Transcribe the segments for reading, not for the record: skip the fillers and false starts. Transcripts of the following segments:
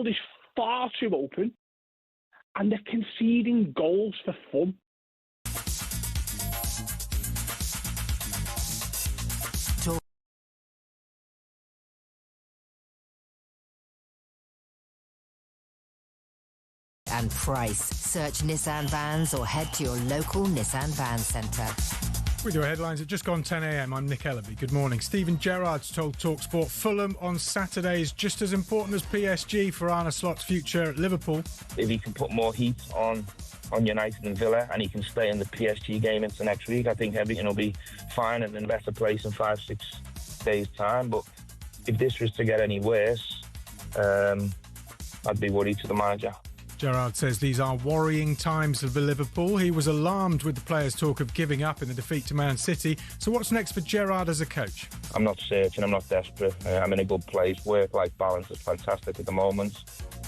field is far too open, and they're conceding goals for fun. And price. Search Nissan Vans or head to your local Nissan Van Centre. With your headlines at just gone 10 a.m, I'm Nick Ellaby. Good morning. Steven Gerrard's told talkSPORT Fulham on Saturday is just as important as PSG for Arne Slot's future at Liverpool. If he can put more heat on United and Villa, and he can stay in the PSG game into next week, I think everything will be fine and in a better place in 5-6 days' time. But if this was to get any worse, I'd be worried to the manager. Gerrard says these are worrying times for Liverpool. He was alarmed with the players' talk of giving up in the defeat to Man City. So what's next for Gerrard as a coach? I'm not searching, I'm not desperate. I'm in a good place. Work-life balance is fantastic at the moment.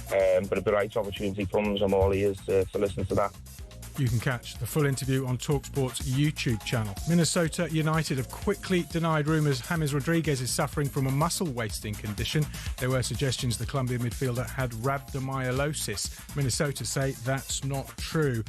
But if the right opportunity comes, I'm all ears to listen to that. You can catch the full interview on talkSPORT's YouTube channel. Minnesota United have quickly denied rumours James Rodriguez is suffering from a muscle wasting condition. There were suggestions the Colombian midfielder had rhabdomyolysis. Minnesota say that's not true.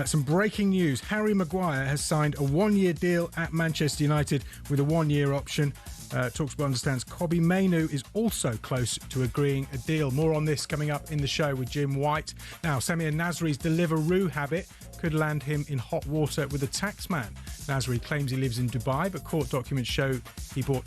Some breaking news. Harry Maguire has signed a one-year deal at Manchester United with a one-year option. talkSPORT understands Kobbie Mainoo is also close to agreeing a deal. More on this coming up in the show with Jim White. Now, Samir Nasri's Deliveroo habit could land him in hot water with a taxman. Nasri claims he lives in Dubai, but court documents show he bought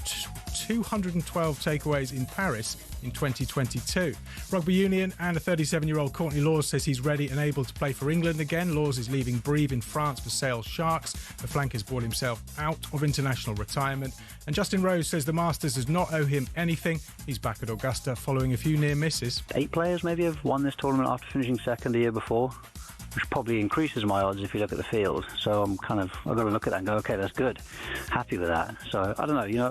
212 takeaways in Paris in 2022. Rugby Union and a 37-year-old Courtney Laws says he's ready and able to play for England again. Laws is leaving Brive in France for Sale Sharks. The flanker's bought himself out of international retirement. And Justin Rose says the Masters does not owe him anything. He's back at Augusta following a few near misses. 8 players maybe have won this tournament after finishing second the year before, which probably increases my odds if you look at the field. So I've got to look at that and go, okay, that's good. Happy with that. So I don't know.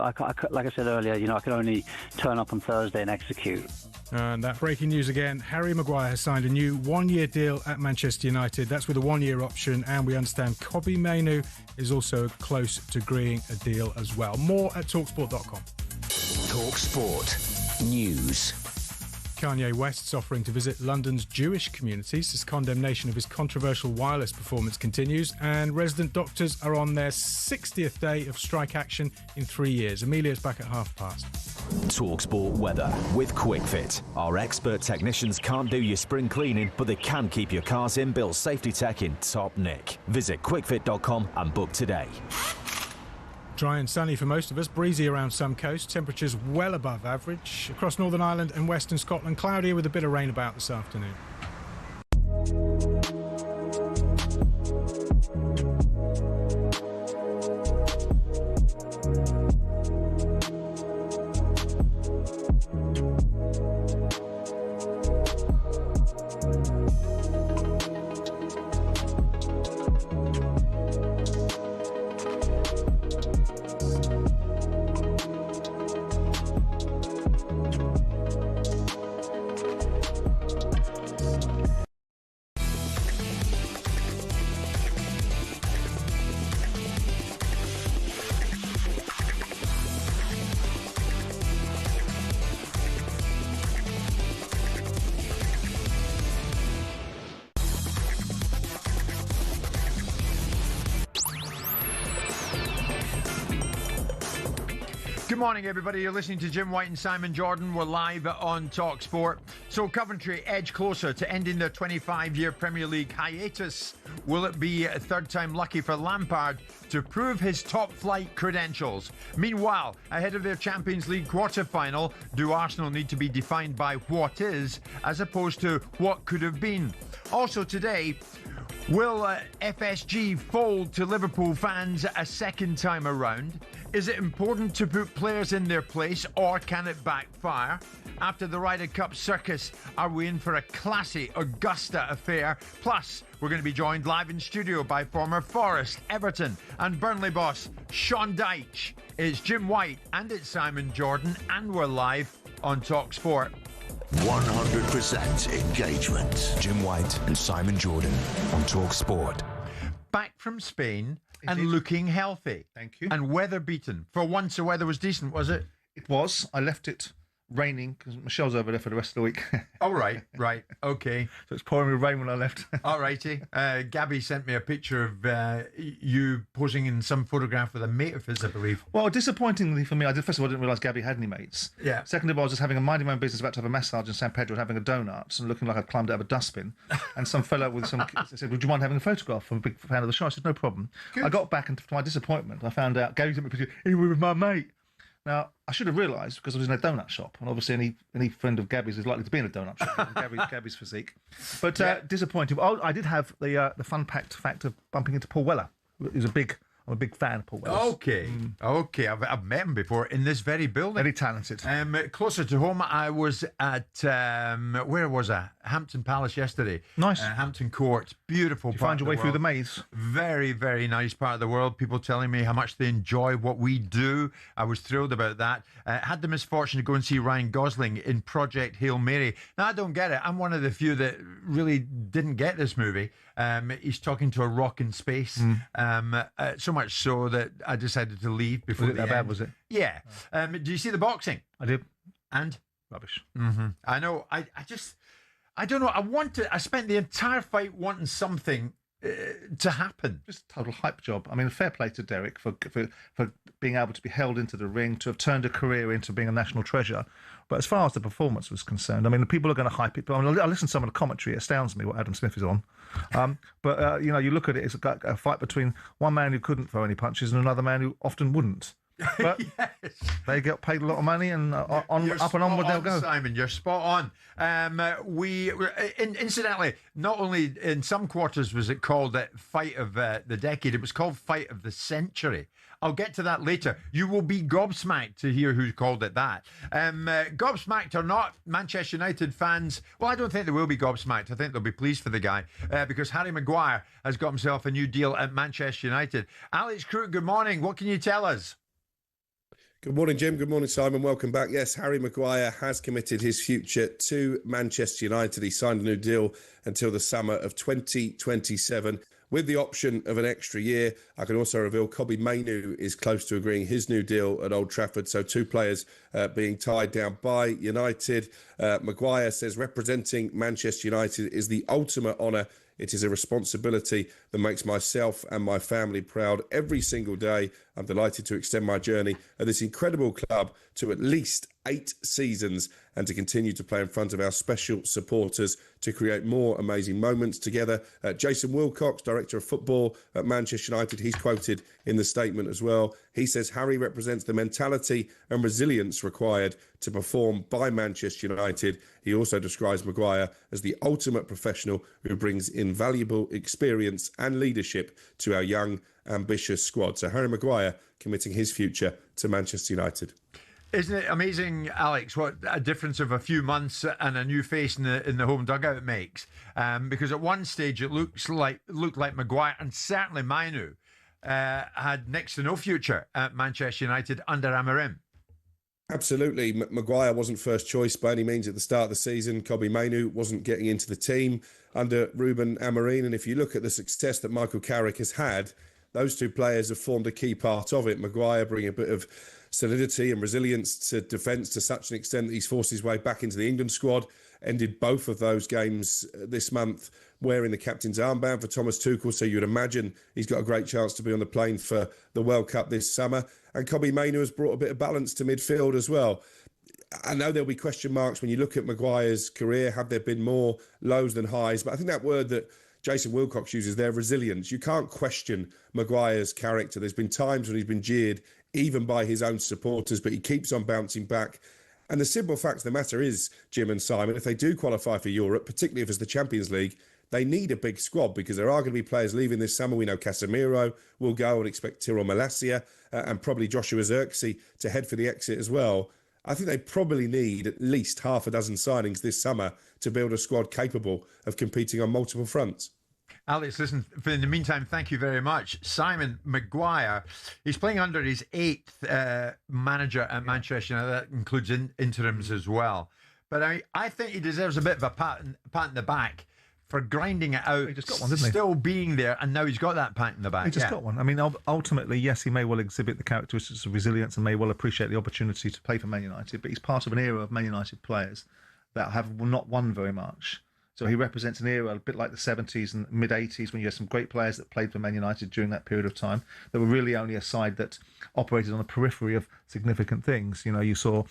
Like I said earlier, I can only turn up on Thursday and execute. And that breaking news again, Harry Maguire has signed a new one-year deal at Manchester United. That's with a one-year option, and we understand Kobbie Mainoo is also close to agreeing a deal as well. More at talksport.com. talkSPORT News. Kanye West's offering to visit London's Jewish communities. His condemnation of his controversial wireless performance continues, and resident doctors are on their 60th day of strike action in 3 years. Amelia's back at past. talkSPORT weather with QuickFit. Our expert technicians can't do your spring cleaning, but they can keep your car's inbuilt safety tech in top nick. Visit quickfit.com and book today. Dry and sunny for most of us, breezy around some coasts, temperatures well above average. Across Northern Ireland and Western Scotland, cloudy with a bit of rain about this afternoon. Good morning, everybody. You're listening to Jim White and Simon Jordan. We're live on talkSPORT. So Coventry edge closer to ending their 25-year Premier League hiatus. Will it be a third time lucky for Lampard to prove his top-flight credentials? Meanwhile, ahead of their Champions League quarter-final, do Arsenal need to be defined by what is as opposed to what could have been? Also today, will FSG fold to Liverpool fans a second time around? Is it important to put players in their place, or can it backfire? After the Ryder Cup circus, are we in for a classy Augusta affair? Plus, we're going to be joined live in studio by former Forest, Everton and Burnley boss Sean Dyche. It's Jim White and it's Simon Jordan, and we're live on talkSPORT. 100% engagement. Jim White and Simon Jordan on talkSPORT. Back from Spain and looking healthy. Thank you. And weather beaten. For once, the weather was decent, was it? It was. I left it raining because Michelle's over there for the rest of the week. All right, okay. So it's pouring with rain when I left. All righty. Gabby sent me a picture of you posing in some photograph with a mate of his, I believe. Well, disappointingly for me, first of all, I didn't realise Gabby had any mates. Yeah. Second of all, I was just minding my own business, about to have a massage in San Pedro, having a donut, and looking like I'd climbed out of a dustbin. And some fellow with some said, "Would you mind having a photograph?" I'm a big fan of the show. I said, "No problem." Good. I got back, and to my disappointment, I found out Gabby sent me a picture. He was with my mate. Now, I should have realised because I was in a donut shop, and obviously any friend of Gabby's is likely to be in a donut shop, Gabby's physique. But disappointing. Oh, I did have the fun-packed fact of bumping into Paul Weller. I'm a big fan of Paul Weller. Okay. I've met him before in this very building. Very talented. Closer to home, I was at where was I? Hampton Palace yesterday. Nice. Hampton Court, beautiful. Did you find your way through the maze? Very, very nice part of the world. People telling me how much they enjoy what we do. I was thrilled about that. Had the misfortune to go and see Ryan Gosling in Project Hail Mary. Now, I don't get it. I'm one of the few that really didn't get this movie. He's talking to a rock in space. So much so that I decided to leave before was it that bad, was it? Yeah. Do you see the boxing? I did. And? Rubbish. I know. I don't know. I spent the entire fight wanting something to happen. Just a total hype job. I mean, fair play to Derek for being able to be held into the ring, to have turned a career into being a national treasure. But as far as the performance was concerned, I mean, the people are going to hype it. But I listen to some of the commentary. It astounds me what Adam Smith is on. But you look at it, it's a fight between one man who couldn't throw any punches and another man who often wouldn't. But yes. They get paid a lot of money, and up and onward they'll go. Simon, you're spot on. Incidentally, not only in some quarters was it called Fight of the Decade, it was called Fight of the Century. I'll get to that later. You will be gobsmacked to hear who called it that. Gobsmacked or not, Manchester United fans, well, I don't think they will be gobsmacked. I think they'll be pleased for the guy because Harry Maguire has got himself a new deal at Manchester United. Alex Crook, good morning. What can you tell us? Good morning, Jim. Good morning, Simon. Welcome back. Yes, Harry Maguire has committed his future to Manchester United. He signed a new deal until the summer of 2027 with the option of an extra year. I can also reveal Kobbie Mainoo is close to agreeing his new deal at Old Trafford. So two players being tied down by United. Maguire says representing Manchester United is the ultimate honour. It is a responsibility that makes myself and my family proud every single day. I'm delighted to extend my journey at this incredible club to at least 8 seasons and to continue to play in front of our special supporters to create more amazing moments together. Jason Wilcox, Director of Football at Manchester United, he's quoted in the statement as well. He says Harry represents the mentality and resilience required to perform by Manchester United. He also describes Maguire as the ultimate professional who brings invaluable experience and leadership to our young, ambitious squad. So Harry Maguire committing his future to Manchester United. Isn't it amazing, Alex, what a difference of a few months and a new face in the home dugout makes? Because at one stage it looked like Maguire and certainly Mainoo had next to no future at Manchester United under Amorim. Absolutely. Maguire wasn't first choice by any means at the start of the season. Kobbie Mainoo wasn't getting into the team under Ruben Amorim. And if you look at the success that Michael Carrick has had, those two players have formed a key part of it. Maguire bringing a bit of solidity and resilience to defence to such an extent that he's forced his way back into the England squad. Ended both of those games this month wearing the captain's armband for Thomas Tuchel, so you'd imagine he's got a great chance to be on the plane for the World Cup this summer. And Kobbie Mainoo has brought a bit of balance to midfield as well. I know there'll be question marks when you look at Maguire's career. Have there been more lows than highs? But I think that word that Jason Wilcox uses there, resilience, you can't question Maguire's character. There's been times when he's been jeered, even by his own supporters, but he keeps on bouncing back. And the simple fact of the matter is, Jim and Simon, if they do qualify for Europe, particularly if it's the Champions League, they need a big squad because there are going to be players leaving this summer. We know Casemiro will go and expect Tyrell Malacia and probably Joshua Zirkzee to head for the exit as well. I think they probably need at least half a dozen signings this summer to build a squad capable of competing on multiple fronts. Alex, listen, in the meantime, thank you very much. Simon Maguire, he's playing under his 8th manager at Manchester United. That includes interims as well. But I think he deserves a bit of a pat in the back for grinding it out. He just got one, didn't he? Still being there, and now he's got that pat in the back. He just got one. I mean, ultimately, yes, he may well exhibit the characteristics of resilience and may well appreciate the opportunity to play for Man United, but he's part of an era of Man United players that have not won very much. So he represents an era a bit like the 70s and mid-80s when you had some great players that played for Man United during that period of time. They were really only a side that operated on the periphery of significant things. You know, you saw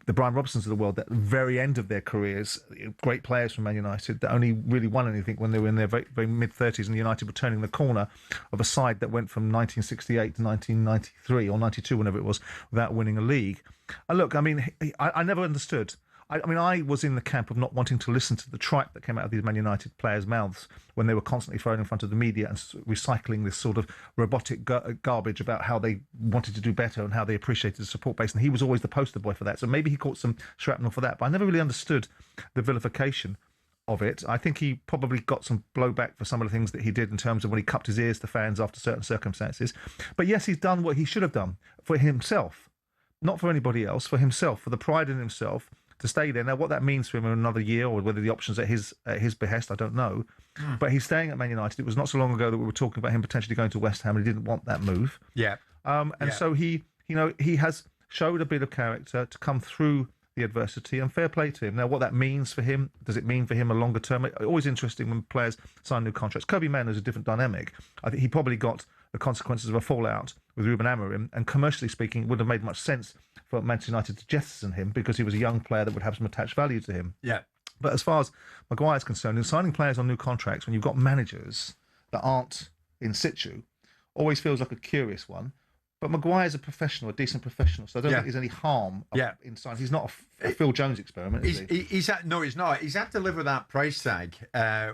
the Brian Robsons of the world at the very end of their careers, great players from Man United that only really won anything when they were in their very, very mid-30s, and United were turning the corner of a side that went from 1968 to 1993 or 92, whenever it was, without winning a league. And look, I mean, I never understood. I mean, I was in the camp of not wanting to listen to the tripe that came out of these Man United players' mouths when they were constantly thrown in front of the media and recycling this sort of robotic garbage about how they wanted to do better and how they appreciated the support base. And he was always the poster boy for that. So maybe he caught some shrapnel for that. But I never really understood the vilification of it. I think he probably got some blowback for some of the things that he did in terms of when he cupped his ears to fans after certain circumstances. But yes, he's done what he should have done for himself, not for anybody else, for himself, for the pride in himself, to stay there. Now, what that means for him in another year, or whether the options at his behest, I don't know. But he's staying at Man United. It was not so long ago that we were talking about him potentially going to West Ham, and he didn't want that move. Yeah. So he has showed a bit of character to come through the adversity, and fair play to him. Now, what that means for him, does it mean for him a longer term? Always interesting when players sign new contracts. Kobe Manu is a different dynamic. I think he probably got the consequences of a fallout with Ruben Amorim, and commercially speaking, it wouldn't have made much sense for Manchester United to jettison him because he was a young player that would have some attached value to him. Yeah. But as far as Maguire is concerned, in signing players on new contracts, when you've got managers that aren't in situ, always feels like a curious one. But Maguire's a professional, a decent professional, so I don't think there's any harm in signing. He's not a Phil Jones experiment, is he? No, he's not. He's had to live with that price tag,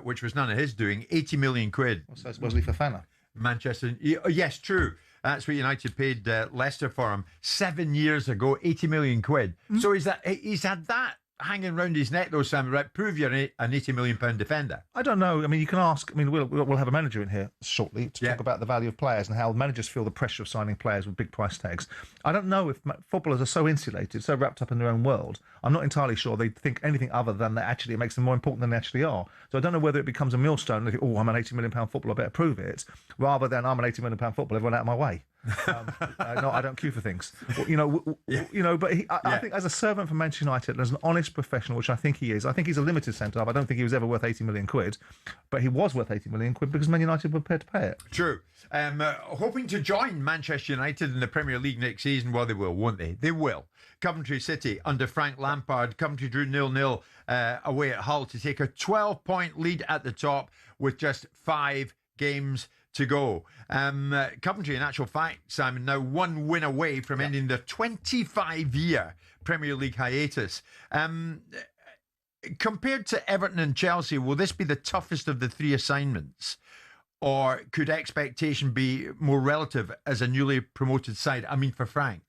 which was none of his doing, 80 million quid. Well, so it's Wesley Fofana. Manchester, yes, true. That's what United paid Leicester for him 7 years ago, 80 million quid. So he's had that hanging around his neck, though, Sam. Right, prove you're an 80 million pound defender. I don't know. I mean, you can ask. I mean, we'll have a manager in here shortly to talk about the value of players and how managers feel the pressure of signing players with big price tags. I don't know if footballers are so insulated, so wrapped up in their own world. I'm not entirely sure they think anything other than that actually it makes them more important than they actually are. So I don't know whether it becomes a millstone and they think, oh, I'm an 80 million pound footballer, I better prove it, rather than I'm an 80 million pound footballer, everyone out of my way. No, I don't queue for things. But I think as a servant for Manchester United, as an honest professional, which I think he is, I think he's a limited centre-half. I don't think he was ever worth 80 million quid, but he was worth 80 million quid because Man United were prepared to pay it. True. Hoping to join Manchester United in the Premier League next season. Well, they will, won't they? They will. Coventry City under Frank Lampard. Coventry drew 0-0 away at Hull to take a 12-point lead at the top with just 5 games to go. Coventry, in actual fact, Simon, now 1 win away from ending their 25-year Premier League hiatus. Compared to Everton and Chelsea, will this be the toughest of the 3 assignments? Or could expectation be more relative as a newly promoted side? I mean, for Frank.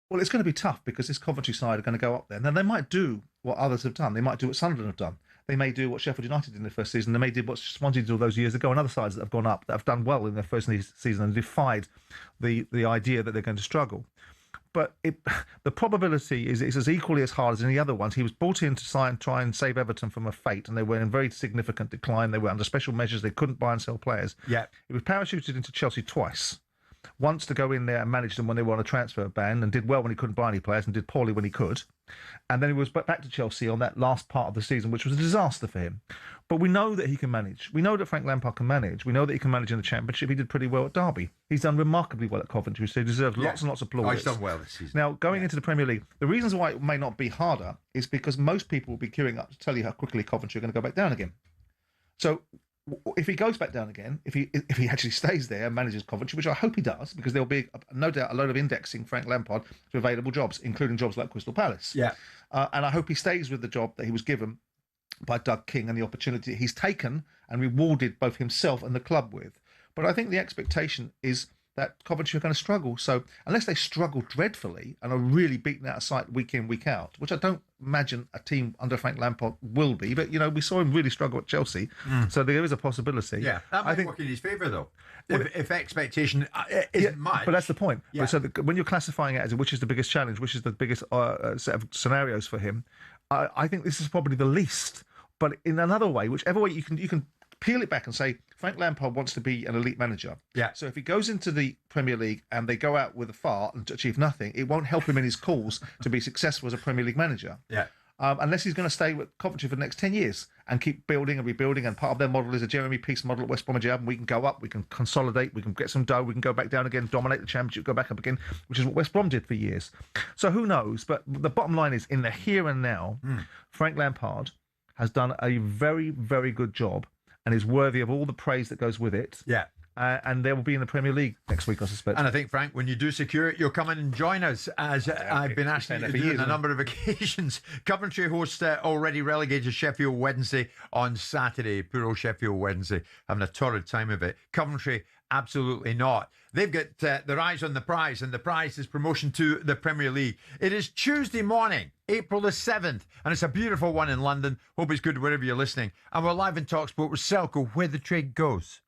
Well, it's going to be tough because this Coventry side are going to go up there. Now, they might do what others have done. They might do what Sunderland have done. They may do what Sheffield United did in their first season. They may do what Swansea did all those years ago, and other sides that have gone up, that have done well in their first season and defied the idea that they're going to struggle. But the probability is it's as equally as hard as any other ones. He was brought in to try and save Everton from a fate, and they were in very significant decline. They were under special measures. They couldn't buy and sell players. Yeah. He was parachuted into Chelsea twice. Once to go in there and manage them when they were on a transfer ban and did well when he couldn't buy any players and did poorly when he could. And then he was back to Chelsea on that last part of the season, which was a disaster for him. But we know that he can manage. We know that Frank Lampard can manage. We know that he can manage in the Championship. He did pretty well at Derby. He's done remarkably well at Coventry, so he deserves lots and lots of plaudits. He's done well this season. Now, going into the Premier League, the reasons why it may not be harder is because most people will be queuing up to tell you how quickly Coventry are going to go back down again. So if he goes back down again, if he actually stays there and manages Coventry, which I hope he does, because there'll be no doubt a load of indexing Frank Lampard to available jobs, including jobs like Crystal Palace. Yeah. And I hope he stays with the job that he was given by Doug King and the opportunity he's taken and rewarded both himself and the club with. But I think the expectation is that Coventry are going to struggle. So unless they struggle dreadfully and are really beaten out of sight week in, week out, which I don't imagine a team under Frank Lampard will be, but, we saw him really struggle at Chelsea, so there is a possibility. Yeah, that might work in his favour, though, if expectation isn't much. But that's the point. Yeah. So when you're classifying it as which is the biggest challenge, which is the biggest set of scenarios for him, I think this is probably the least But in another way, whichever way you can peel it back and say Frank Lampard wants to be an elite manager. Yeah. So if he goes into the Premier League and they go out with a fart and achieve nothing, it won't help him in his cause to be successful as a Premier League manager. Yeah. Unless he's going to stay with Coventry for the next 10 years and keep building and rebuilding. And part of their model is a Jeremy Peace model at West Bromwich Albion. We can go up, we can consolidate, we can get some dough, we can go back down again, dominate the Championship, go back up again, which is what West Brom did for years. So who knows? But the bottom line is, in the here and now, Frank Lampard has done a very, very good job and is worthy of all the praise that goes with it. Yeah. And they will be in the Premier League next week, I suspect. And I think, Frank, when you do secure it, you'll come in and join us, as I've been asking you to do on a number of occasions. Coventry host already relegated Sheffield Wednesday on Saturday. Poor old Sheffield Wednesday having a torrid time of it. Coventry, absolutely not. They've got their eyes on the prize, and the prize is promotion to the Premier League. It is Tuesday morning, April the 7th, and it's a beautiful one in London. Hope it's good wherever you're listening. And we're live in talkSPORT with Selco, where the trade goes.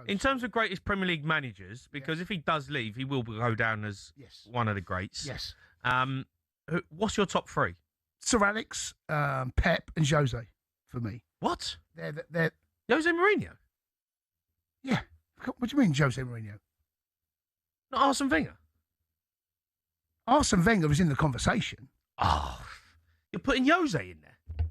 In terms of greatest Premier League managers, because if he does leave, he will go down as one of the greats. Yes. What's your top three? Sir Alex, Pep, and Jose for me. What? They're Jose Mourinho? Yeah. What do you mean, Jose Mourinho? Not Arsene Wenger? Arsene Wenger was in the conversation. Oh, you're putting Jose in there?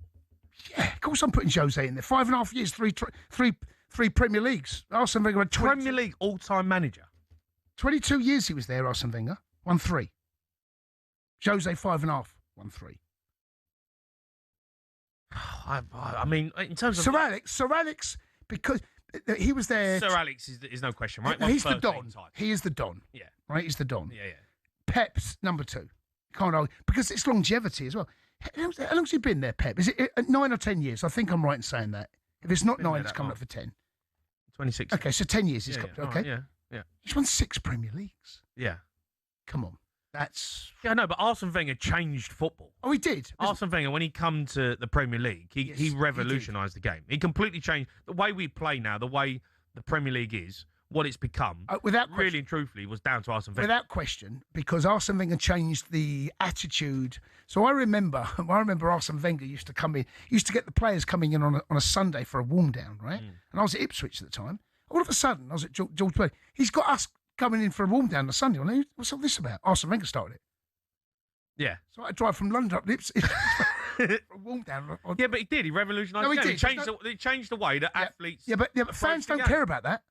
Yeah, of course I'm putting Jose in there. 5.5 years, three Premier Leagues. Arsene Wenger had Premier League all-time manager. 22 years he was there, Arsene Wenger. Won 3. Jose, 5.5. Won 3. I mean, in terms of... Sir Alex, because he was there... Sir Alex is no question, right? He's the Don. He is the Don. Yeah. Right, he's the Don. Yeah. Pep's number 2. Can't argue. Because it's longevity as well. How long's he been there, Pep? Is it 9 or 10 years? I think I'm right in saying that. If it's not 9, it's coming up for 10. 26. Okay, so 10 years he's okay. Yeah. He's won 6 Premier Leagues. Yeah. Come on. That's... Yeah, I know, but Arsene Wenger changed football. Oh, he did? Arsene Wenger, when he come to the Premier League, he revolutionised the game. He completely changed the way we play now, the way the Premier League is, what it's become. Without really question, and truthfully, was down to Arsene Wenger. Without question, because Arsene Wenger changed the attitude. So I remember Arsene Wenger used to come in, used to get the players coming in on a Sunday for a warm down, right? And I was at Ipswich at the time. All of a sudden, I was at George Burley. He's got us coming in for a warm down on a Sunday. What's all this about? Arsene Wenger started it. Yeah. So I drive from London up to Ipswich for a warm down. Yeah, but he did. He revolutionised the game. He changed the way that athletes... Yeah, but fans don't care about that.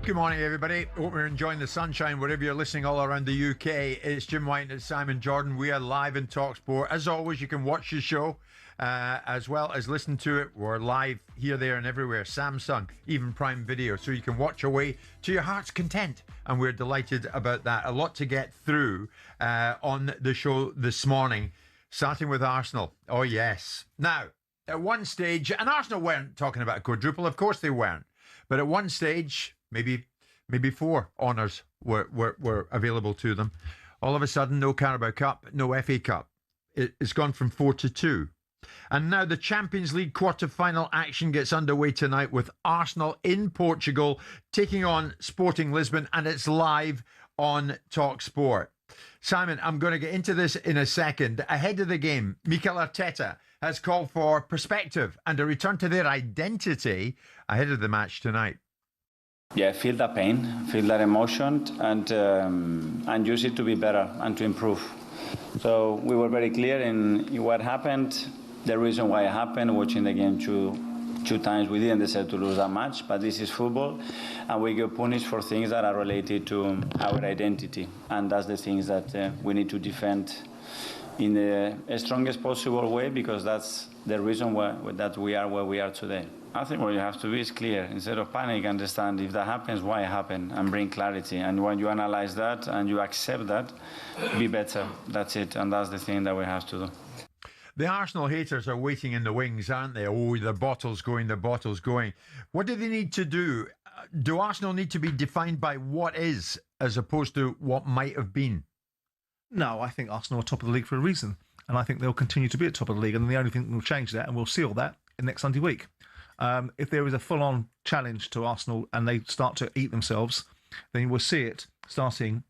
Good morning, everybody. Hope you're enjoying the sunshine wherever you're listening all around the UK. It's Jim White and Simon Jordan. We are live in talkSPORT. As always, you can watch the show as well as listen to it. We're live here, there, and everywhere. Samsung, even Prime Video, so you can watch away to your heart's content. And we're delighted about that. A lot to get through on the show this morning, starting with Arsenal. Oh, yes. Now, at one stage, and Arsenal weren't talking about a quadruple. Of course they weren't. But at one stage, maybe 4 honours were available to them. All of a sudden, no Carabao Cup, no FA Cup. It's gone from 4 to 2. And now the Champions League quarter-final action gets underway tonight with Arsenal in Portugal taking on Sporting Lisbon, and it's live on talkSPORT. Simon, I'm going to get into this in a second. Ahead of the game, Mikel Arteta has called for perspective and a return to their identity ahead of the match tonight. Yeah, feel that pain, feel that emotion, and use it to be better and to improve. So we were very clear in what happened, the reason why it happened. Watching the game two times, we didn't deserve to lose that match, but this is football, and we get punished for things that are related to our identity, and that's the things that we need to defend in the strongest possible way, because that's the reason that we are where we are today. I think what you have to be is clear. Instead of panic, understand if that happens, why it happened, and bring clarity. And when you analyze that and you accept that, be better. That's it, and that's the thing that we have to do. The Arsenal haters are waiting in the wings, aren't they? Oh, the bottle's going, the bottle's going. What do they need to do? Do Arsenal need to be defined by what is as opposed to what might have been? No, I think Arsenal are top of the league for a reason. And I think they'll continue to be at top of the league. And the only thing that will change that, and we'll seal that, next Sunday week. If there is a full-on challenge to Arsenal and they start to eat themselves, then you will see it starting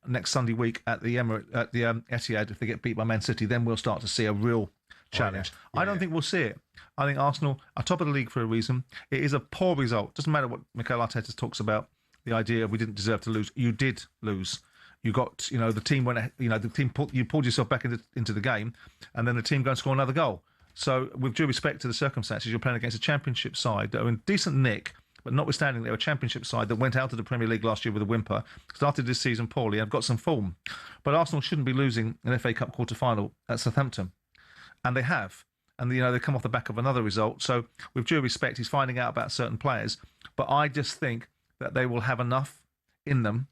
next Sunday week at the Etihad. If they get beat by Man City, then we'll start to see a real challenge. I don't think we'll see it. I think Arsenal are top of the league for a reason. It is a poor result. Doesn't matter what Mikel Arteta talks about, the idea of we didn't deserve to lose. You did lose. You got, the team went, you pulled yourself back into the game, and then the team go and score another goal. So, with due respect to the circumstances, you're playing against a Championship side that are in decent nick, but notwithstanding, they were a Championship side that went out of the Premier League last year with a whimper, started this season poorly, have got some form. But Arsenal shouldn't be losing an FA Cup quarter-final at Southampton. And they have. And, they come off the back of another result. So, with due respect, he's finding out about certain players. But I just think that they will have enough in them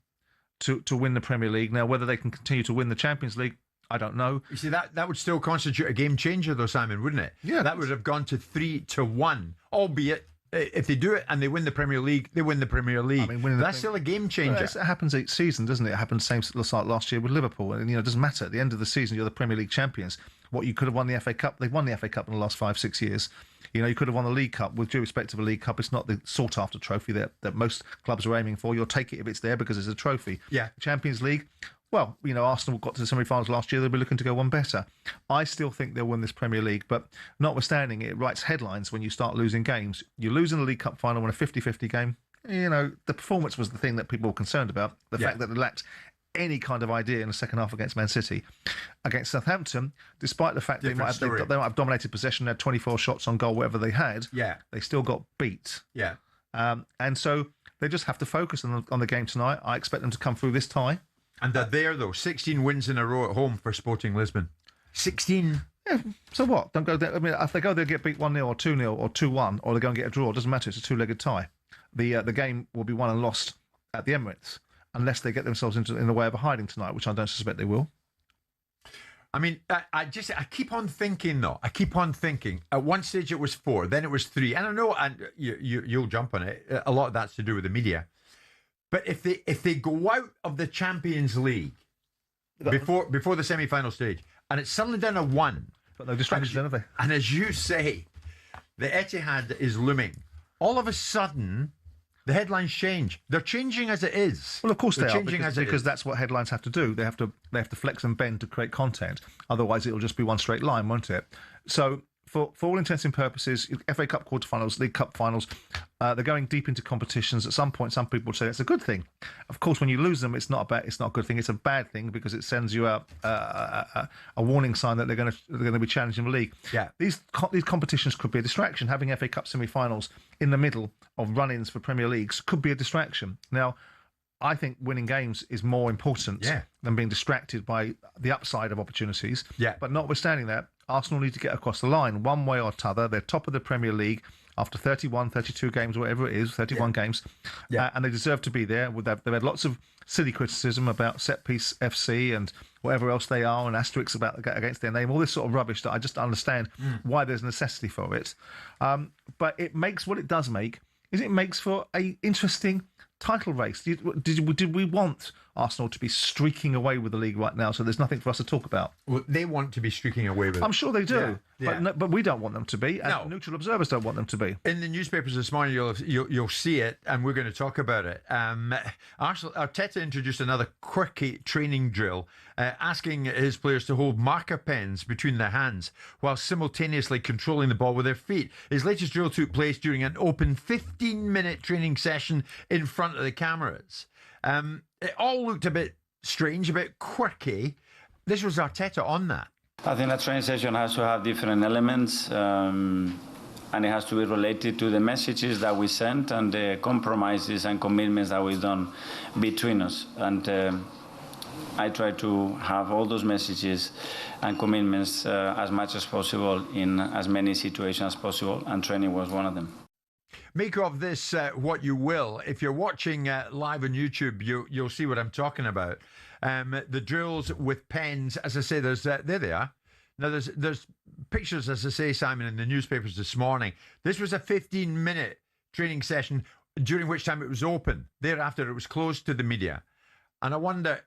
to win the Premier League. Now, whether they can continue to win the Champions League, I don't know. You see, that would still constitute a game changer, though, Simon, wouldn't it? Yeah. That would have gone to 3-1, albeit if they do it and they win the Premier League, they win the Premier League. I mean, that's still a game changer. It happens each season, doesn't it? It happened same like last year with Liverpool. And, it doesn't matter. At the end of the season, you're the Premier League champions. What you could have won the FA Cup, they've won the FA Cup in the last 5-6 years. You could have won the League Cup. With due respect to the League Cup, it's not the sought-after trophy that most clubs are aiming for. You'll take it if it's there because it's a trophy. Yeah. Champions League, well, Arsenal got to the semi-finals last year. They'll be looking to go one better. I still think they'll win this Premier League, but notwithstanding, it writes headlines when you start losing games. You lose in the League Cup final in a 50-50 game. The performance was the thing that people were concerned about. The fact that they lacked any kind of idea in the second half against Man City. Against Southampton, despite the fact they might have dominated possession, had 24 shots on goal, whatever they had, they still got beat. Yeah. And so they just have to focus on the game tonight. I expect them to come through this tie. And they're there, though. 16 wins in a row at home for Sporting Lisbon. 16. Yeah, so what? Don't go there. I mean, if they go there and get beat 1-0 or 2-0 or 2-1, or they go and get a draw, it doesn't matter. It's a two-legged tie. The game will be won and lost at the Emirates, unless they get themselves in the way of a hiding tonight, which I don't suspect they will. I mean, I keep on thinking, though. I keep on thinking. At one stage it was 4, then it was 3. And I know, and you'll jump on it, a lot of that's to do with the media. But if they go out of the Champions League before the semi-final stage, and it's suddenly down to 1, got no distractions, have they? And as you say, the Etihad is looming. All of a sudden, the headlines change. They're changing as it is. Well, of course they're changing because that's what headlines have to do. They have to flex and bend to create content. Otherwise, it'll just be one straight line, won't it? So, for all intents and purposes, FA Cup quarterfinals, League Cup finals, They're going deep into competitions. At some point, some people would say it's a good thing. Of course, when you lose them, it's not a good thing. It's a bad thing because it sends you out a warning sign that they're going to be challenging the league. Yeah. These competitions could be a distraction. Having FA Cup semi-finals in the middle of run-ins for Premier Leagues could be a distraction. Now, I think winning games is more important than being distracted by the upside of opportunities. Yeah. But notwithstanding that, Arsenal need to get across the line one way or t'other. They're top of the Premier League after 31, 32 games, whatever it is, 31 games. Yeah. And they deserve to be there. They've had lots of silly criticism about set-piece FC and whatever else they are, and asterisks against their name, all this sort of rubbish that I just understand why there's necessity for it. But it makes, what it does make, is it makes for a interesting title race. Did we want Arsenal to be streaking away with the league right now, so there's nothing for us to talk about? Well, they want to be streaking away with it. I'm sure they do, Yeah. but we don't want them to be, and neutral observers don't want them to be. In the newspapers this morning, you'll see it, and we're going to talk about it. Arteta introduced another quirky training drill, asking his players to hold marker pens between their hands while simultaneously controlling the ball with their feet. His latest drill took place during an open 15-minute training session in front of the cameras. It all looked a bit strange, a bit quirky. This was Arteta on that. I think that training session has to have different elements, and it has to be related to the messages that we sent and the compromises and commitments that we've done between us. And I try to have all those messages and commitments as much as possible in as many situations as possible, and training was one of them. Make of this what you will. If you're watching live on YouTube, you'll see what I'm talking about. The drills with pens, as I say, there they are. Now, there's pictures, as I say, Simon, in the newspapers this morning. This was a 15-minute training session, during which time it was open. Thereafter, it was closed to the media. And I wonder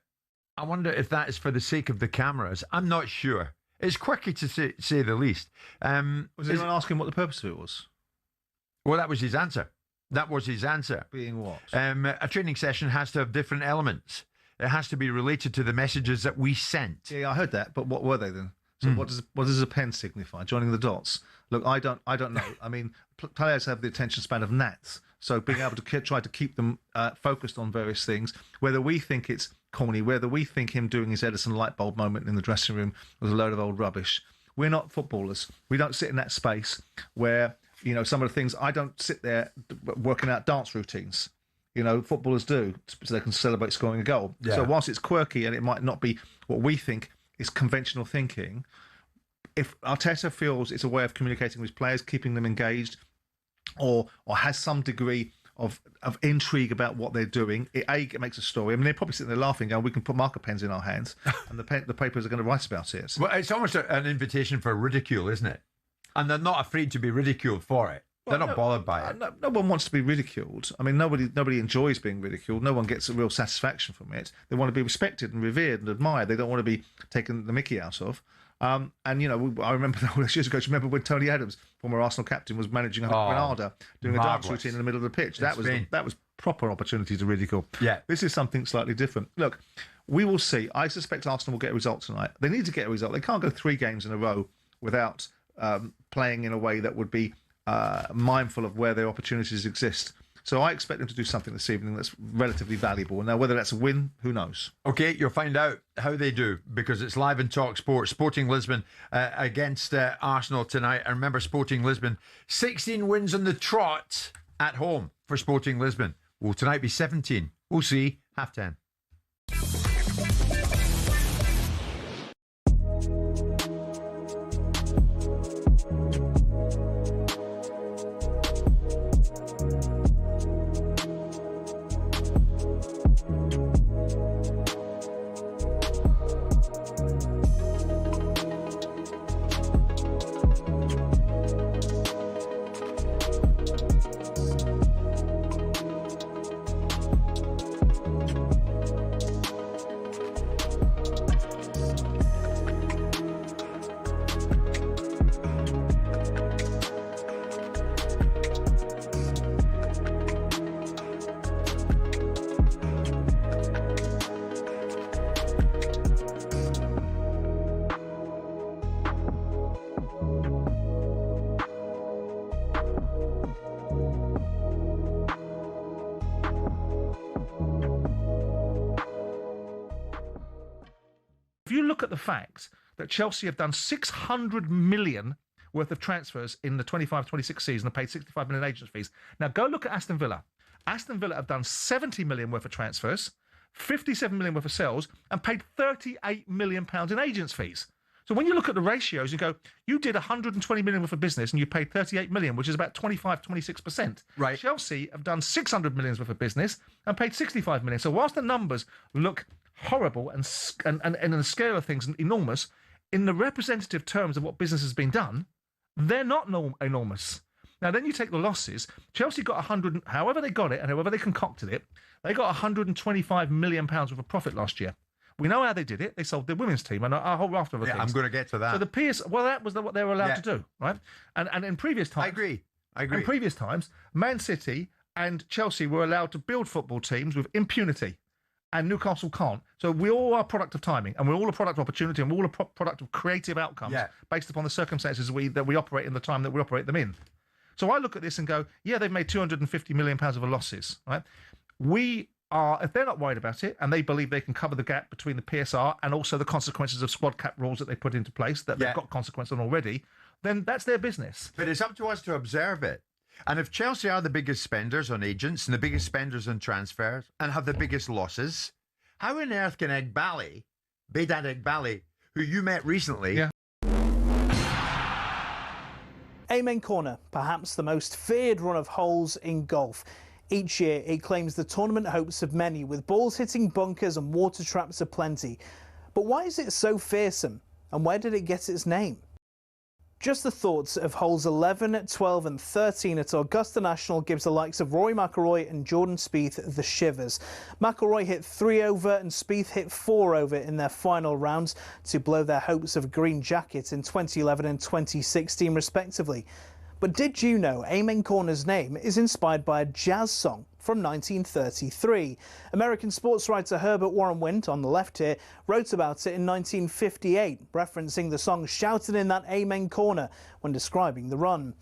if that is for the sake of the cameras. I'm not sure. It's quirky to say the least. Was anyone asking what the purpose of it was? Well, that was his answer. Being what? A training session has to have different elements. It has to be related to the messages that we sent. Yeah, I heard that. But what were they then? So what does a pen signify? Joining the dots? Look, I don't know. I mean, players have the attention span of gnats. So being able to try to keep them focused on various things, whether we think it's corny, whether we think him doing his Edison light bulb moment in the dressing room was a load of old rubbish. We're not footballers. We don't sit in that space where, you know, some of the things, I don't sit there working out dance routines. You know, footballers do, so they can celebrate scoring a goal. Yeah. So whilst it's quirky and it might not be what we think is conventional thinking, if Arteta feels it's a way of communicating with his players, keeping them engaged, or has some degree of intrigue about what they're doing, it makes a story. I mean, they're probably sitting there laughing, going, we can put marker pens in our hands, and the papers are going to write about it. Well, it's almost an invitation for ridicule, isn't it? And they're not afraid to be ridiculed for it. They're not bothered by it. No one wants to be ridiculed. I mean, nobody enjoys being ridiculed. No one gets a real satisfaction from it. They want to be respected and revered and admired. They don't want to be taken the mickey out of. And, you know, I remember years ago, do you remember when Tony Adams, former Arsenal captain, was managing Granada, doing a dance routine in the middle of the pitch? That was proper opportunity to ridicule. Yeah. This is something slightly different. Look, we will see. I suspect Arsenal will get a result tonight. They need to get a result. They can't go 3 games in a row without playing in a way that would be mindful of where their opportunities exist. So I expect them to do something this evening that's relatively valuable. Now, whether that's a win, who knows? Okay, you'll find out how they do, because it's live in talkSPORT. Sporting Lisbon against Arsenal tonight. And remember, Sporting Lisbon, 16 wins on the trot at home for Sporting Lisbon. Will tonight be 17? We'll see. 10:30. If you look at the facts that Chelsea have done 600 million worth of transfers in the 25-26 season and paid 65 million agents fees. Now go look at Aston Villa. Aston Villa have done 70 million worth of transfers, 57 million worth of sales, and paid 38 million pounds in agents fees. So when you look at the ratios, you go, you did 120 million worth of business and you paid 38 million, which is about 26%. Right. Chelsea have done 600 million worth of business and paid 65 million. So whilst the numbers look horrible and in the scale of things enormous, in the representative terms of what business has been done, they're not enormous. Now, then you take the losses. Chelsea got 100, however they got it and however they concocted it, they got 125 million pounds worth of profit last year. We know how they did it. They sold their women's team and a whole raft of other things. I'm going to get to that. So the that was what they were allowed to do, right? And in previous times... I agree. In previous times, Man City and Chelsea were allowed to build football teams with impunity, and Newcastle can't. So we all are a product of timing, and we're all a product of opportunity, and we're all a product of creative outcomes based upon the circumstances that we operate in the time that we operate them in. So I look at this and go, yeah, they've made 250 million pounds of losses, right? If they're not worried about it and they believe they can cover the gap between the PSR and also the consequences of squad cap rules that they put into place, that they've got consequences on already, then that's their business. But it's up to us to observe it. And if Chelsea are the biggest spenders on agents and the biggest spenders on transfers and have the biggest losses, how on earth can Behdad Eghbali, who you met recently... Yeah. Amen Corner, perhaps the most feared run of holes in golf. Each year, it claims the tournament hopes of many, with balls hitting bunkers and water traps aplenty. But why is it so fearsome, and where did it get its name? Just the thoughts of holes 11, 12 and 13 at Augusta National gives the likes of Rory McIlroy and Jordan Spieth the shivers. McIlroy hit 3 over and Spieth hit 4 over in their final rounds to blow their hopes of a green jacket in 2011 and 2016 respectively. But did you know Amen Corner's name is inspired by a jazz song from 1933? American sports writer Herbert Warren Wint, on the left here, wrote about it in 1958, referencing the song shouted in that Amen Corner when describing the run.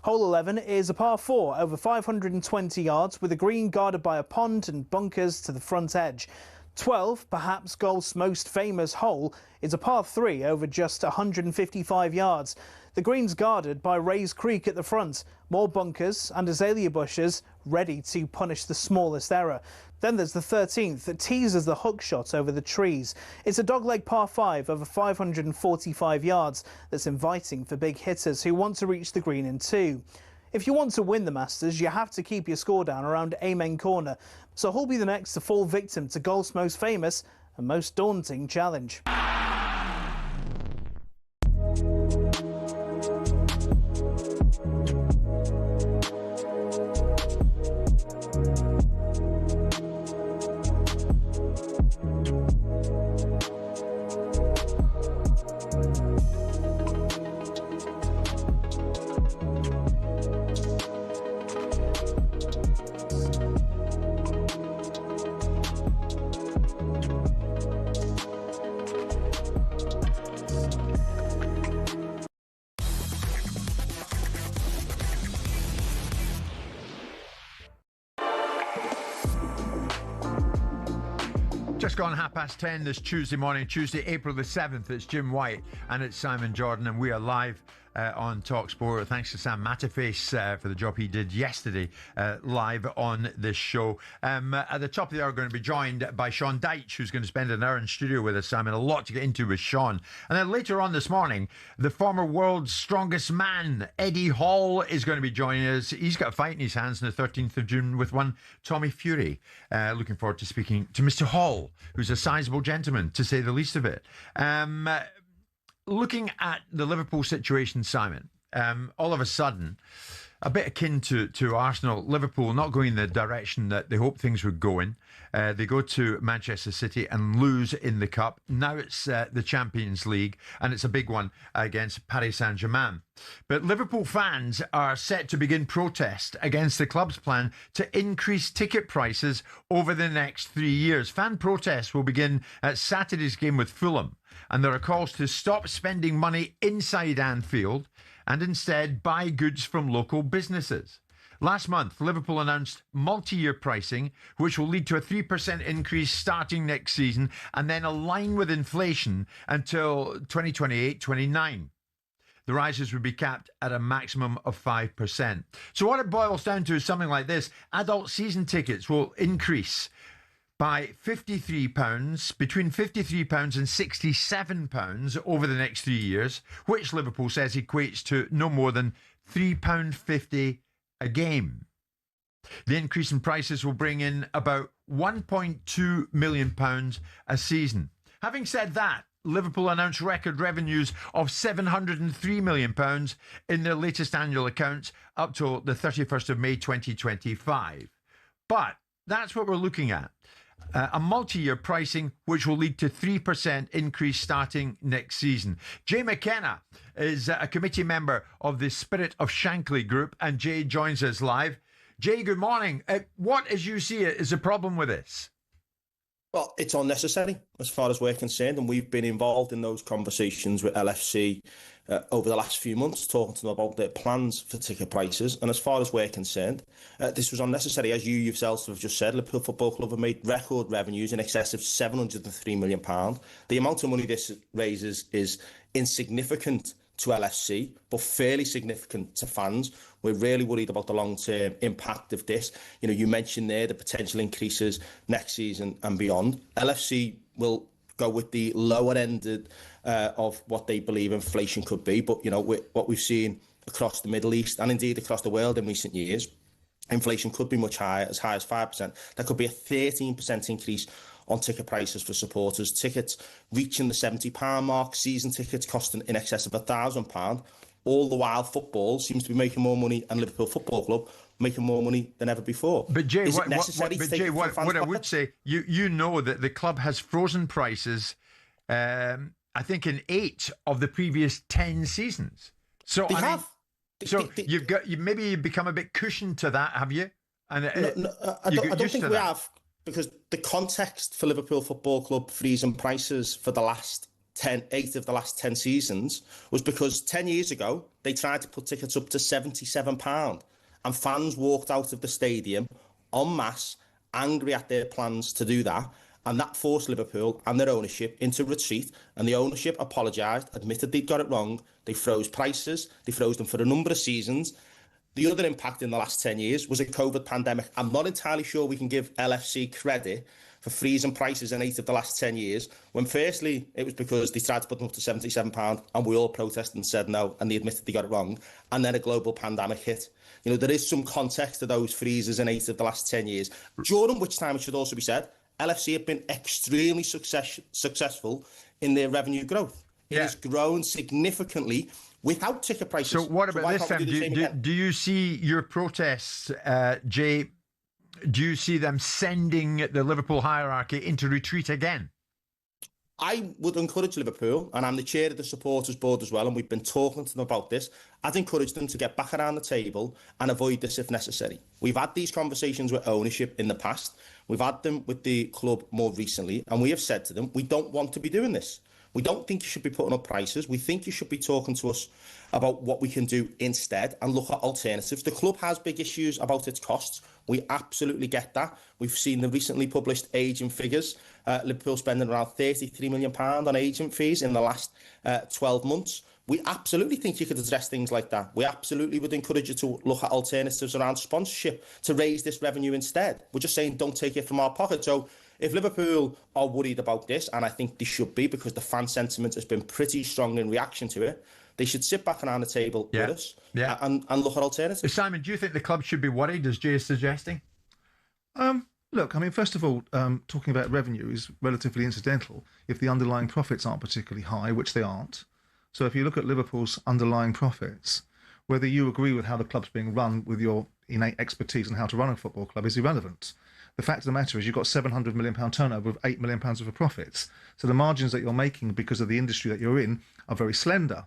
Hole 11 is a par 4 over 520 yards with a green guarded by a pond and bunkers to the front edge. 12, perhaps golf's most famous hole, is a par 3 over just 155 yards. The green's guarded by Rays Creek at the front, more bunkers and azalea bushes ready to punish the smallest error. Then there's the 13th that teases the hook shot over the trees. It's a dogleg par 5 over 545 yards that's inviting for big hitters who want to reach the green in 2. If you want to win the Masters, you have to keep your score down around Amen Corner. So who'll be the next to fall victim to golf's most famous and most daunting challenge? Just gone 10:30 this Tuesday morning, Tuesday, April the 7th. It's Jim White and it's Simon Jordan, and we are live on talkSPORT. Thanks to Sam Matterface for the job he did yesterday live on this show. At the top of the hour, we're going to be joined by Sean Dyche, who's going to spend an hour in studio with us, Simon. A lot to get into with Sean. And then later on this morning, the former world's strongest man, Eddie Hall, is going to be joining us. He's got a fight in his hands on the 13th of June with one Tommy Fury. Looking forward to speaking to Mr. Hall, who's a sizable gentleman, to say the least of it. Looking at the Liverpool situation, Simon, all of a sudden, a bit akin to Arsenal, Liverpool not going in the direction that they hoped things would go in. They go to Manchester City and lose in the Cup. Now it's the Champions League, and it's a big one against Paris Saint-Germain. But Liverpool fans are set to begin protest against the club's plan to increase ticket prices over the next 3 years. Fan protests will begin at Saturday's game with Fulham, and there are calls to stop spending money inside Anfield and instead buy goods from local businesses. Last month, Liverpool announced multi-year pricing, which will lead to a 3% increase starting next season and then align with inflation until 2028-29. The rises would be capped at a maximum of 5%. So what it boils down to is something like this. Adult season tickets will increase by £53, between £53 and £67 over the next 3 years, which Liverpool says equates to no more than £3.50 a game. The increase in prices will bring in about £1.2 million a season. Having said that, Liverpool announced record revenues of £703 million in their latest annual accounts up to the 31st of May 2025. But that's what we're looking at. A multi-year pricing which will lead to 3% increase starting next season. Jay McKenna is a committee member of the Spirit of Shankly group, and Jay joins us live. Jay, good morning. What, as you see it, is the problem with this? Well, it's unnecessary as far as we're concerned, and we've been involved in those conversations with LFC over the last few months, talking to them about their plans for ticket prices. And as far as we're concerned, this was unnecessary. As you yourselves have just said, Liverpool Football Club have made record revenues in excess of £703 million. The amount of money this raises is insignificant to LFC, but fairly significant to fans. We're really worried about the long-term impact of this. You know, you mentioned there the potential increases next season and beyond. LFC will go with the lower end of what they believe inflation could be. But, you know, what we've seen across the Middle East and indeed across the world in recent years, inflation could be much higher, as high as 5%. There could be a 13% increase on ticket prices for supporters. Tickets reaching the £70 mark, season tickets costing in excess of £1,000. All the while, football seems to be making more money, and Liverpool Football Club making more money than ever before. But Jay, is what, it necessary what, to take what I would say, you know that the club has frozen prices, I think, in 8 of the previous 10 seasons. So they have. You've become a bit cushioned to that, have you? And I don't think we have. Because the context for Liverpool Football Club freezing prices for the last 8 of the last 10 seasons was because 10 years ago, they tried to put tickets up to £77 and fans walked out of the stadium en masse, angry at their plans to do that. And that forced Liverpool and their ownership into retreat. And the ownership apologised, admitted they'd got it wrong. They froze prices. They froze them for a number of seasons. The other impact in the last 10 years was a COVID pandemic. I'm not entirely sure we can give LFC credit for freezing prices in 8 of the last 10 years, when firstly, it was because they tried to put them up to £77 and we all protested and said no, and they admitted they got it wrong, and then a global pandemic hit. You know, there is some context to those freezes in 8 of the last 10 years, during which time, it should also be said, LFC have been extremely successful in their revenue growth. It has grown significantly without ticket prices. So what about this time? Do you see your protests, Jay, do you see them sending the Liverpool hierarchy into retreat again? I would encourage Liverpool, and I'm the chair of the supporters board as well, and we've been talking to them about this. I'd encourage them to get back around the table and avoid this if necessary. We've had these conversations with ownership in the past. We've had them with the club more recently, and we have said to them, we don't want to be doing this. We don't think you should be putting up prices. We think you should be talking to us about what we can do instead and look at alternatives. The club has big issues about its costs. We absolutely get that. We've seen the recently published agent figures. Liverpool spending around £33 million on agent fees in the last 12 months. We absolutely think you could address things like that. We absolutely would encourage you to look at alternatives around sponsorship to raise this revenue instead. We're just saying don't take it from our pocket. So if Liverpool are worried about this, and I think they should be because the fan sentiment has been pretty strong in reaction to it, they should sit back around the table with us and look at alternatives. Simon, do you think the club should be worried, as Jay is suggesting? Look, I mean, first of all, talking about revenue is relatively incidental if the underlying profits aren't particularly high, which they aren't. So if you look at Liverpool's underlying profits, whether you agree with how the club's being run with your innate expertise on how to run a football club is irrelevant. The fact of the matter is you've got £700 million turnover with £8 million worth of profits. So the margins that you're making because of the industry that you're in are very slender.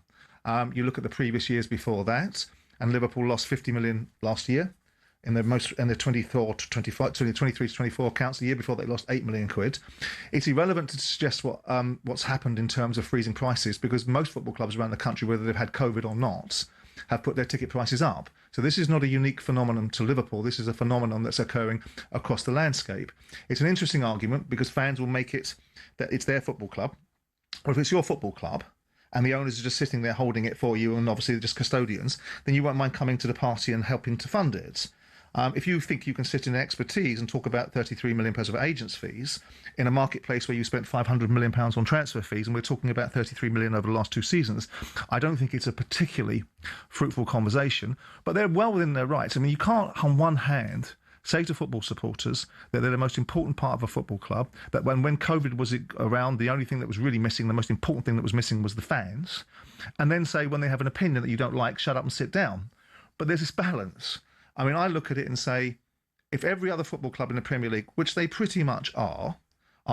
You look at the previous years before that, and Liverpool lost 50 million last year in the 23 to 24 accounts. The year before they lost 8 million quid. It's irrelevant to suggest what's happened in terms of freezing prices because most football clubs around the country, whether they've had COVID or not, have put their ticket prices up. So this is not a unique phenomenon to Liverpool. This is a phenomenon that's occurring across the landscape. It's an interesting argument because fans will make it that it's their football club. Or if it's your football club and the owners are just sitting there holding it for you and obviously they're just custodians, then you won't mind coming to the party and helping to fund it. If you think you can sit in expertise and talk about £33 million of agents' fees in a marketplace where you spent £500 million on transfer fees, and we're talking about £33 million over the last 2 seasons, I don't think it's a particularly fruitful conversation. But they're well within their rights. I mean, you can't, on one hand, say to football supporters that they're the most important part of a football club, that when COVID was around, the only thing that was really missing, the most important thing that was missing was the fans, and then say when they have an opinion that you don't like, shut up and sit down. But there's this balance. I mean, I look at it and say, if every other football club in the Premier League, which they pretty much are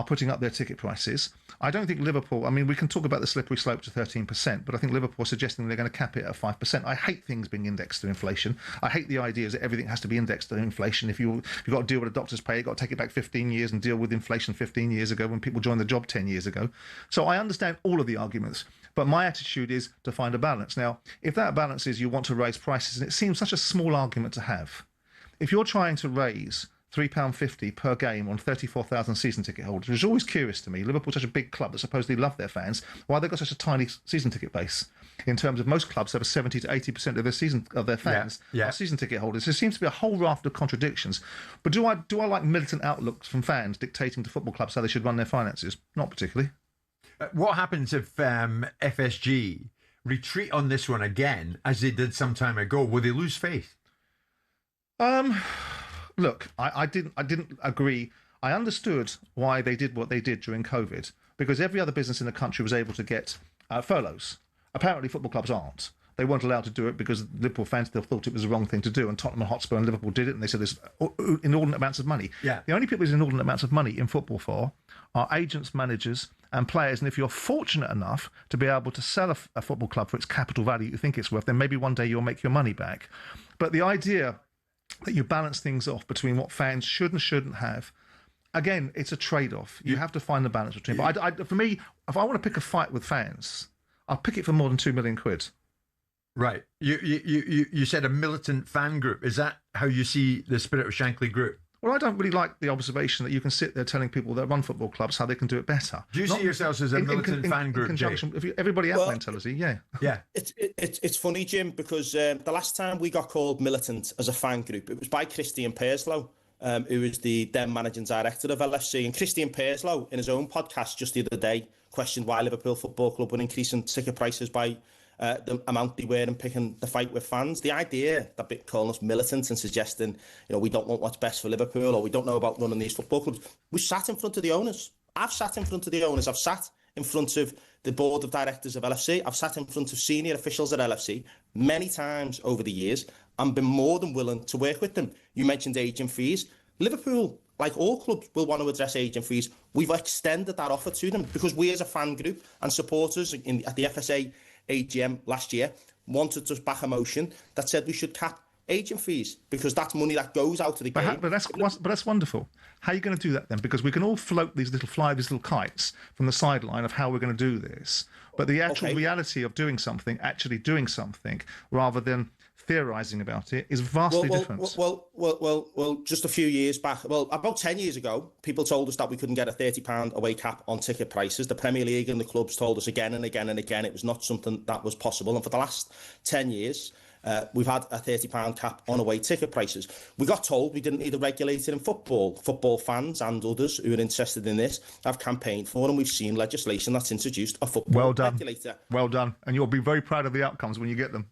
putting up their ticket prices, I don't think Liverpool, I mean, we can talk about the slippery slope to 13%, but I think Liverpool are suggesting they're going to cap it at 5%. I hate things being indexed to inflation. I hate the idea that everything has to be indexed to inflation. If you've got to deal with a doctor's pay, you've got to take it back 15 years and deal with inflation 15 years ago when people joined the job 10 years ago. So I understand all of the arguments. But my attitude is to find a balance. Now, if that balance is you want to raise prices, and it seems such a small argument to have, if you're trying to raise £3.50 per game on 34,000 season ticket holders, which is always curious to me, Liverpool's such a big club that supposedly love their fans, why they've got such a tiny season ticket base? In terms of most clubs have a 70 to 80% of their fans are season ticket holders. There seems to be a whole raft of contradictions. But do I like militant outlooks from fans dictating to football clubs how they should run their finances? Not particularly. What happens if FSG retreat on this one again, as they did some time ago? Will they lose faith? Look, I didn't agree. I understood why they did what they did during COVID, because every other business in the country was able to get furloughs. Apparently, football clubs aren't. They weren't allowed to do it because Liverpool fans still thought it was the wrong thing to do, and Tottenham Hotspur and Liverpool did it, and they said there's inordinate amounts of money. Yeah. The only people there's inordinate amounts of money in football for are agents, managers, and players. And if you're fortunate enough to be able to sell a football club for its capital value you think it's worth, then maybe one day you'll make your money back. But the idea that you balance things off between what fans should and shouldn't have, again, it's a trade-off. You have to find the balance between. But for me, if I want to pick a fight with fans, I'll pick it for more than £2 million. Right. You said a militant fan group. Is that how you see the Spirit of Shankly group? Well, I don't really like the observation that you can sit there telling people that run football clubs how they can do it better. Do you see yourselves as a militant fan group, in conjunction with everybody out mentality? Yeah. It's funny, Jim, because the last time we got called militant as a fan group, it was by Christian Perslow, who is the then managing director of LFC. And Christian Perslow, in his own podcast just the other day, questioned why Liverpool Football Club were increasing ticket prices by the amount they were and picking the fight with fans. The idea that calling us militant and suggesting, we don't want what's best for Liverpool or we don't know about running these football clubs. We sat in front of the owners. I've sat in front of the owners. I've sat in front of the board of directors of LFC. I've sat in front of senior officials at LFC many times over the years and been more than willing to work with them. You mentioned agent fees. Liverpool, like all clubs, will want to address agent fees. We've extended that offer to them because we as a fan group and supporters at the FSA AGM last year wanted to back a motion that said we should cap agent fees because that's money that goes out of the game. But that's wonderful. How are you going to do that then? Because we can all float these little kites from the sideline of how we're going to do this. But the actual reality of actually doing something, rather than theorising about it, is vastly different. Well, just a few years back, about 10 years ago, people told us that we couldn't get a £30 away cap on ticket prices. The Premier League and the clubs told us again and again and again it was not something that was possible. And for the last 10 years, we've had a £30 cap on away ticket prices. We got told we didn't need a regulator in football. Football fans and others who are interested in this have campaigned for, and we've seen legislation that's introduced a football regulator. Well done. And you'll be very proud of the outcomes when you get them.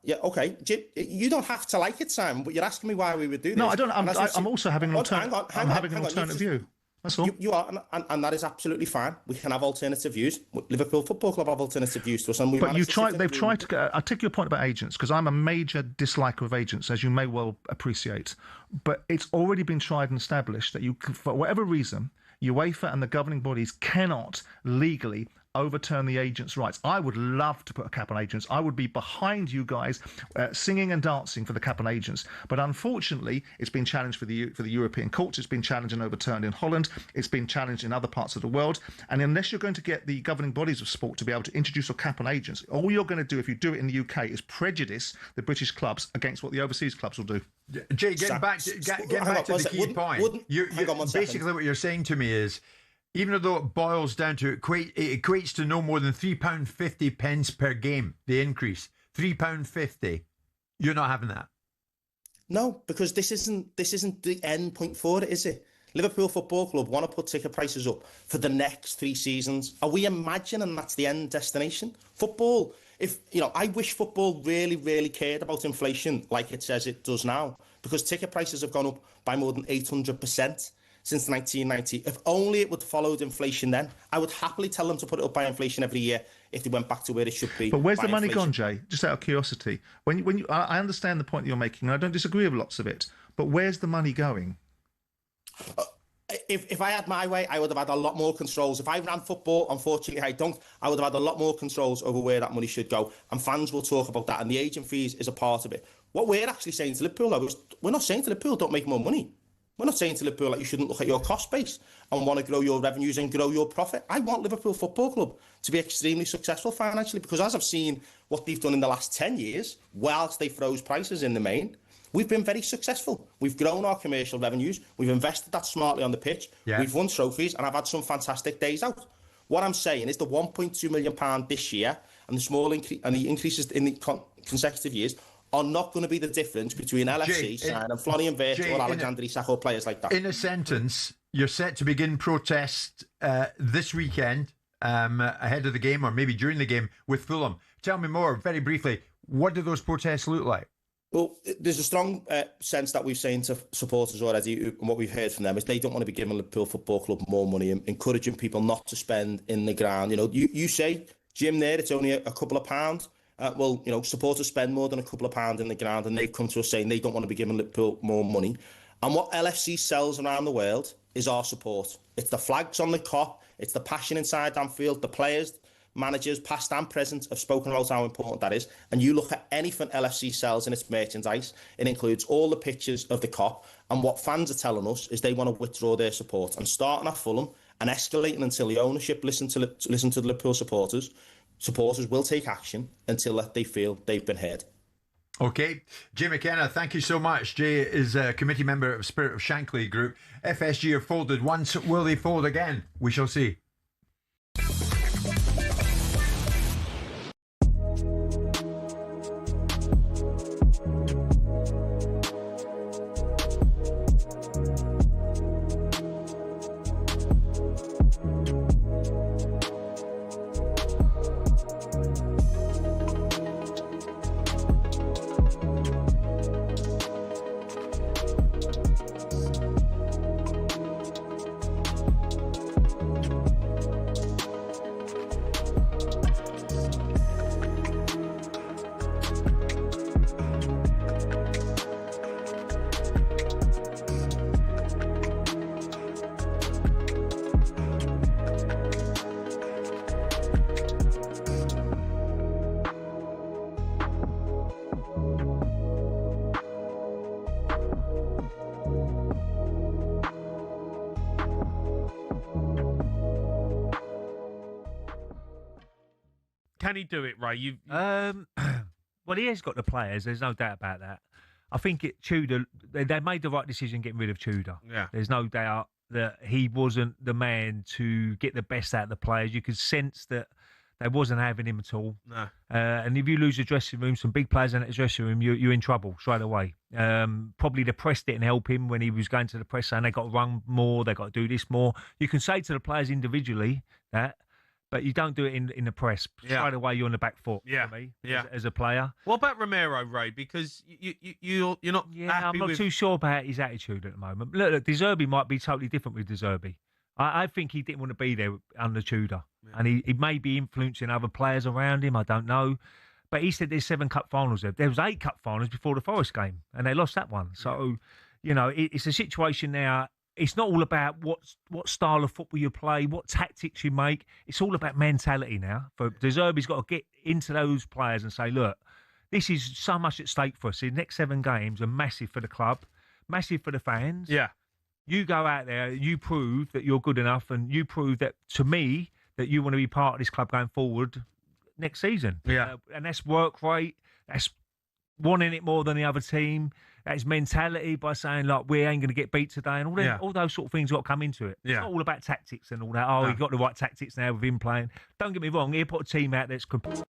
Yeah, okay. Jim, you don't have to like it, Simon, but you're asking me why we would do this. No, I don't. I'm also having an alternative view. That's all. You are, and that is absolutely fine. We can have alternative views. Liverpool Football Club have alternative views to us. And they've tried to get... I'll take your point about agents, because I'm a major disliker of agents, as you may well appreciate. But it's already been tried and established that you, for whatever reason, UEFA and the governing bodies cannot legally overturn the agents' rights. I would love to put a cap on agents. I would be behind you guys, singing and dancing for the cap on agents. But unfortunately, it's been challenged for the European courts. It's been challenged and overturned in Holland. It's been challenged in other parts of the world. And unless you're going to get the governing bodies of sport to be able to introduce a cap on agents, all you're going to do if you do it in the UK is prejudice the British clubs against what the overseas clubs will do. Jay, getting back to the key point, basically what you're saying to me is, even though it boils down to it equates to no more than £3.50 per game, the increase, £3.50, you're not having that. No, because this isn't the end point for it, is it? Liverpool Football Club want to put ticket prices up for the next 3 seasons. Are we imagining that's the end destination? Football, I wish football really, really cared about inflation like it says it does now, because ticket prices have gone up by more than 800% since 1990. If only it would have followed inflation then, I would happily tell them to put it up by inflation every year if they went back to where it should be. But where's the money gone, Jay? Just out of curiosity. I understand the point that you're making, and I don't disagree with lots of it, but where's the money going? If I had my way, I would have had a lot more controls. If I ran football, unfortunately I don't, I would have had a lot more controls over where that money should go. And fans will talk about that, and the agent fees is a part of it. What we're actually saying to Liverpool, though, is we're not saying to Liverpool, don't make more money. We're not saying to Liverpool that you shouldn't look at your cost base and want to grow your revenues and grow your profit. I want Liverpool Football Club to be extremely successful financially, because as I've seen what they've done in the last 10 years, whilst they froze prices in the main, we've been very successful. We've grown our commercial revenues. We've invested that smartly on the pitch. Yeah. We've won trophies, and I've had some fantastic days out. What I'm saying is the £1.2 million this year and the small increase and the increases in the consecutive years are not going to be the difference between LFC signing Florian Wirtz or Alexander Isak or players like that. In a sentence, you're set to begin protest this weekend ahead of the game, or maybe during the game, with Fulham. Tell me more, very briefly, what do those protests look like? Well, there's a strong sense that we've seen to supporters already, and what we've heard from them is they don't want to be giving Liverpool Football Club more money and encouraging people not to spend in the ground. You say, Jim, there, it's only a couple of pounds. Supporters spend more than a couple of pounds in the ground, and they've come to us saying they don't want to be giving Liverpool more money. And what LFC sells around the world is our support. It's the flags on the cop, it's the passion inside Anfield, the players, managers, past and present, have spoken about how important that is. And you look at anything LFC sells in its merchandise, it includes all the pictures of the cop. And what fans are telling us is they want to withdraw their support. And starting at Fulham and escalating until the ownership listen to the Liverpool supporters will take action until they feel they've been heard. Okay, Jay McKenna, thank you so much. Jay is a committee member of Spirit of Shankly Group. FSG have folded once, will they fold again? We shall see. Can he do it, Ray? Well, he has got the players. There's no doubt about that. I think Tudor, they made the right decision getting rid of Tudor. Yeah. There's no doubt that he wasn't the man to get the best out of the players. You could sense that they wasn't having him at all. No. And if you lose the dressing room, some big players in the dressing room, you're in trouble straight away. Probably the press didn't help him when he was going to the press saying they got to run more, they got to do this more. You can say to the players individually that, but you don't do it in the press. Yeah. Straight away, you're on the back foot. Yeah. For me, Yeah. as a player. What about Romero, Ray? Because you're not Yeah, happy I'm not with... too sure about his attitude at the moment. Look, De Zerbi might be totally different with De Zerbi. I think he didn't want to be there under Tudor. Yeah. And he may be influencing other players around him, I don't know. But he said there's 7 cup finals there. There was 8 cup finals before the Forest game, and they lost that one. So, it's a situation now. it's not all about what style of football you play, what tactics you make. It's all about mentality now. For De Zerbi's got to get into those players and say, look, this is so much at stake for us. The next 7 games are massive for the club, massive for the fans. Yeah. You go out there, you prove that you're good enough, and you prove that, to me, that you want to be part of this club going forward next season. Yeah. And that's work rate, that's wanting it more than the other team, that's mentality by saying, like, we ain't going to get beat today, and all those sort of things got to come into it. It's not all about tactics and all that. Oh, you've got the right tactics now with him playing. Don't get me wrong, he'll put a team out that's complete.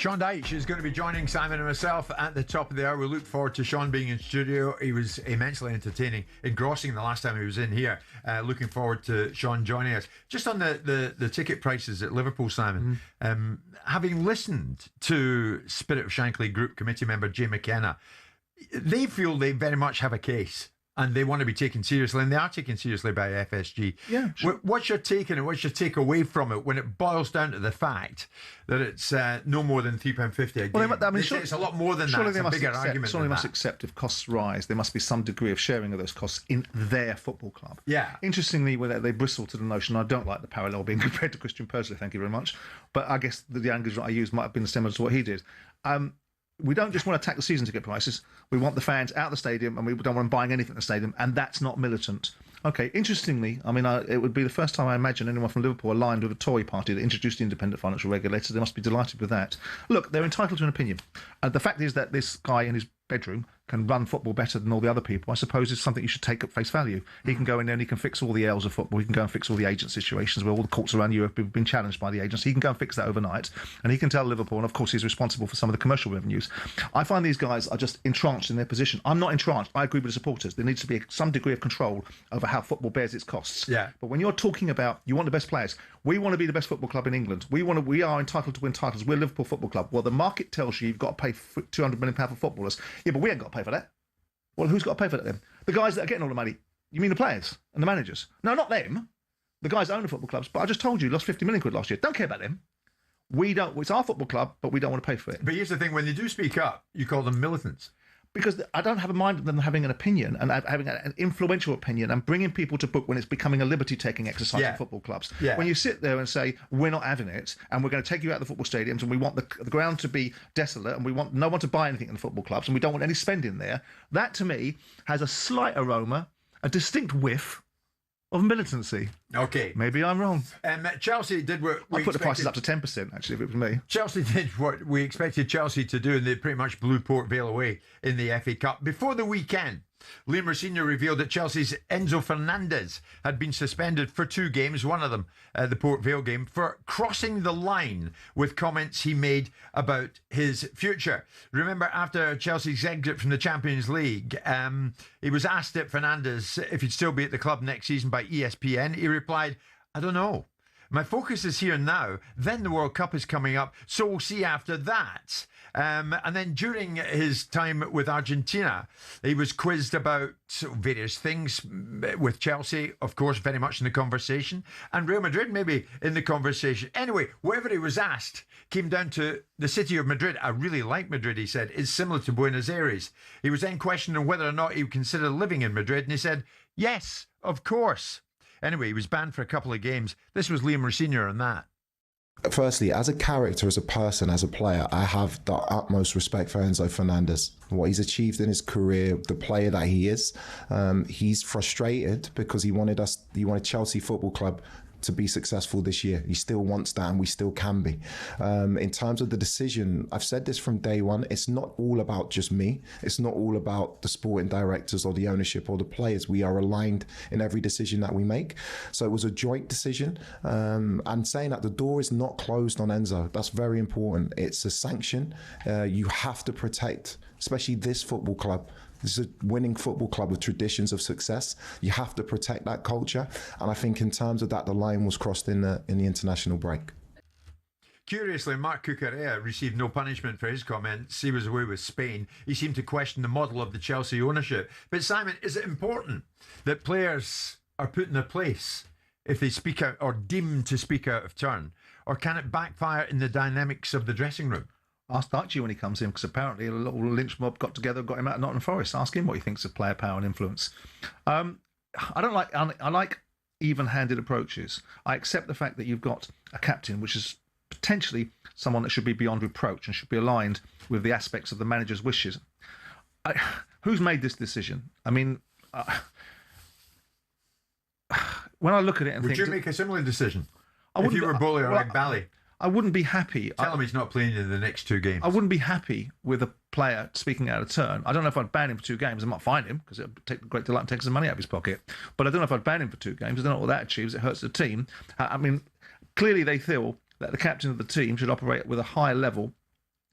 Sean Dyche is going to be joining Simon and myself at the top of the hour. We look forward to Sean being in studio. He was immensely entertaining, engrossing the last time he was in here. Looking forward to Sean joining us. Just on the ticket prices at Liverpool, Simon, having listened to Spirit of Shankly Group Committee member Jay McKenna, they feel they very much have a case and they want to be taken seriously, and they are taken seriously by FSG. Yeah, sure. What's your take on it? What's your take away from it when it boils down to the fact that it's no more than £3.50 a game? Well, I mean, it's a lot more than that. Surely It's a bigger argument. Surely than they must that. accept if costs rise, there must be some degree of sharing of those costs in their football club. Yeah. Interestingly, they bristle to the notion. I don't like the parallel being compared to Christian Pursley. Thank you very much. But I guess the language that I used might have been similar to what he did. We don't just want to attack the season ticket prices. We want the fans out of the stadium, and we don't want them buying anything in the stadium, and that's not militant. Okay, interestingly, I mean, it would be the first time I imagine anyone from Liverpool aligned with a Tory party that introduced the independent financial regulators. They must be delighted with that. Look, they're entitled to an opinion. The fact is that this guy in his bedroom can run football better than all the other people, I suppose, is something you should take at face value. He can go in there and he can fix all the ails of football. He can go and fix all the agent situations where all the courts around Europe have been challenged by the agents. He can go and fix that overnight, and he can tell Liverpool, and of course he's responsible for some of the commercial revenues. I find these guys are just entranced in their position. I'm not entranced. I agree with the supporters. There needs to be some degree of control over how football bears its costs. Yeah. But when you're talking about you want the best players, we want to be the best football club in England. We are entitled to win titles. We're Liverpool Football Club. Well, the market tells you you've got to pay £200 million for footballers. Yeah, but we ain't got to pay for that. Well, who's got to pay for that then? The guys that are getting all the money. You mean the players and the managers? No, not them. The guys that own the football clubs. But I just told you, lost 50 million quid last year. Don't care about them. We don't. It's our football club, but we don't want to pay for it. But here's the thing: when they do speak up, you call them militants. Because I don't have a mind of them having an opinion and having an influential opinion and bringing people to book when it's becoming a liberty-taking exercise in football clubs. Yeah. When you sit there and say, we're not having it and we're going to take you out of the football stadiums and we want the ground to be desolate and we want no one to buy anything in the football clubs and we don't want any spending there, that to me has a slight aroma, a distinct whiff of militancy. Okay. Maybe I'm wrong. Chelsea did what we I'd put the expected. prices up to 10%, actually, if it was me. Chelsea did what we expected Chelsea to do, and they pretty much blew Port Vale away in the FA Cup. Before the weekend, Liam Rosenior revealed that Chelsea's Enzo Fernandez had been suspended for 2 games, one of them the Port Vale game, for crossing the line with comments he made about his future. Remember, after Chelsea's exit from the Champions League, he was asked at Fernandez if he'd still be at the club next season by ESPN. He replied, I don't know. My focus is here now. Then the World Cup is coming up, so we'll see after that. And then during his time with Argentina, he was quizzed about various things with Chelsea, of course, very much in the conversation, and Real Madrid maybe in the conversation. Anyway, whatever he was asked came down to the city of Madrid. I really like Madrid, he said. It's similar to Buenos Aires. He was then questioned on whether or not he would consider living in Madrid, and he said, yes, of course. Anyway, he was banned for a couple of games. This was Liam Rossinier on that. Firstly, as a character, as a person, as a player, I have the utmost respect for Enzo Fernandez. What he's achieved in his career, the player that he is. He's frustrated because he wanted Chelsea Football Club to be successful this year. He still wants that, and we still can be. In terms of the decision, I've said this from day one, it's not all about just me. It's not all about the sporting directors or the ownership or the players. We are aligned in every decision that we make. So it was a joint decision. And saying that the door is not closed on Enzo, that's very important. It's a sanction. You have to protect, especially this football club. This is a winning football club with traditions of success. You have to protect that culture. And I think in terms of that, the line was crossed in the international break. Curiously, Marc Cucurella received no punishment for his comments. He was away with Spain. He seemed to question the model of the Chelsea ownership. But Simon, is it important that players are put in their place if they speak out or deemed to speak out of turn? Or can it backfire in the dynamics of the dressing room? Ask Dyche when he comes in, because apparently a little lynch mob got together, got him out of Nottingham Forest. Ask him what he thinks of player power and influence. I like even-handed approaches. I accept the fact that you've got a captain, which is potentially someone that should be beyond reproach and should be aligned with the aspects of the manager's wishes. Who's made this decision? I mean, when I look at it and think... Would you make a similar decision if you were Bowley or Bally? I wouldn't be happy. Tell him he's not playing in the next 2 games. I wouldn't be happy with a player speaking out of turn. I don't know if I'd ban him for 2 games. I might fine him because it would take great delight in taking some money out of his pocket. But I don't know if I'd ban him for 2 games. I don't know what that achieves. It hurts the team. I mean, clearly they feel that the captain of the team should operate with a higher level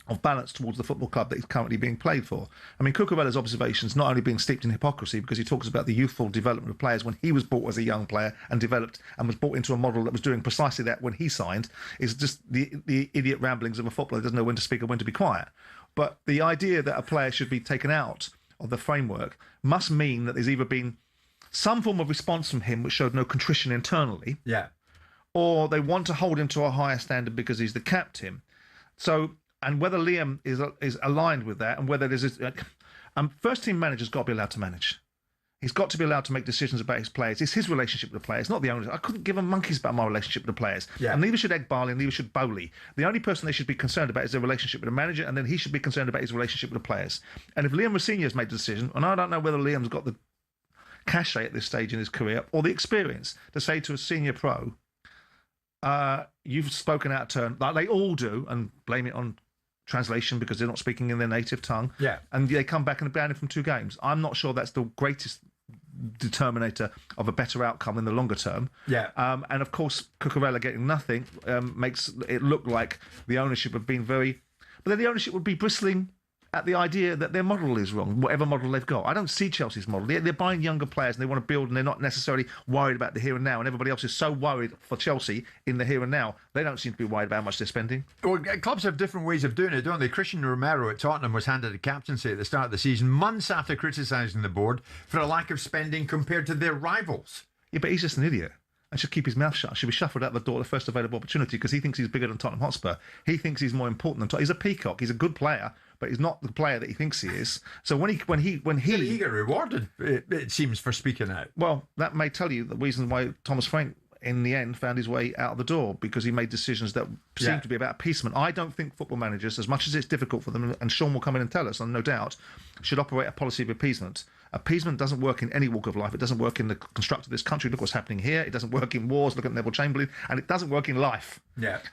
of balance towards the football club that he's currently being played for. I mean, Cucurella's observations not only being steeped in hypocrisy because he talks about the youthful development of players when he was bought as a young player and developed and was brought into a model that was doing precisely that when he signed, is just the idiot ramblings of a footballer who doesn't know when to speak or when to be quiet. But the idea that a player should be taken out of the framework must mean that there's either been some form of response from him which showed no contrition internally, or they want to hold him to a higher standard because he's the captain. So... And whether Liam is aligned with that, and whether there's first team manager's got to be allowed to manage. He's got to be allowed to make decisions about his players. It's his relationship with the players, not the owners. I couldn't give a monkeys about my relationship with the players. And neither should Egbali and neither should Bowley. The only person they should be concerned about is their relationship with the manager, and then he should be concerned about his relationship with the players. And if Liam Rossinier has made the decision, and I don't know whether Liam's got the cachet at this stage in his career or the experience to say to a senior pro, you've spoken out of turn, like they all do, and blame it on translation because they're not speaking in their native tongue. And they come back and ban him from 2 games. I'm not sure that's the greatest determinator of a better outcome in the longer term. And of course, Cucurella getting nothing makes it look like the ownership have been very... But then the ownership would be bristling at the idea that their model is wrong, whatever model they've got. I don't see Chelsea's model. They're buying younger players and they want to build, and they're not necessarily worried about the here and now, and everybody else is so worried for Chelsea in the here and now, they don't seem to be worried about how much they're spending. Well, clubs have different ways of doing it, don't they? Christian Romero at Tottenham was handed a captaincy at the start of the season, months after criticising the board for a lack of spending compared to their rivals. Yeah, but he's just an idiot. And should keep his mouth shut. Should be shuffled out the door at the first available opportunity because he thinks he's bigger than Tottenham Hotspur. He thinks he's more important than Tottenham. He's a peacock. He's a good player, but he's not the player that he thinks he is. So when he get rewarded, it seems, for speaking out. Well, that may tell you the reason why Thomas Frank in the end found his way out of the door, because he made decisions that seemed to be about appeasement. I don't think football managers, as much as it's difficult for them, and Sean will come in and tell us, and no doubt, should operate a policy of appeasement. Appeasement doesn't work in any walk of life. It doesn't work in the construct of this country. Look what's happening here. It doesn't work in wars. Look at Neville Chamberlain. And it doesn't work in life.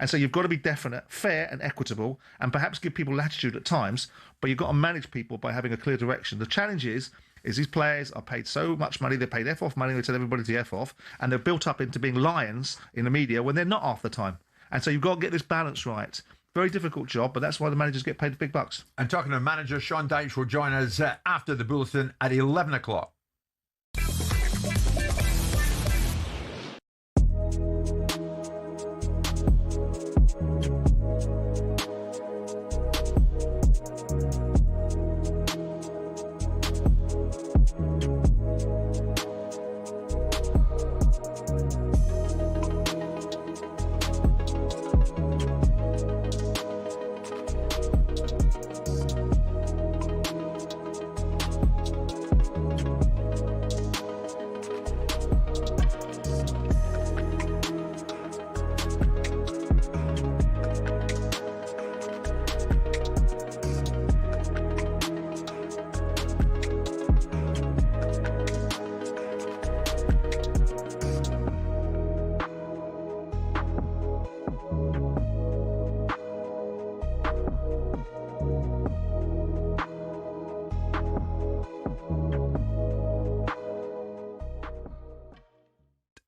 And so you've got to be definite, fair and equitable, and perhaps give people latitude at times, but you've got to manage people by having a clear direction. The challenge is these players are paid so much money, they're paid F-off money, they tell everybody to F-off, and they're built up into being lions in the media when they're not half the time. And so you've got to get this balance right. Very difficult job, but that's why the managers get paid the big bucks. And talking to manager, Sean Dyche will join us after the bulletin at 11 o'clock.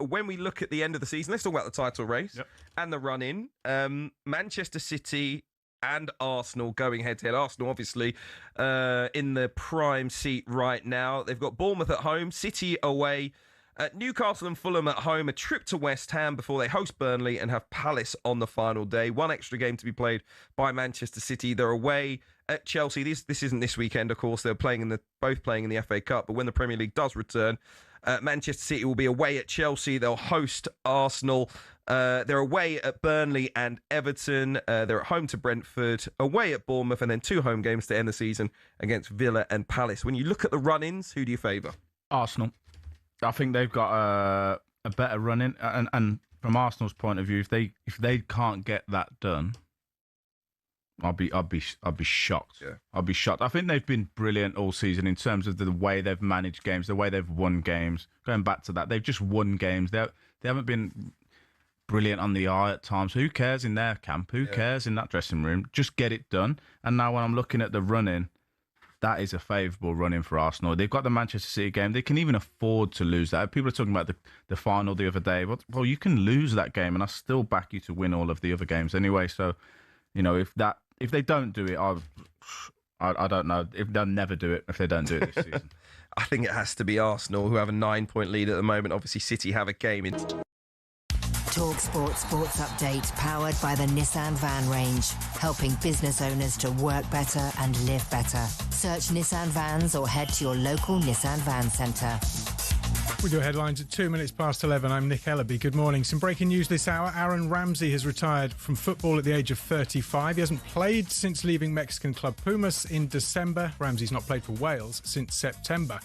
when we look at the end of the season, let's talk about the title race and the run-in. Manchester City and Arsenal going head-to-head. Arsenal, obviously, in the prime seat right now. They've got Bournemouth at home, City away, Newcastle and Fulham at home, a trip to West Ham before they host Burnley and have Palace on the final day. One extra game to be played by Manchester City. They're away at Chelsea. This isn't this weekend, of course. They're both playing in the FA Cup, but when the Premier League does return, Manchester City will be away at Chelsea. They'll host Arsenal. They're away at Burnley and Everton. They're at home to Brentford, away at Bournemouth, and then 2 home games to end the season against Villa and Palace. When you look at the run-ins, who do you favour? Arsenal. I think they've got a better run-in, and from Arsenal's point of view, if they can't get that done, I'll be shocked. Yeah. I'll be shocked. I think they've been brilliant all season in terms of the way they've managed games, the way they've won games. Going back to that, they've just won games. They haven't been brilliant on the eye at times. Who cares in their camp? Who cares in that dressing room? Just get it done. And now when I'm looking at the run-in, that is a favourable run-in for Arsenal. They've got the Manchester City game. They can even afford to lose that. People are talking about the final the other day. Well, you can lose that game, and I still back you to win all of the other games anyway. So, if they don't do it, I don't know. If they'll never do it if they don't do it this season. I think it has to be Arsenal, who have a 9-point lead at the moment. Obviously, City have a game in. talkSPORT Sports Update, powered by the Nissan Van range, helping business owners to work better and live better. Search Nissan Vans or head to your local Nissan Van Centre. With your headlines at 2 minutes past 11, I'm Nick Ellaby. Good morning. Some breaking news this hour. Aaron Ramsey has retired from football at the age of 35. He hasn't played since leaving Mexican club Pumas in December. Ramsey's not played for Wales since September.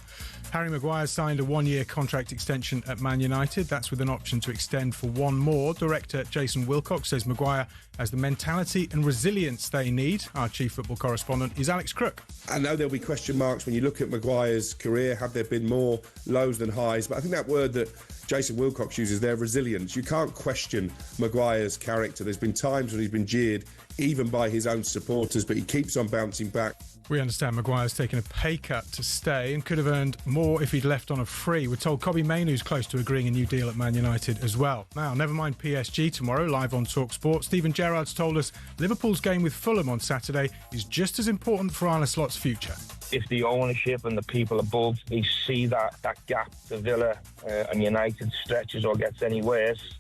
Harry Maguire signed a 1-year contract extension at Man United. That's with an option to extend for 1 more. Director Jason Wilcox says Maguire has the mentality and resilience they need. Our chief football correspondent is Alex Crook. I know there'll be question marks when you look at Maguire's career. Have there been more lows than highs? But I think that word that Jason Wilcox uses there, resilience, you can't question Maguire's character. There's been times when he's been jeered, even by his own supporters, but he keeps on bouncing back. We understand Maguire's taken a pay cut to stay and could have earned more if he'd left on a free. We're told Kobbie Mainoo's close to agreeing a new deal at Man United as well. Now, never mind PSG tomorrow, live on talkSPORT. Steven Gerrard's told us Liverpool's game with Fulham on Saturday is just as important for Arne Slot's future. If the ownership and the people above, they see that gap to Villa and United stretches or gets any worse,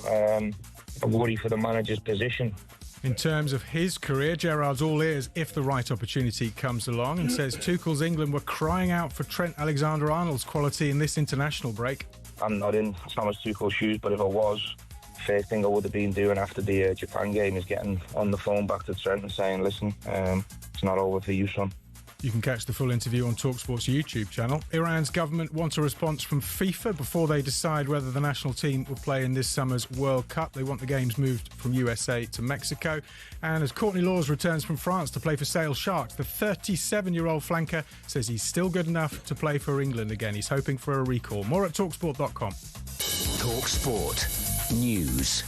I worry for the manager's position. In terms of his career, Gerrard's all ears if the right opportunity comes along, and says Tuchel's England were crying out for Trent Alexander-Arnold's quality in this international break. I'm not in Thomas Tuchel's shoes, but if I was, first thing I would have been doing after the Japan game is getting on the phone back to Trent and saying, listen, it's not over for you, son. You can catch the full interview on talkSPORT's YouTube channel. Iran's government wants a response from FIFA before they decide whether the national team will play in this summer's World Cup. They want the games moved from USA to Mexico. And as Courtney Lawes returns from France to play for Sale Sharks, the 37-year-old flanker says he's still good enough to play for England again. He's hoping for a recall. More at talksport.com. talkSPORT News.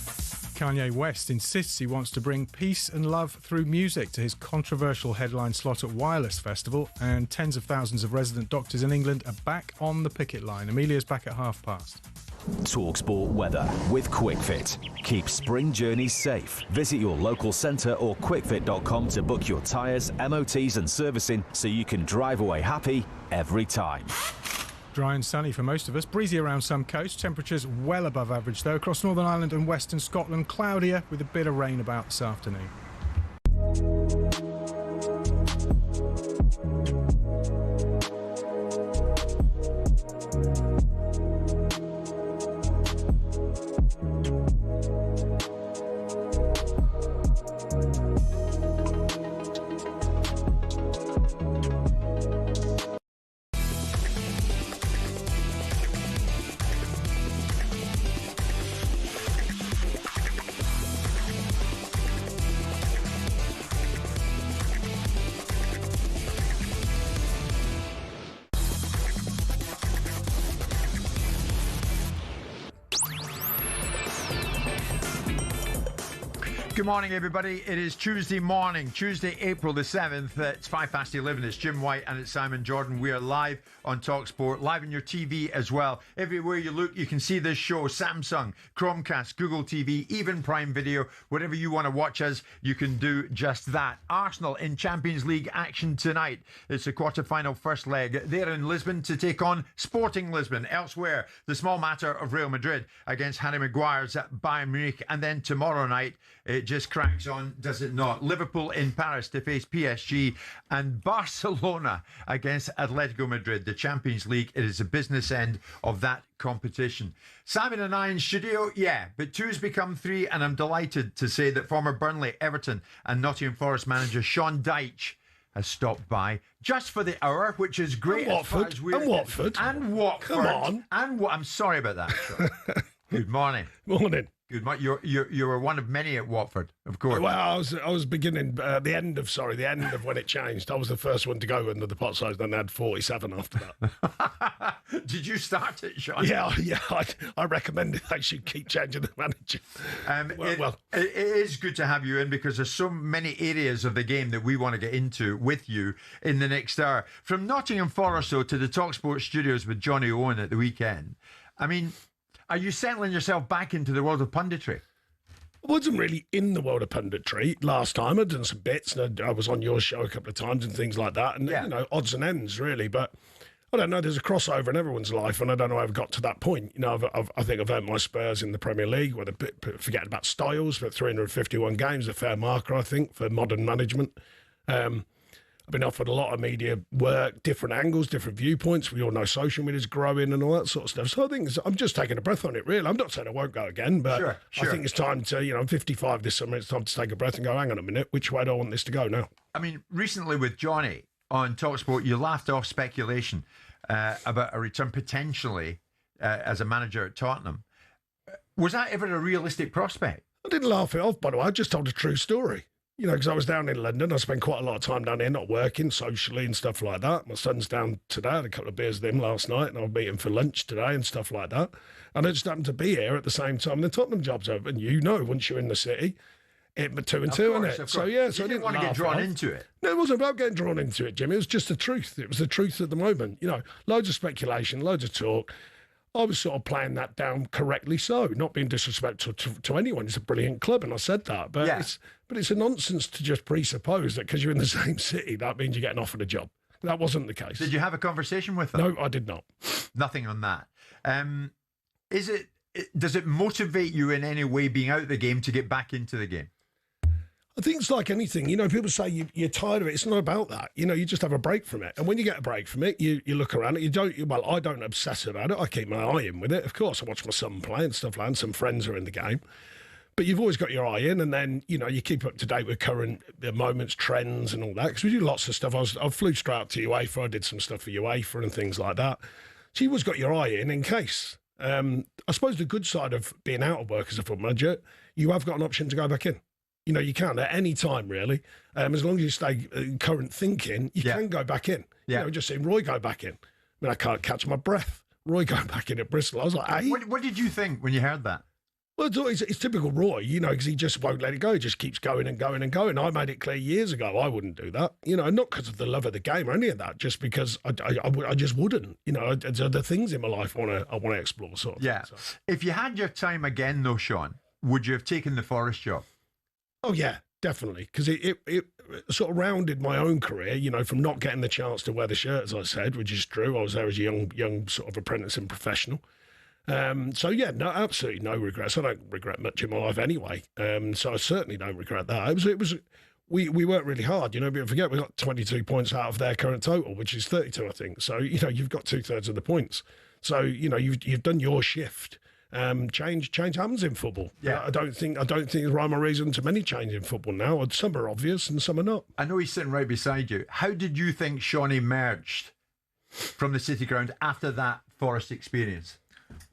Kanye West insists he wants to bring peace and love through music to his controversial headline slot at Wireless Festival, and tens of thousands of resident doctors in England are back on the picket line. Amelia's back at 5:30. talkSPORT weather with QuickFit. Keep spring journeys safe. Visit your local centre or quickfit.com to book your tyres, MOTs and servicing so you can drive away happy every time. Dry and sunny for most of us. Breezy around some coasts. Temperatures well above average, though. Across Northern Ireland and Western Scotland, cloudier with a bit of rain about this afternoon. Good morning, everybody. It is Tuesday morning, Tuesday, April the 7th. It's 11:05. It's Jim White and it's Simon Jordan. We are live on talkSPORT, live on your TV as well. Everywhere you look, you can see this show. Samsung, Chromecast, Google TV, even Prime Video. Whatever you want to watch us, you can do just that. Arsenal in Champions League action tonight. It's a quarter-final first leg. They're in Lisbon to take on Sporting Lisbon. Elsewhere, the small matter of Real Madrid against Harry Maguire's Bayern Munich. And then tomorrow night, it just cracks on, does it not? Liverpool in Paris to face PSG and Barcelona against Atletico Madrid. The Champions League, it is the business end of that competition. Simon and I in studio, yeah, but two's become three, and I'm delighted to say that former Burnley, Everton and Nottingham Forest manager Sean Dyche has stopped by just for the hour, which is great. And Watford. And Watford. Come on. I'm sorry about that, Sean. Good morning. Morning. Good morning. You were one of many at Watford, of course. Well, I was beginning the end of when it changed. I was the first one to go under the pot size. Then they had 47 after that. Did you start it, Sean? Yeah. I recommended they should keep changing the manager. It is good to have you in because there's so many areas of the game that we want to get into with you in the next hour. From Nottingham Forest, though, to the talkSPORT studios with Johnny Owen at the weekend. I mean, are you settling yourself back into the world of punditry? I wasn't really in the world of punditry last time. I'd done some bits, and I was on your show a couple of times and things like that. And, you know, odds and ends, really. But I don't know, there's a crossover in everyone's life, and I don't know how I've got to that point. You know, I think I've earned my spurs in the Premier League, where forgetting about Styles, but 351 games, a fair marker, I think, for modern management. I've been offered a lot of media work, different angles, different viewpoints. We all know social media's growing and all that sort of stuff. So I think I'm just taking a breath on it, really. I'm not saying I won't go again, but sure. I think it's time to, I'm 55 this summer. It's time to take a breath and go, hang on a minute, which way do I want this to go now? I mean, recently with Johnny on talkSPORT, you laughed off speculation about a return potentially as a manager at Tottenham. Was that ever a realistic prospect? I didn't laugh it off, by the way. I just told a true story. You know, because I was down in London. I spent quite a lot of time down here, not working, socially and stuff like that. My son's down today. I had a couple of beers with him last night, and I'll meet him for lunch today and stuff like that. And I just happened to be here at the same time the Tottenham job's over. And you know, once you're in the city, it's 2 and 2, isn't it? So, yeah, so I didn't want to get drawn into it. No, it wasn't about getting drawn into it, Jim. It was just the truth. It was the truth at the moment. You know, loads of speculation, loads of talk. I was sort of playing that down correctly so, not being disrespectful to anyone. It's a brilliant club, and I said that. But it's a nonsense to just presuppose that because you're in the same city, that means you're getting offered a job. That wasn't the case. Did you have a conversation with them? No, I did not. Nothing on that. Does it motivate you in any way being out of the game to get back into the game? I think it's like anything. You know, people say you're tired of it. It's not about that. You know, you just have a break from it. And when you get a break from it, you look around it. I don't obsess about it. I keep my eye in with it. Of course, I watch my son play and stuff like that, and some friends are in the game. But you've always got your eye in, and then, you know, you keep up to date with current moments, trends and all that. Because we do lots of stuff. I flew straight up to UEFA. I did some stuff for UEFA and things like that. So you've always got your eye in case. I suppose the good side of being out of work as a football manager, you have got an option to go back in. You know, you can at any time, really. As long as you stay current thinking, you can go back in. Yeah. You know, just seeing Roy go back in. I mean, I can't catch my breath. Roy going back in at Bristol. I was like, hey. What did you think when you heard that? Well, it's typical Roy, you know, because he just won't let it go. He just keeps going and going and going. I made it clear years ago I wouldn't do that. You know, not because of the love of the game or any of that, just because I just wouldn't. You know, there's other things in my life I want to explore, sort of. Yeah. Thing, so. If you had your time again, though, Sean, would you have taken the Forest job? Oh, yeah, definitely. Because it sort of rounded my own career, you know, from not getting the chance to wear the shirt, as I said, which is true. I was there as a young sort of apprentice and professional. So, yeah, no, absolutely no regrets. I don't regret much in my life anyway. So I certainly don't regret that. We worked really hard, you know, but forget we got 22 points out of their current total, which is 32, I think. So, you know, you've got 2/3 of the points. So, you know, you've done your shift. Change happens in football. Yeah, I don't think there's rhyme or reason to many change in football now. Some are obvious and some are not. I know he's sitting right beside you. How did you think Sean emerged from the City Ground after that Forest experience?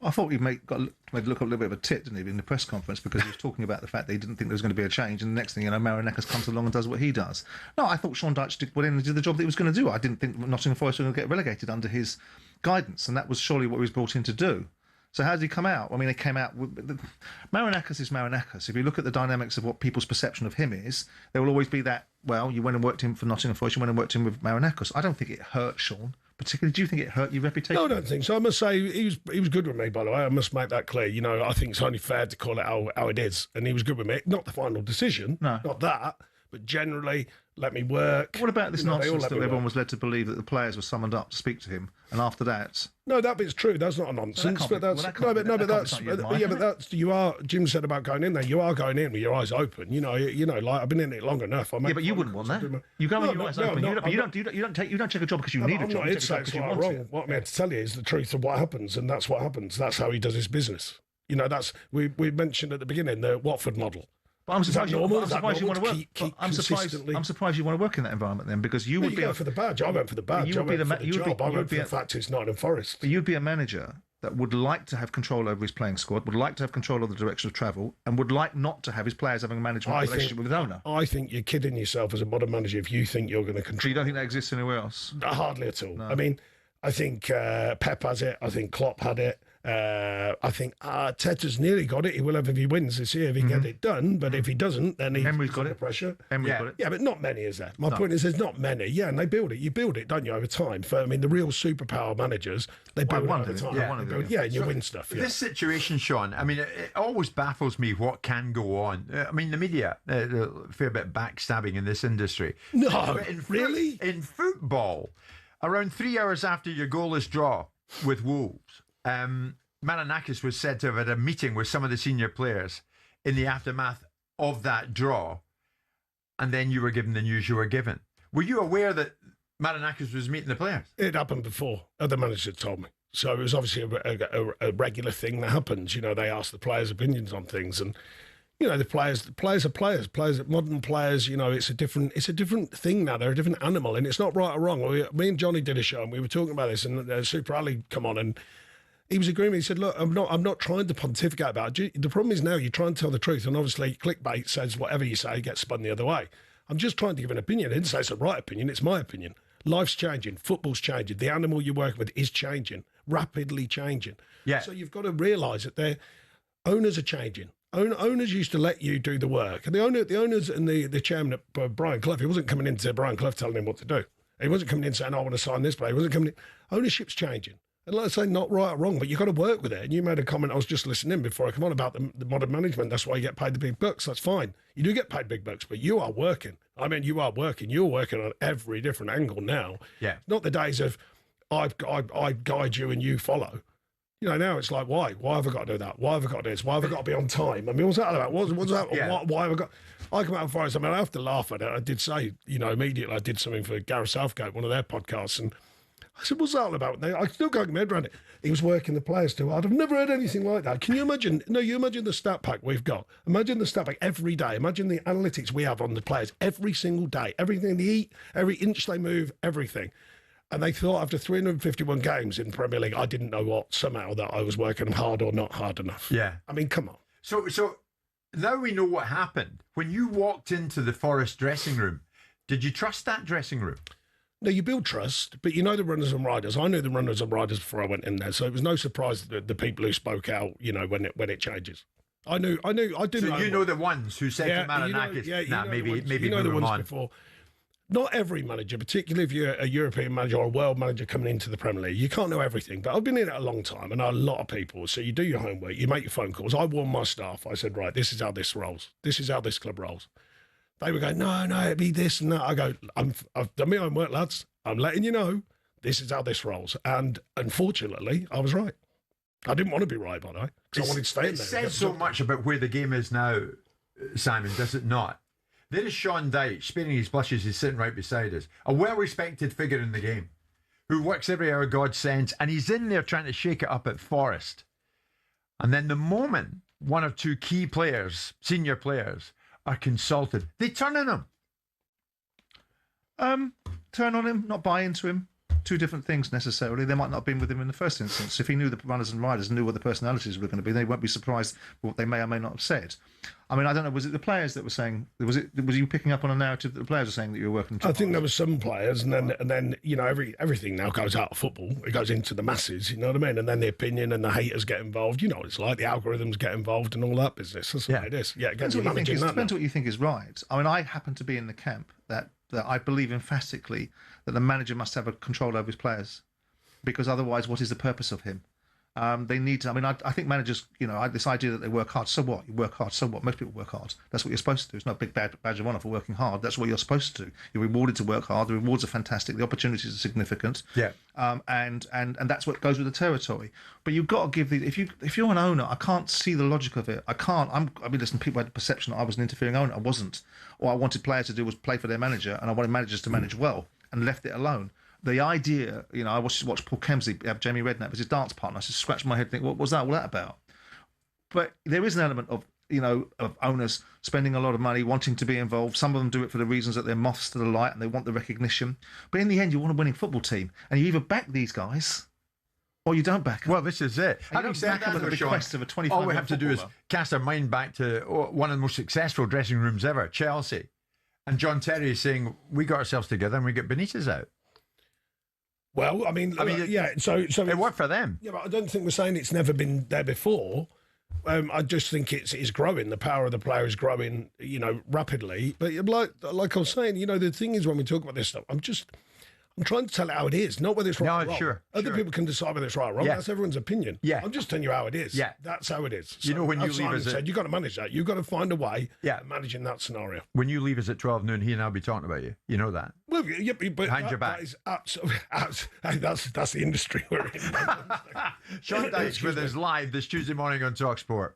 I thought he made look a little bit of a tit, didn't he, in the press conference, because he was talking about the fact that he didn't think there was going to be a change, and the next thing you know, Marinakis comes along and does what he does. No, I thut Sean Dyche did the job that he was going to do. I didn't think Nottingham Forest were going to get relegated under his guidance, and that was surely what he was brought in to do. So how did he come out? I mean, he came out with... Marinakis is Marinakis. If you look at the dynamics of what people's perception of him is, there will always be that, well, you went and worked him for Nottingham Forest, you went and worked him with Marinakis. I don't think it hurt Sean, particularly. Do you think it hurt your reputation? No, I don't think so. I must say, he was good with me, by the way. I must make that clear. You know, I think it's only fair to call it how it is. And he was good with me. Not the final decision, not that, but generally... let me work. What about this nonsense that everyone was led to believe that the players were summoned up to speak to him, and after that? No, that bit's true. That's not a nonsense. But that's you are. Jim said about going in there. You are going in with your eyes open. You know, like I've been in it long enough. But you wouldn't want that. You go with your eyes open. You don't take a job because you need a job. I'm not saying it's right or wrong. What I'm here to tell you is the truth of what happens, and that's what happens. That's how he does his business. You know, that's we mentioned at the beginning the Watford model. But I'm surprised you want to work. I'm surprised you want to work in that environment then, because you would be for the badge. I went for the badge. I went for the job. I went for the fact it's Nottingham Forest. But you'd be a manager that would like to have control over his playing squad, would like to have control of the direction of travel, and would like not to have his players having a management relationship with his owner. I think you're kidding yourself as a modern manager if you think you're going to control. So you don't think that exists anywhere else? Hardly at all. No. I mean, I think Pep has it. I think Klopp had it. I think Arteta's nearly got it. He will have if he wins this year, if he get it done. But if he doesn't, then he's got it. Pressure. Emery's got it. Yeah, but not many, is there? My point is, there's not many. Yeah, and they build it. You build it, don't you, over time? I mean, the real superpower managers, they build it over time. Yeah, and you win stuff. Yeah. This situation, Sean, I mean, it always baffles me what can go on. I mean, the media, a fair bit of backstabbing in this industry. No, really? In football, around 3 hours after your goalless draw with Wolves, Marinakis was said to have had a meeting with some of the senior players in the aftermath of that draw, and then you were given the news you were given. Were you aware that Marinakis was meeting the players? It happened before. Other managers told me. So it was obviously a regular thing that happens. You know, they ask the players' opinions on things, and you know, the players are players. Modern players, you know, it's a different thing now. They're a different animal, and it's not right or wrong. Me and Johnny did a show, and we were talking about this, and Super Ali come on, and he was agreeing. He said, "Look, I'm not trying to pontificate about it. The problem is now you're trying to tell the truth, and obviously clickbait says whatever you say gets spun the other way. I'm just trying to give an opinion. I didn't say it's the right opinion. It's my opinion. Life's changing. Football's changing. The animal you're working with is changing, rapidly changing. Yeah. So you've got to realise that their owners are changing. Owners used to let you do the work, and the owners and the chairman at Brian Clough, he wasn't coming into Brian Clough telling him what to do. He wasn't coming in saying, "I want to sign this player." He wasn't coming in. Ownership's changing. And like I say, not right or wrong, but you've got to work with it. And you made a comment, I was just listening before I come on, about the modern management. That's why you get paid the big bucks. That's fine. You do get paid big bucks, but you are working. I mean, you are working. You're working on every different angle now. Yeah. Not the days of, I guide you and you follow. You know, now it's like, why? Why have I got to do that? Why have I got to do this? Why have I got to be on time? I mean, what's that about? What's that? Yeah. Why have I got... I come out of Forest, I mean, I have to laugh at it. I did say, you know, immediately I did something for Gareth Southgate, one of their podcasts, and I said, what's that all about? I still can't get my head around it. He was working the players too hard. I've never heard anything like that. Can you imagine? No, you imagine the stat pack we've got. Imagine the stat pack every day. Imagine the analytics we have on the players every single day. Everything they eat, every inch they move, everything. And they thought after 351 games in the Premier League, I didn't know what, somehow, that I was working hard or not hard enough. Yeah. I mean, come on. So now we know what happened. When you walked into the Forest dressing room, did you trust that dressing room? No, you build trust, but you know the runners and riders. I knew the runners and riders before I went in there, so it was no surprise that the people who spoke out, you know, when it changes. I do so know. You know the ones who said to Marinakis, maybe you know the move ones on. Before. Not every manager, particularly if you're a European manager or a world manager coming into the Premier League, you can't know everything. But I've been in it a long time, and I know a lot of people. So you do your homework, you make your phone calls. I warned my staff. I said, right, this is how this rolls. This is how this club rolls. They would go, no, it'd be this and that. I go, I've done my homework, lads. I'm letting you know, this is how this rolls. And unfortunately, I was right. I didn't want to be right, by the way, because I wanted to stay in there. It says so much about where the game is now, Simon, does it not? There is Sean Dyche, sparing his blushes, he's sitting right beside us, a well-respected figure in the game, who works every hour God sends, and he's in there trying to shake it up at Forest. And then the moment one or two key players, senior players, are consulted, they turn on him. Turn on him, not buy into him. two different things necessarily. They might not have been with him in the first instance. If he knew the runners and riders, knew what the personalities were going to be, they won't be surprised what they may or may not have said. I mean, I don't know. Was it the players that were saying? Was you picking up on a narrative that the players were saying that you were working? I think there were some players, and then you know, everything now goes out of football. It goes into the masses. You know what I mean? And then the opinion and the haters get involved. You know, it's like the algorithms get involved and all that business. That's what it is. Yeah, it depends what you think is right. I mean, I happen to be in the camp that I believe emphatically that the manager must have a control over his players, because otherwise, what is the purpose of him? They need to. I mean, I think managers, you know, this idea that they work hard. So what? You work hard. So what? Most people work hard. That's what you're supposed to do. It's not a big badge of honour for working hard. That's what you're supposed to do. You're rewarded to work hard. The rewards are fantastic. The opportunities are significant. Yeah. And that's what goes with the territory. But you've got to give the. If you're an owner, I can't see the logic of it. I can't. I mean, listen. People had the perception that I was an interfering owner. I wasn't. All I wanted players to do was play for their manager, and I wanted managers to manage well, and left it alone. The idea, you know, I watched Paul Kemsley have Jamie Redknapp as his dance partner. I just scratched my head and think, what was that all that about? But there is an element of, you know, of owners spending a lot of money, wanting to be involved. Some of them do it for the reasons that they're moths to the light and they want the recognition. But in the end, you want a winning football team, and you either back these guys or you don't back them. Well, this is it. Having said that, the request of a 25-year all we have to do is cast our mind back to one of the most successful dressing rooms ever, Chelsea. And John Terry is saying, we got ourselves together and we get Benitez out. Well, I mean, yeah. So it worked for them. Yeah, but I don't think we're saying it's never been there before. I just think it's growing. The power of the player is growing, you know, rapidly. But like I was saying, you know, the thing is when we talk about this stuff, I'm trying to tell it how it is, not whether it's right or wrong. Sure. Other people can decide whether it's right or wrong. Yeah. That's everyone's opinion. Yeah. I'm just telling you how it is. Yeah. That's how it is. So, you know, when you leave us said, you've got to manage that. You've got to find a way of managing that scenario. When you leave us at 12 noon, he and I'll be talking about you. You know that. Well, yeah, but behind your back. That is absolutely, that's the industry we're in. Sean Dyche with us live this Tuesday morning on talkSPORT.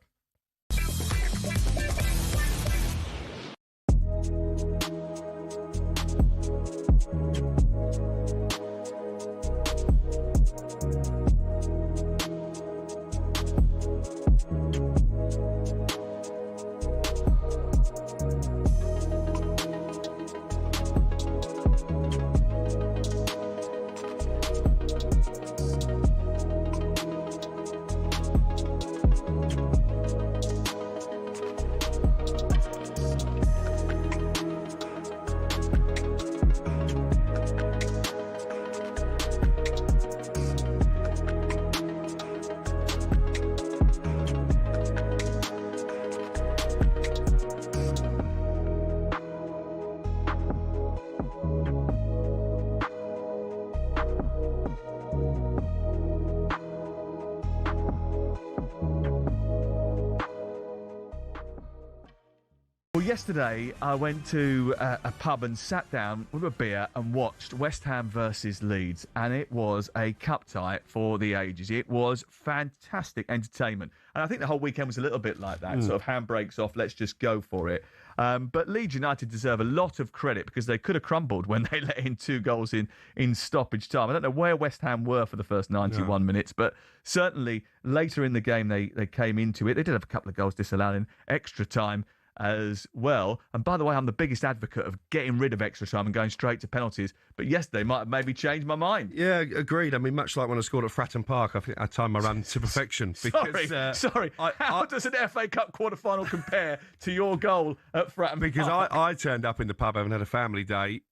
Well, yesterday I went to a pub and sat down with a beer and watched West Ham versus Leeds, and it was a cup tie for the ages. It was fantastic entertainment, and I think the whole weekend was a little bit like that, sort of handbrakes off, let's just go for it. But Leeds United deserve a lot of credit because they could have crumbled when they let in 2 goals in stoppage time. I don't know where West Ham were for the first 91 minutes, but certainly later in the game they came into it. They did have a couple of goals disallowed in extra time as well. And by the way, I'm the biggest advocate of getting rid of extra time and going straight to penalties. But yesterday might have maybe changed my mind. Yeah, agreed. I mean, much like when I scored at Fratton Park, I think I timed my run to perfection. Because, Sorry. How does an FA Cup quarter-final compare to your goal at Fratton Park? Because I turned up in the pub having had a family day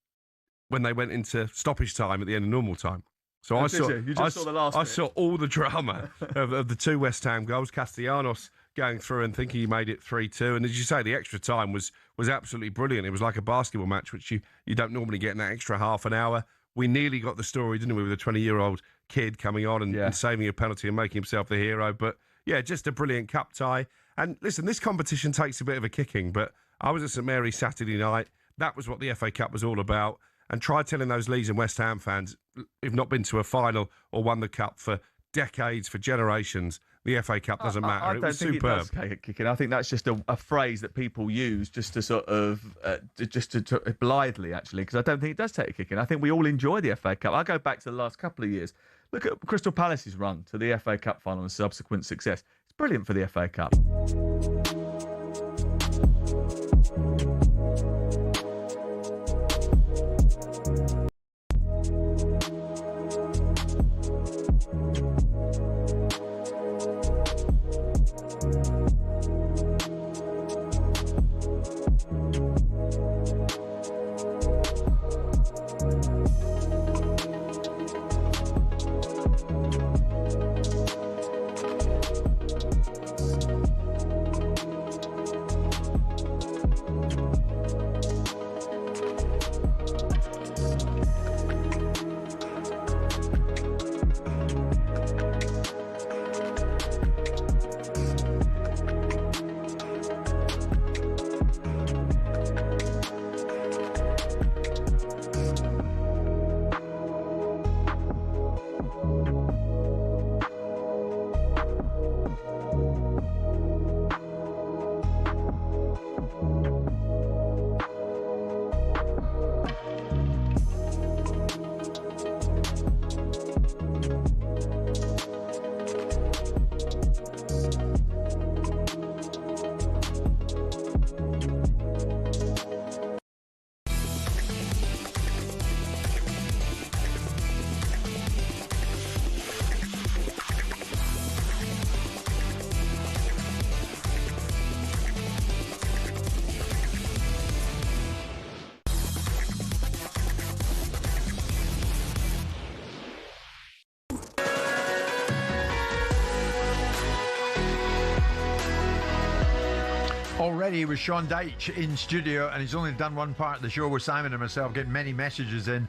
when they went into stoppage time at the end of normal time. So I saw all the drama of the 2 West Ham goals. Castellanos going through and thinking he made it 3-2. And as you say, the extra time was absolutely brilliant. It was like a basketball match, which you don't normally get in that extra half an hour. We nearly got the story, didn't we, with a 20-year-old kid coming on and saving a penalty and making himself the hero. But, yeah, just a brilliant cup tie. And, listen, this competition takes a bit of a kicking, but I was at St Mary's Saturday night. That was what the FA Cup was all about. And try telling those Leeds and West Ham fans who've not been to a final or won the cup for decades, for generations, the FA Cup doesn't matter. I don't think superb. It does take a kicking. I think that's just a phrase that people use just to sort of, to blithely, actually, because I don't think it does take a kicking. I think we all enjoy the FA Cup. I go back to the last couple of years. Look at Crystal Palace's run to the FA Cup final and subsequent success. It's brilliant for the FA Cup. Already with Sean Dyche in studio, and he's only done one part of the show with Simon and myself, getting many messages in,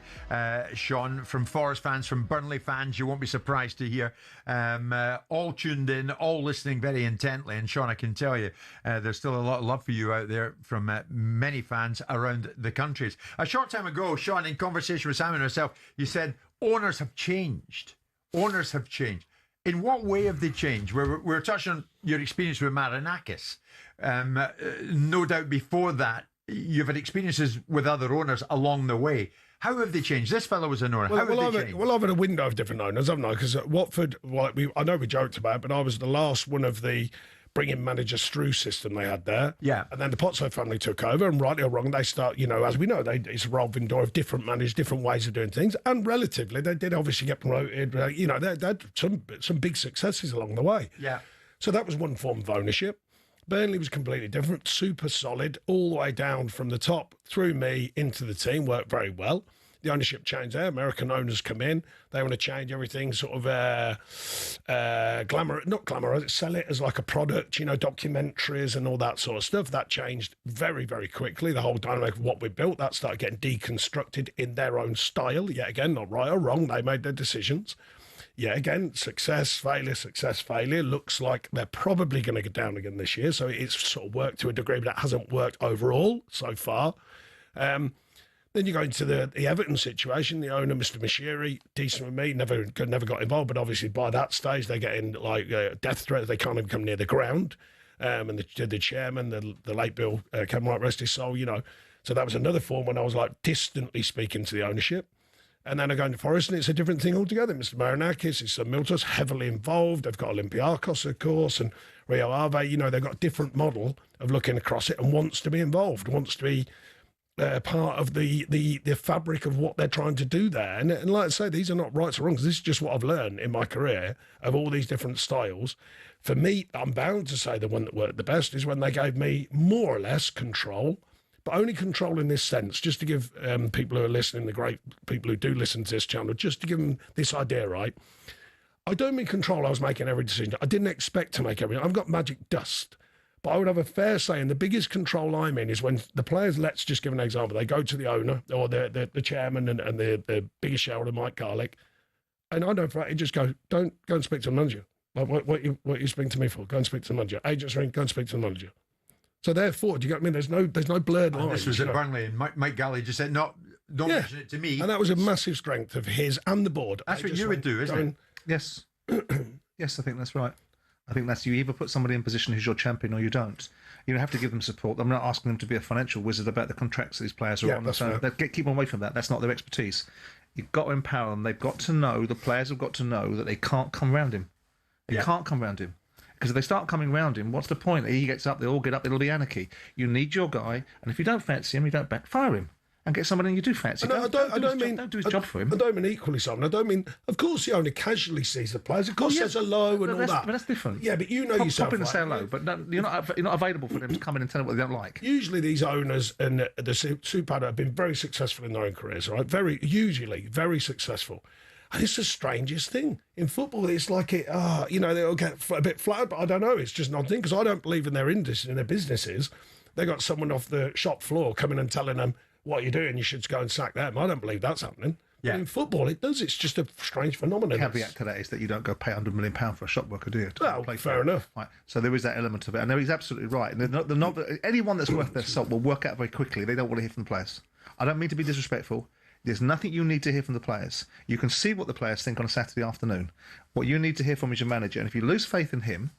Sean, from Forest fans, from Burnley fans. You won't be surprised to hear. All tuned in, all listening very intently. And Sean, I can tell you, there's still a lot of love for you out there from many fans around the countries. A short time ago, Sean, in conversation with Simon and myself, you said owners have changed. Owners have changed. In what way have they changed? We're touching on your experience with Marinakis. No doubt before that, you've had experiences with other owners along the way. How have they changed? This fellow was an owner. How have they changed? Well, I've had a window of different owners, haven't I? Because at Watford, I know we joked about it, but I was the last one of the bring-in manager Strew system they had there. Yeah. And then the Pozzo family took over, and rightly or wrong, they start, as we know, it's a revolving door of different managers, different ways of doing things. And relatively, they did obviously get promoted. They had some big successes along the way. Yeah. So that was one form of ownership. Burnley was completely different, super solid, all the way down from the top, through me, into the team, worked very well. The ownership changed there. American owners come in. They want to change everything, sort of sell it as like a product, documentaries and all that sort of stuff. That changed very, very quickly. The whole dynamic of what we built, that started getting deconstructed in their own style. Yet again, not right or wrong. They made their decisions. Yeah, again, success, failure. Looks like they're probably going to go down again this year. So it's sort of worked to a degree, but that hasn't worked overall so far. Then you go into the Everton situation. The owner, Mr. Mashiri, decent with me, never got involved. But obviously by that stage, they're getting death threats. They can't even come near the ground. And the chairman, the late Bill Cameron, rest his soul, So that was another form when I was like distantly speaking to the ownership. And then I go into Forest, and it's a different thing altogether. Mr. Marinakis, it's Miltos, heavily involved. They've got Olympiakos, of course, and Rio Ave. They've got a different model of looking across it and wants to be involved, wants to be part of the fabric of what they're trying to do there. And like I say, these are not rights or wrongs. This is just what I've learned in my career of all these different styles. For me, I'm bound to say the one that worked the best is when they gave me more or less control, but only control in this sense, just to give people who are listening, the great people who do listen to this channel, just to give them this idea, right? I don't mean control. I was making every decision. I didn't expect to make everything. I've got magic dust. But I would have a fair say, and the biggest control I'm in is when the players, let's just give an example, they go to the owner or the chairman and the biggest shareholder, Mike Garlick, and I know for that, just go and speak to the manager. Like, what you speaking to me for? Go and speak to the manager. Agents ring, go and speak to the manager. So therefore, do you get what I mean? There's no blurred lines. This was at Burnley, and Mike Galley just said, no, don't mention it to me. And that was a massive strength of his and the board. That's what you would do, isn't it? Yes. Yes, I think that's right. I think that's, you either put somebody in position who's your champion or you don't. You don't have to give them support. I'm not asking them to be a financial wizard about the contracts these players are on. That's right. Keep them away from that. That's not their expertise. You've got to empower them. They've got to know, the players have got to know that they can't come round him. They can't come round him. Because if they start coming round him, what's the point? He gets up, they all get up, it'll be anarchy. You need your guy, and if you don't fancy him, you don't fire him. and get somebody you do fancy. I don't do his job for him. I don't mean equally so. I don't mean, of course, the owner casually sees the players. Of course, says hello and all that. But that's different. Yeah, but you know yourself. Pop in and say hello, but you're not available for them to come in and tell them what they don't like. Usually, these owners and the Super have been very successful in their own careers, right? Usually very successful. And it's the strangest thing. In football, it's like they'll get a bit flattered, but I don't know. It's just an odd thing because I don't believe in their industry, in their businesses. They got someone off the shop floor coming and telling them, what you're doing, you should go and sack them. I don't believe that's happening. Yeah. But in football, it does. It's just a strange phenomenon. The caveat to that is that you don't go pay £100 million for a shop worker, do you? Well, fair enough. Right. So there is that element of it. And he's absolutely right. And anyone that's worth their salt will work out very quickly. They don't want to hear from the players. I don't mean to be disrespectful. There's nothing you need to hear from the players. You can see what the players think on a Saturday afternoon. What you need to hear from is your manager. And if you lose faith in him,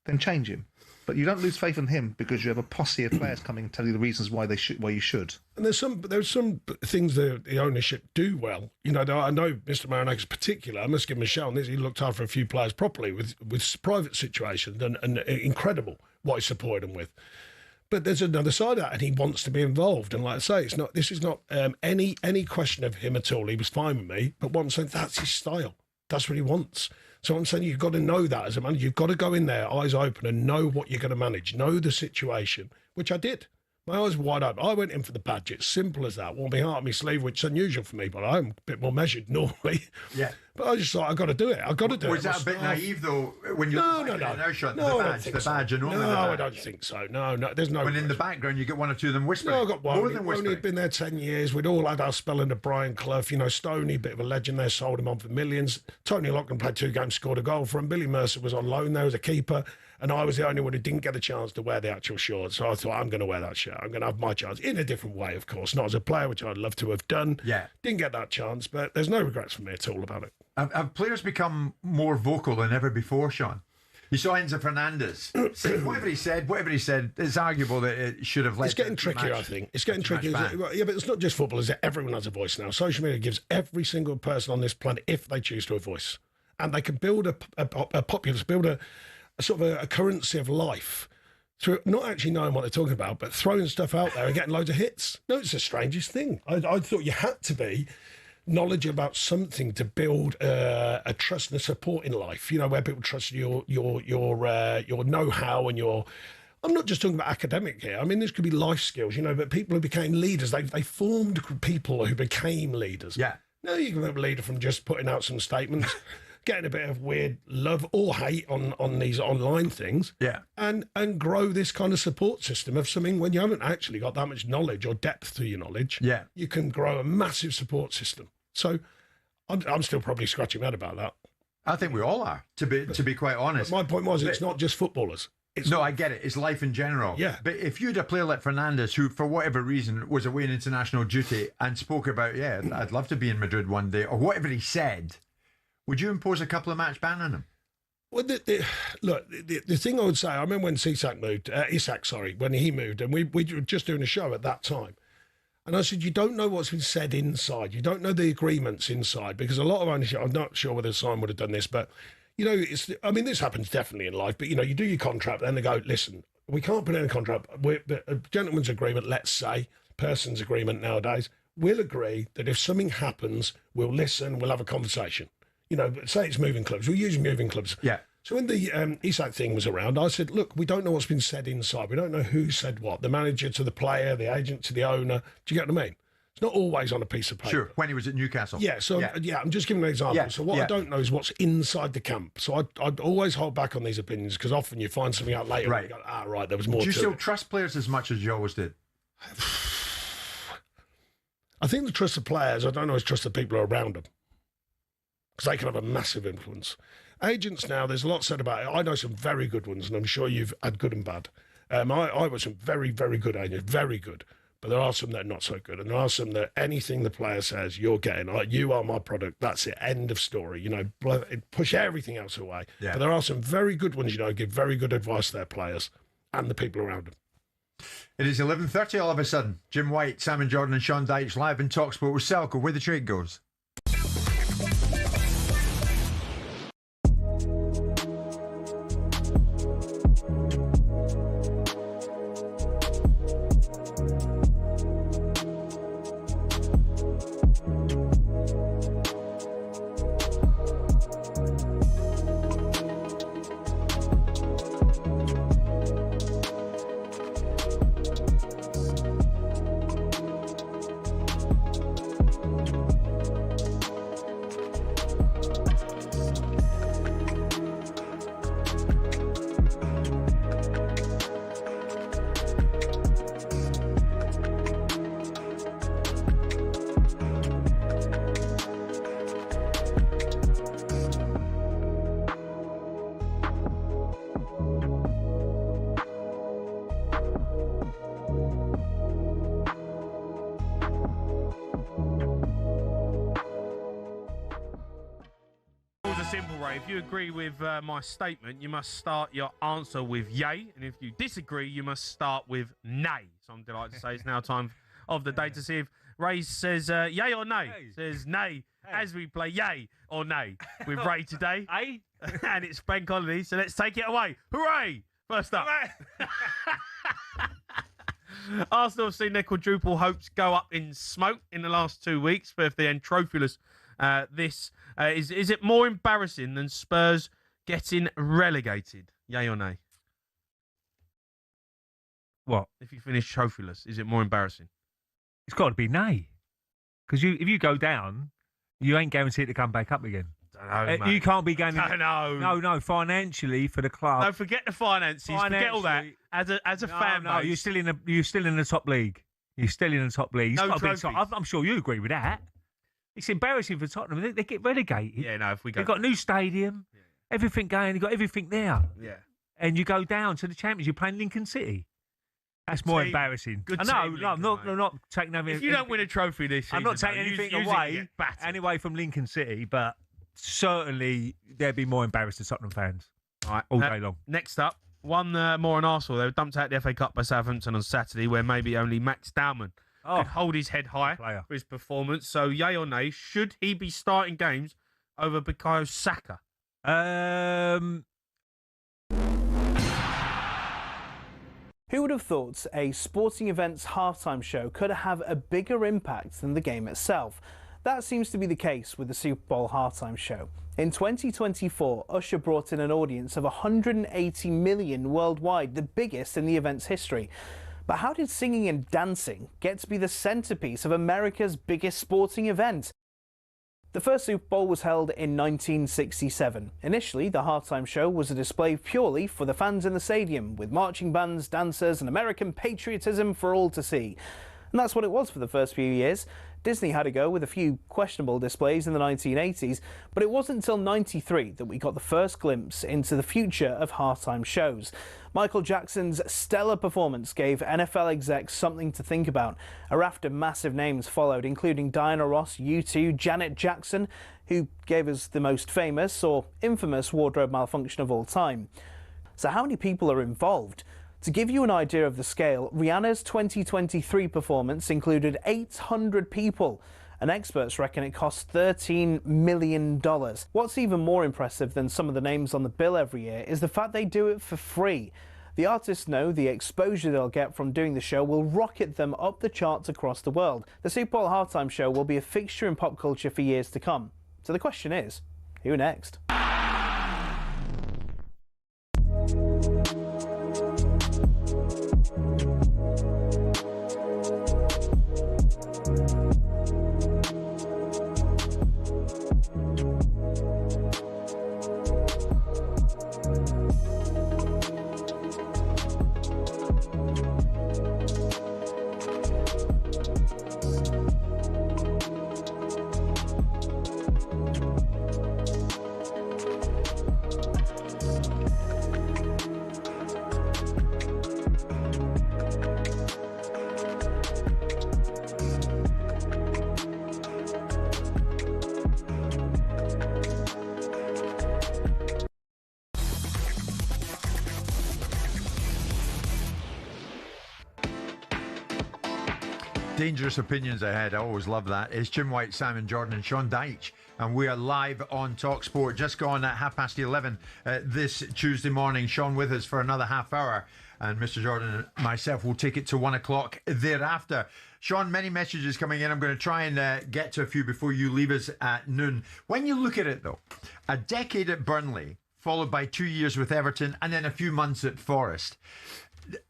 then change him. But you don't lose faith in him because you have a posse of players coming and tell you the reasons why you should. And there's some things that the ownership do well. I know Mr. Marinakis in particular. I must give him a shout on this. He looked after a few players properly with private situations and incredible what he supported them with. But there's another side of that, and he wants to be involved. And like I say, this is not any question of him at all. He was fine with me, but what I'm saying, that's his style. That's what he wants. So I'm saying you've got to know that as a manager. You've got to go in there, eyes open, and know what you're going to manage. Know the situation, which I did. My eyes were wide open. I went in for the badge. It's simple as that. Wore my heart on my sleeve, which is unusual for me, but I'm a bit more measured normally. Yeah. But I just thought, I've got to do it. I've got to do it. Was that a bit naive, though, when you No, the badge and only No, the badge? I don't think so. No, there's no... When in the background, you get one or two of them whispering. No, I got one. More than whispering. We've been there 10 years. We'd all had our spell under Brian Clough. Stoney, bit of a legend there, sold him on for millions. Tony Loughlin played 2 games, scored a goal for him. Billy Mercer was on loan there as a keeper. And I was the only one who didn't get a chance to wear the actual shirt. So I thought, I'm going to wear that shirt. I'm going to have my chance in a different way, of course. Not as a player, which I'd love to have done. Yeah. Didn't get that chance, but there's no regrets for me at all about it. Have players become more vocal than ever before, Sean? You saw Enzo Fernandez. Whatever he said, it's arguable that it should have led. It's getting trickier, I think. It's getting trickier. Yeah, but it's not just football, is it? Everyone has a voice now. Social media gives every single person on this planet, if they choose to, a voice. And they can build a populace, build a sort of a currency of life through not actually knowing what they're talking about, but throwing stuff out there and getting loads of hits. No, it's the strangest thing. I thought you had to be knowledge about something to build a trust and a support in life. Where people trust your know-how and your. I'm not just talking about academic here. I mean, this could be life skills. But people who became leaders, they formed people who became leaders. Yeah. No, you can have a leader from just putting out some statements. Getting a bit of weird love or hate on these online things, and grow this kind of support system of something when you haven't actually got that much knowledge or depth to your knowledge. Yeah, you can grow a massive support system. So, I'm still probably scratching my head about that. I think we all are, to be quite honest. But my point was, it's not just footballers. I get it. It's life in general. Yeah. But if you had a player like Fernandez, who, for whatever reason, was away on international duty and spoke about, I'd love to be in Madrid one day, or whatever he said, would you impose a couple of match ban on him? Well, look, the thing I would say, I remember when when he moved, and we were just doing a show at that time. And I said, you don't know what's been said inside. You don't know the agreements inside, because a lot of ownership, I'm not sure whether Simon would have done this, but, this happens definitely in life, but, you do your contract, then they go, listen, we can't put in a contract, a gentleman's agreement, let's say, person's agreement nowadays, we'll agree that if something happens, we'll listen, we'll have a conversation. Say it's moving clubs. We'll use moving clubs. Yeah. So when the Isak thing was around, I said, look, we don't know what's been said inside. We don't know who said what. The manager to the player, the agent to the owner. Do you get what I mean? It's not always on a piece of paper. Sure, when he was at Newcastle. Yeah, so, I'm just giving an example. Yeah. So what I don't know is what's inside the camp. So I'd always hold back on these opinions, because often you find something out later and you go, right, there was more to it. Do you still trust players as much as you always did? I think the trust of players, I don't always trust the people who are around them, because they can have a massive influence. Agents now, there's a lot said about it. I know some very good ones, and I'm sure you've had good and bad. I was some very, very good agents, very good. But there are some that are not so good. And there are some that anything the player says, you're getting. You are my product. That's it. End of story. Push everything else away. Yeah. But there are some very good ones, give very good advice to their players and the people around them. It is 11:30 all of a sudden. Jim White, Simon Jordan and Sean Dyche live in talkSPORT with Selco, where the trade goes. Ray, if you agree with my statement, you must start your answer with yay, and if you disagree, you must start with nay. So I'm delighted to say it's now time of the day to see if Ray says yay or nay. Says nay as we play yay or nay with Ray today. And it's bank holiday, so let's take it away. Hooray! First up. Arsenal have seen their quadruple hopes go up in smoke in the last 2 weeks, but if they end trophyless, is it more embarrassing than Spurs getting relegated? Yay or nay? What? If you finish trophyless, is it more embarrassing? It's got to be nay. Because if you go down, you ain't guaranteed to come back up again. You can't be going. No. Financially for the club. No, forget the finances. Forget all that. As a fan base, you're still in the top league. You're still in the top league. No trophies. I'm sure you agree with that. It's embarrassing for Tottenham. They get relegated. Yeah, no. If we go, they've got a new stadium, everything going. They've got everything there. Yeah. And you go down to the Champions. You're playing Lincoln City. That's more embarrassing. Good no, team, I'm not taking anything. If you don't win a trophy this season, I'm not taking anything away from Lincoln City, but certainly they'd be more embarrassed as Tottenham fans. All day long. Next up, one more on Arsenal. They were dumped out the FA Cup by Southampton on Saturday, where maybe only Max Dowman could hold his head high for his performance. So, yay or nay, should he be starting games over Bukayo Saka? Who would have thought a sporting events halftime show could have a bigger impact than the game itself? That seems to be the case with the Super Bowl halftime show. In 2024, Usher brought in an audience of 180 million worldwide, the biggest in the event's history. But how did singing and dancing get to be the centrepiece of America's biggest sporting event? The first Super Bowl was held in 1967. Initially, the halftime show was a display purely for the fans in the stadium, with marching bands, dancers, and American patriotism for all to see. And that's what it was for the first few years. Disney had a go with a few questionable displays in the 1980s, but it wasn't until 93 that we got the first glimpse into the future of halftime shows. Michael Jackson's stellar performance gave NFL execs something to think about. A raft of massive names followed, including Diana Ross, U2, Janet Jackson, who gave us the most famous or infamous wardrobe malfunction of all time. So how many people are involved? To give you an idea of the scale, Rihanna's 2023 performance included 800 people, and experts reckon it cost $13 million. What's even more impressive than some of the names on the bill every year is the fact they do it for free. The artists know the exposure they'll get from doing the show will rocket them up the charts across the world. The Super Bowl halftime show will be a fixture in pop culture for years to come. So the question is, who next? Dangerous opinions ahead. I always love that. It's Jim White, Simon Jordan and Sean Dyche. And we are live on talkSPORT, just gone at 11:30 this Tuesday morning. Sean with us for another half hour. And Mr. Jordan and myself will take it to 1 o'clock thereafter. Sean, many messages coming in. I'm going to try and get to a few before you leave us at noon. When you look at it, though, a decade at Burnley, followed by 2 years with Everton, and then a few months at Forest.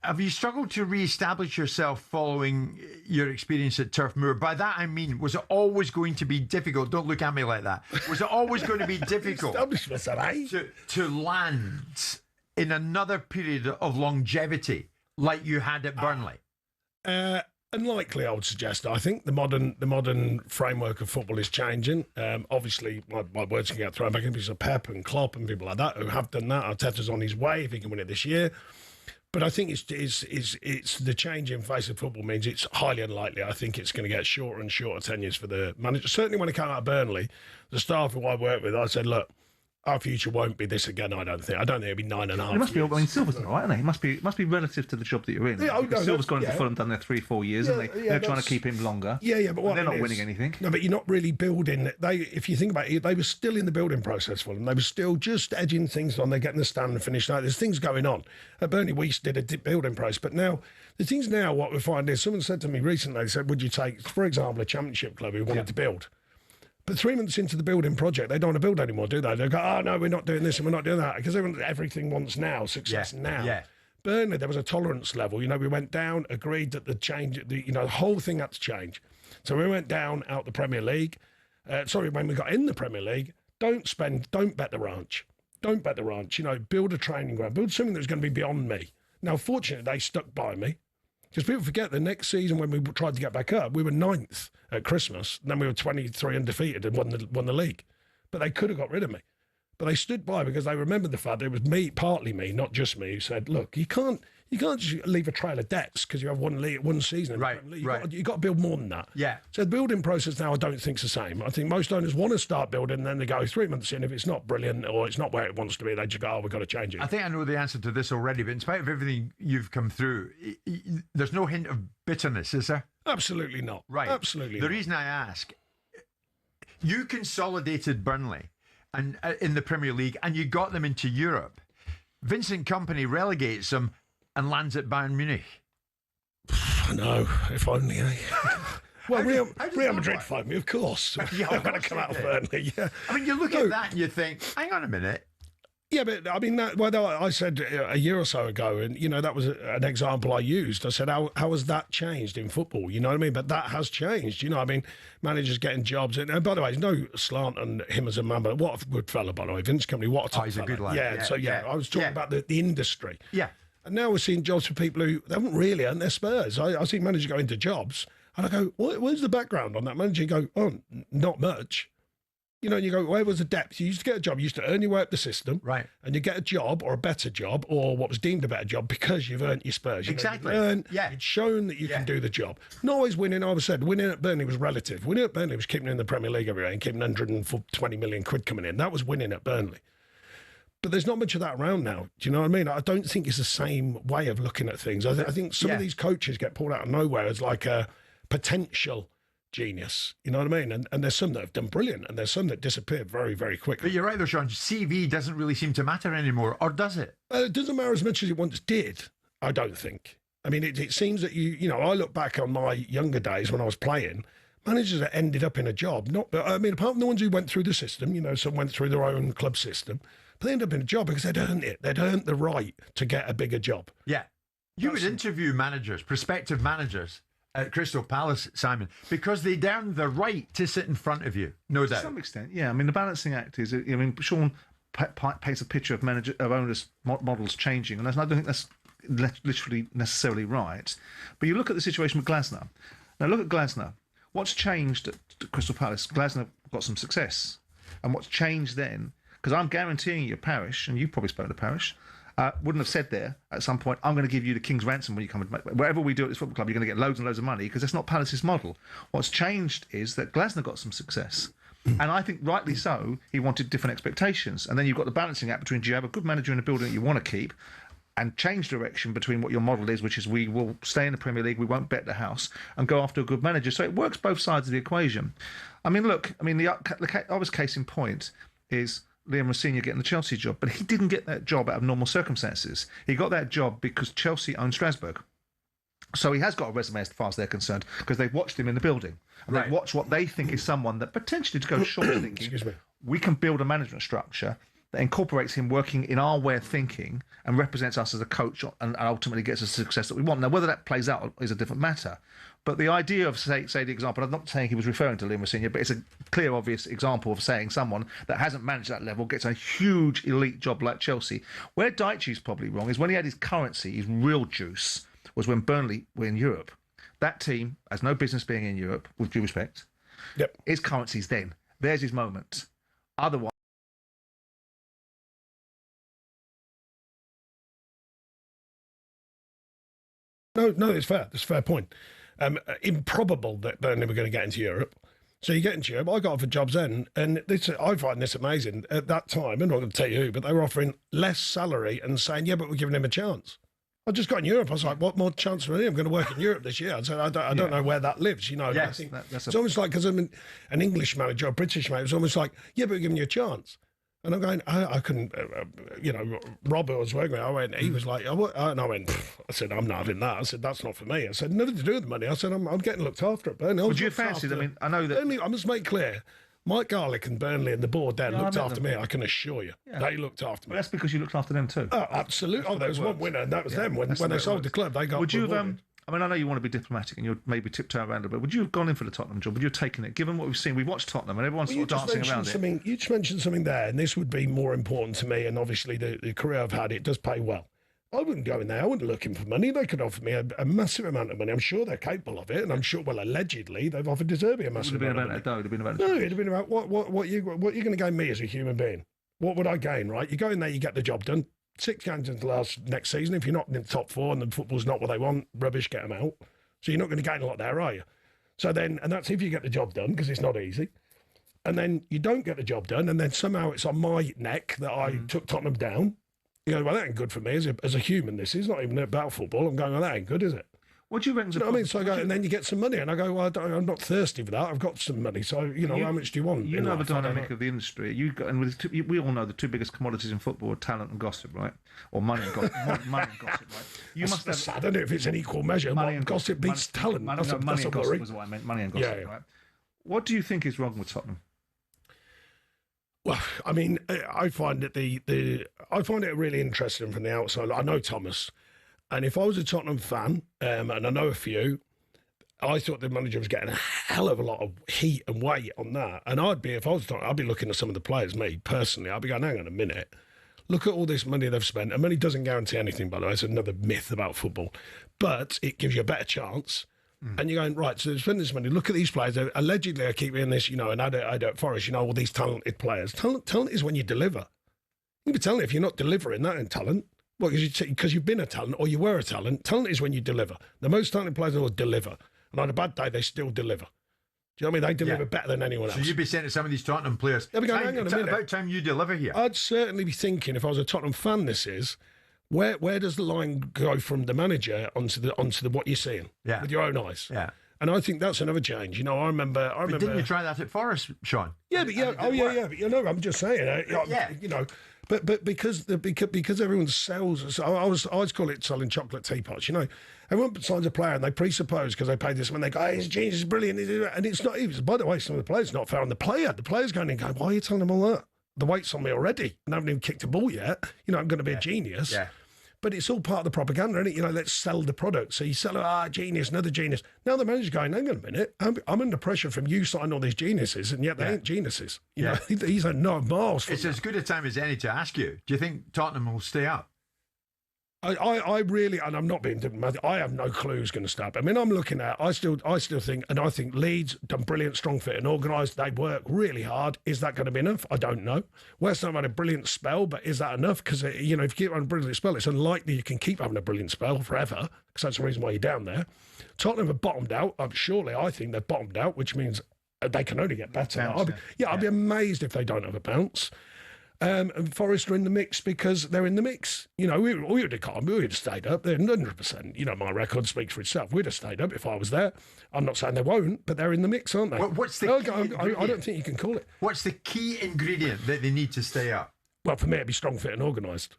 Have you struggled to re-establish yourself following your experience at Turf Moor? By that I mean, was it always going to be difficult? Don't look at me like that. Was it always going to be difficult to land in another period of longevity like you had at Burnley? Unlikely, I would suggest. I think the modern framework of football is changing. Obviously, my words can get thrown back in because of Pep and Klopp and people like that who have done that. Arteta's on his way if he can win it this year. But I think it's the change in face of football means it's highly unlikely. I think it's going to get shorter and shorter tenures for the manager. Certainly when I came out of Burnley, the staff who I worked with, I said, look, our future won't be this again. I don't think it'll be 9.5. It must be. I mean, Silver's all right, isn't he? It must be relative to the job that you're in. Yeah, Silver's gone into Fulham, done there 3-4 years, and they're trying to keep him longer. Yeah, but they're not winning anything. No, but you're not really building. If you think about it, they were still in the building process for them. They were still just edging things on. They're getting the stand and finish now. There's things going on. At Burnley, we did a building process, but now the things now. What we find is, someone said to me recently, they said, "Would you take, for example, a championship club who wanted to build?" But 3 months into the building project, they don't want to build anymore, do they? They go, "Oh no, we're not doing this and we're not doing that," because everything wants now, success now. Yeah. Burnley, there was a tolerance level. You know, we went down, agreed that the whole thing had to change. So we went down out the Premier League. When we got in the Premier League, don't bet the ranch. Don't bet the ranch. You know, build a training ground, build something that's going to be beyond me. Now, fortunately, they stuck by me. Because people forget the next season when we tried to get back up, we were 9th at Christmas, and then we were 23 undefeated and won the league. But they could have got rid of me. But they stood by because they remembered the fact that it was me, partly me, not just me, who said, "Look, you can't just leave a trail of debts because you have one season. Right. You've got to build more than that." Yeah. So the building process now, I don't think is the same. I think most owners want to start building, and then they go 3 months in. If it's not brilliant or it's not where it wants to be, they just go, "Oh, we've got to change it." I think I know the answer to this already, but in spite of everything you've come through, there's no hint of bitterness, is there? Absolutely not. Right. Absolutely The not. reason I ask, you consolidated Burnley and in the Premier League, and you got them into Europe. Vincent Kompany relegates them and lands at Bayern Munich. I know, if only. Well, Real Madrid phoned me, of course. Yeah, When I come out of Burnley, yeah. I mean, you look at that and you think, hang on a minute. Yeah, but I mean, I said a year or so ago, and you know that was an example I used. I said, how has that changed in football? You know what I mean? But that has changed. You know, I mean, managers getting jobs, and by the way, there's no slant on him as a man, but what a good fella, by the way. Vince Kompany, what a top he's a fella. good lad. Yeah. I was talking about the industry. Yeah. And now we're seeing jobs for people who haven't really earned their spurs. I see managers go into jobs, and I go, where's the background on that manager? You go, oh, not much. You know, and you go, where was the depth? You used to get a job, you used to earn your way up the system. Right. And you get a job or a better job or what was deemed a better job because you've earned your spurs. Exactly. You'd shown that you can do the job. Not always winning, I always said, winning at Burnley was relative. Winning at Burnley was keeping in the Premier League every year and keeping 120 million quid coming in. That was winning at Burnley. But there's not much of that around now. Do you know what I mean? I don't think it's the same way of looking at things. I think some of these coaches get pulled out of nowhere as like a potential genius, you know what I mean? And there's some that have done brilliant, and there's some that disappeared very, very quickly. But you're right, though, Sean. CV doesn't really seem to matter anymore, or does it? It doesn't matter as much as it once did, I don't think. I mean, it seems that you know, I look back on my younger days when I was playing, managers that ended up in a job, apart from the ones who went through the system, you know, some went through their own club system, but they ended up in a job because they'd earned it. They'd earned the right to get a bigger job. Yeah. You would interview managers, prospective managers, at Crystal Palace, Simon, because they earned the right to sit in front of you, no doubt. To some extent, yeah. I mean, the balancing act is, I mean, Sean paints a picture of owners' models changing, and I don't think that's literally necessarily right. But you look at the situation with Glasner. Now, look at Glasner. What's changed at Crystal Palace? Glasner got some success. And what's changed then, because I'm guaranteeing you, Parish, and you've probably spoken to Parish, wouldn't have said there at some point, I'm going to give you the king's ransom when you come. Wherever we do at this football club, you're going to get loads and loads of money, because that's not Palace's model. What's changed is that Glasner got some success. And I think rightly so, he wanted different expectations. And then you've got the balancing act between, do you have a good manager in a building that you want to keep, and change direction between what your model is, which is we will stay in the Premier League, we won't bet the house, and go after a good manager. So it works both sides of the equation. I mean, look, the obvious case in point is Liam Rossini getting the Chelsea job, but he didn't get that job out of normal circumstances. He got that job because Chelsea owned Strasbourg. So he has got a resume as far as they're concerned, because they've watched him in the building. And they've watched what they think is someone that potentially, to go short of thinking, we can build a management structure that incorporates him working in our way of thinking and represents us as a coach and ultimately gets us the success that we want. Now, whether that plays out is a different matter. But the idea of, say the example, I'm not saying he was referring to Liam Rossini, but it's a clear, obvious example of saying someone that hasn't managed that level gets a huge elite job like Chelsea. Where Dyche's probably wrong is when he had his currency, his real juice, was when Burnley were in Europe. That team has no business being in Europe, with due respect. Yep. His currency's then. There's his moment. Otherwise, No, it's fair. That's a fair point. Improbable that Burnley were going to get into Europe. So you get into Europe. I got offered jobs then, and I find this amazing. At that time, I'm not going to tell you who, but they were offering less salary and saying, yeah, but we're giving him a chance. I just got in Europe. I was like, what more chance for me? I'm going to work in Europe this year. I said, I don't know where that lives. You know, Yes, I think that's it's almost like, because I'm an English manager, a British manager, it's almost like, yeah, but we're giving you a chance. And I'm going, I couldn't, Rob who I was working with, he was like, and I went, I said, I'm not having that. I said, that's not for me. I said, nothing to do with the money. I said, I'm getting looked after at Burnley. Would you have fancied, I know that... Burnley, I must make clear, Mike Garlick and Burnley and the board there looked after me, I can assure you. Yeah. They looked after me. Well, that's because you looked after them too. Oh, absolutely. Oh, there was one winner, and that was them. When they sold the club, they got Would you have... rewarded. I know you want to be diplomatic and you're maybe tiptoe around it, but would you have gone in for the Tottenham job? Would you have taken it? Given what we've seen, we've watched Tottenham and everyone's sort of dancing around it. You just mentioned something there, and this would be more important to me, and obviously the career I've had, it does pay well. I wouldn't go in there. I wouldn't looking for money. They could offer me a massive amount of money. I'm sure they're capable of it, and I'm sure, well, allegedly, they've offered De Zerbi a massive amount of money. It would have been about No, it'd have been about what you're going to gain me as a human being. What would I gain, right? You go in there, you get the job done. 6 games into the next season. If you're not in the top 4 and the football's not what they want, rubbish, get them out. So you're not going to gain a lot there, are you? So then, and that's if you get the job done, because it's not easy. And then you don't get the job done, and then somehow it's on my neck that I took Tottenham down. You go, well, that ain't good for me as a human. This is not even about football. I'm going, well, that ain't good, is it? What do you reckon? You know what I mean? So I go, and then you get some money, and I go, well, I'm not thirsty for that. I've got some money, so how much do you want? You know the dynamic of the industry. We all know the 2 biggest commodities in football are talent and gossip, right? Or money and gossip. Money and gossip, right? You must have. Sad, isn't it? If it's an equal measure, money and gossip beats talent. Money and gossip was what I meant. Money and gossip, right? What do you think is wrong with Tottenham? Well, I mean, I find it I find it really interesting from the outside. I know Thomas. And if I was a Tottenham fan, and I know a few, I thought the manager was getting a hell of a lot of heat and weight on that. And if I was Tottenham, I'd be looking at some of the players, me personally, I'd be going, hang on a minute. Look at all this money they've spent. And money doesn't guarantee anything, by the way. It's another myth about football. But it gives you a better chance. And you're going, right, so they've spent this money. Look at these players. Allegedly, I keep hearing this, and I at Forest, all these talented players. Talent is when you deliver. You can be telling if you're not delivering, that ain't talent. Well, because you've been a talent or you were a talent. Talent is when you deliver. The most talented players will deliver. And on a bad day, they still deliver. Do you know what I mean? They deliver better than anyone else. So you'd be saying to some of these Tottenham players, hang on a minute. About time you deliver here. I'd certainly be thinking, if I was a Tottenham fan, where does the line go from the manager onto the what you're seeing with your own eyes? Yeah. And I think that's another change. I rember. But didn't you try that at Forest, Sean? Yeah, but but I'm just saying. But because everyone sells, I always call it selling chocolate teapots. Everyone signs a player and they presuppose because they paid this money. They go, "Hey, he's genius, he's brilliant," and it's not. By the way, some of the players not fair on the player. The player's going and going, "Why are you telling them all that? The weight's on me already, and I haven't even kicked a ball yet. I'm going to be a genius." Yeah. But it's all part of the propaganda, isn't it? Let's sell the product. So you sell, genius, another genius. Now the manager's going, hang on a minute, I'm under pressure from you signing all these geniuses, and yet they ain't geniuses. These are no miles from It's as good a time as any to ask you, do you think Tottenham will stay up? I really, and I'm not being diplomatic, I have no clue who's going to stop. I mean, I'm looking at, I still think, and I think Leeds done brilliant, strong fit and organised. They work really hard. Is that going to be enough? I don't know. West Ham had a brilliant spell, but is that enough? Because, if you keep having a brilliant spell, it's unlikely you can keep having a brilliant spell forever, because that's the reason why you're down there. Tottenham have bottomed out. Surely, I think they've bottomed out, which means they can only get better. I'd be amazed if they don't have a bounce. And Forest are in the mix because they're in the mix. We would have stayed up. They're 100%. My record speaks for itself. We'd have stayed up if I was there. I'm not saying they won't, but they're in the mix, aren't they? What's the key ingredient? I don't think you can call it. What's the key ingredient that they need to stay up? Well, for me, it'd be strong, fit and organised.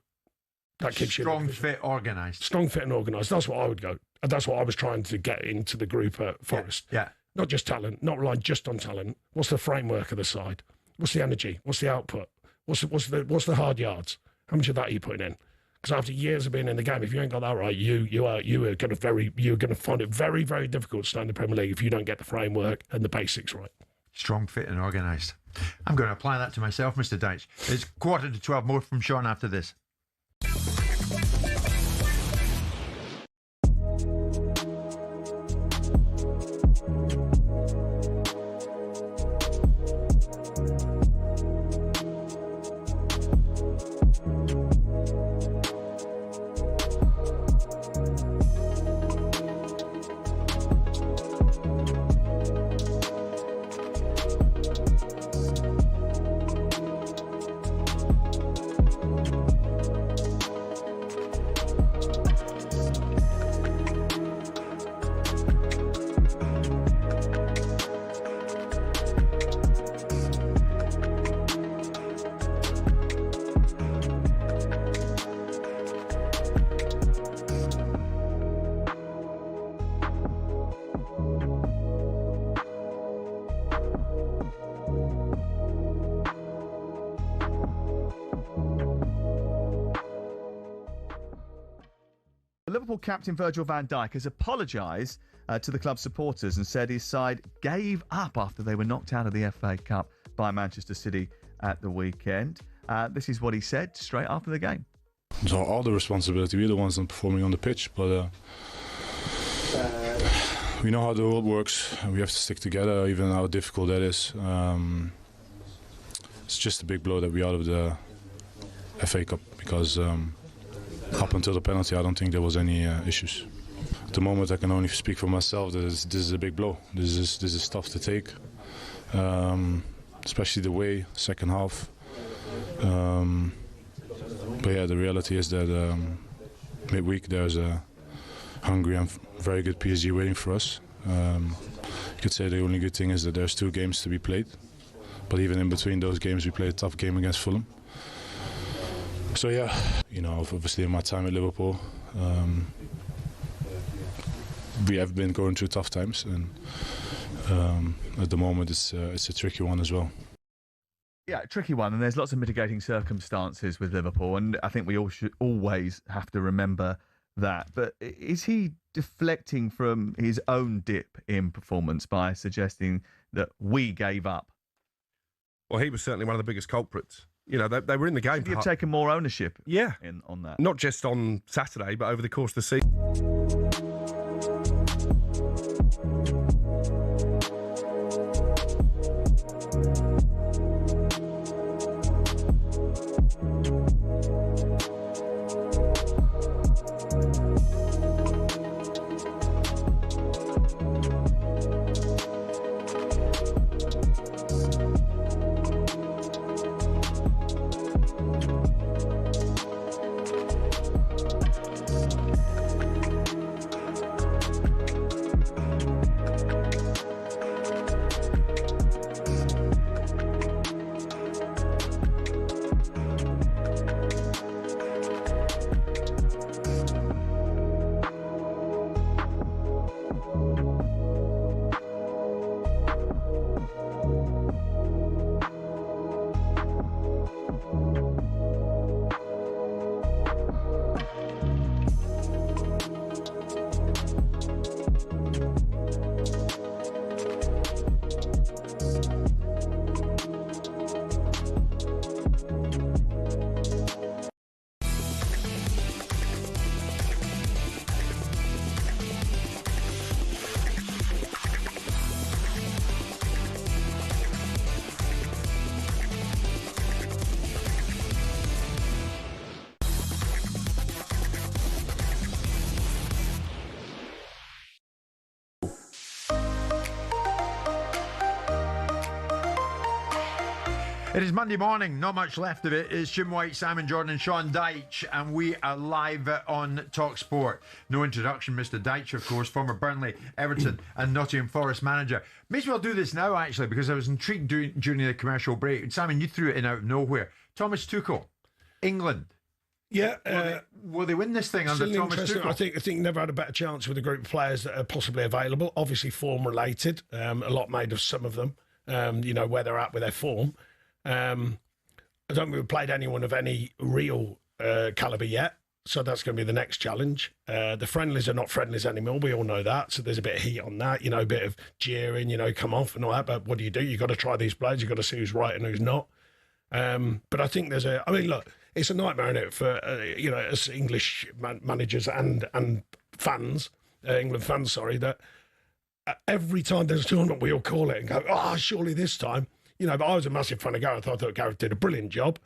That keeps you strong, fit, organised. Strong, fit and organised. That's what I would go. That's what I was trying to get into the group at Forest. Yeah. Not just talent, not relying just on talent. What's the framework of the side? What's the energy? What's the output? What's the hard yards? How much of that are you putting in? Because after years of being in the game, if you ain't got that right, you're going to find it very, very difficult to stay in the Premier League if you don't get the framework and the basics right. Strong, fit, and organised. I'm going to apply that to myself, Mr. Dyche. It's 11:45. More from Sean after this. Liverpool captain Virgil van Dijk has apologised to the club supporters and said his side gave up after they were knocked out of the FA Cup by Manchester City at the weekend. This is what he said straight after the game. It's all the responsibility. We're the ones not performing on the pitch, but we know how the world works. We have to stick together, even how difficult that is. It's just a big blow that we're out of the FA Cup because up until the penalty, I don't think there was any issues. At the moment, I can only speak for myself. This is a big blow. This is tough to take, especially the way second half. But yeah, the reality is that midweek there's a hungry and very good PSG waiting for us. You could say the only good thing is that there's 2 games to be played, but even in between those games, we played a tough game against Fulham. So yeah, obviously in my time at Liverpool, we have been going through tough times, and at the moment it's a tricky one as well. Yeah, tricky one, and there's lots of mitigating circumstances with Liverpool, and I think we all should always have to remember that. But is he deflecting from his own dip in performance by suggesting that we gave up? Well, he was certainly one of the biggest culprits. They were in the game. Should he have taken more ownership on that? Not just on Saturday, but over the course of the season. It is Monday morning, not much left of it. It's Jim White, Simon Jordan and Sean Dyche, and we are live on talkSPORT. No introduction, Mr. Dyche, of course, former Burnley, Everton and Nottingham Forest manager. May as well do this now, actually, because I was intrigued during the commercial break. Simon, you threw it in out of nowhere. Thomas Tuchel, England. Yeah. Will they win this thing under Thomas Tuchel? I think never had a better chance with a group of players that are possibly available. Obviously form related, a lot made of some of them, where they're at with their form. I don't think we've played anyone of any real calibre yet, so that's going to be the next challenge. The friendlies are not friendlies anymore, we all know that, so there's a bit of heat on that, a bit of jeering, come off and all that, but what do? You've got to try these players, you've got to see who's right and who's not. But I think look, it's a nightmare, isn't it, for, us English managers and fans, England fans, that every time there's a tournament we all call it and go, surely this time. But I was a massive fan of Gerrard. I thought Gerrard did a brilliant job.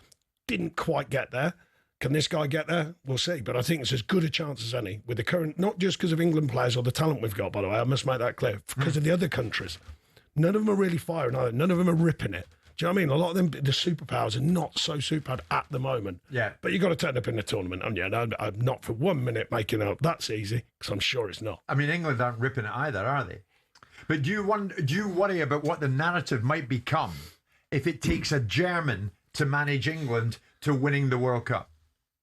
Didn't quite get there. Can this guy get there? We'll see. But I think it's as good a chance as any with the current, not just because of England players or the talent we've got, by the way, I must make that clear, because of the other countries. None of them are really firing either. None of them are ripping it. Do you know what I mean? A lot of them, the superpowers are not so superpowered at the moment. Yeah. But you've got to turn up in the tournament, haven't you? And I'm not for 1 minute making out that's easy, because I'm sure it's not. I mean, England aren't ripping it either, are they? But do you worry about what the narrative might become if it takes a German to manage England to winning the World Cup?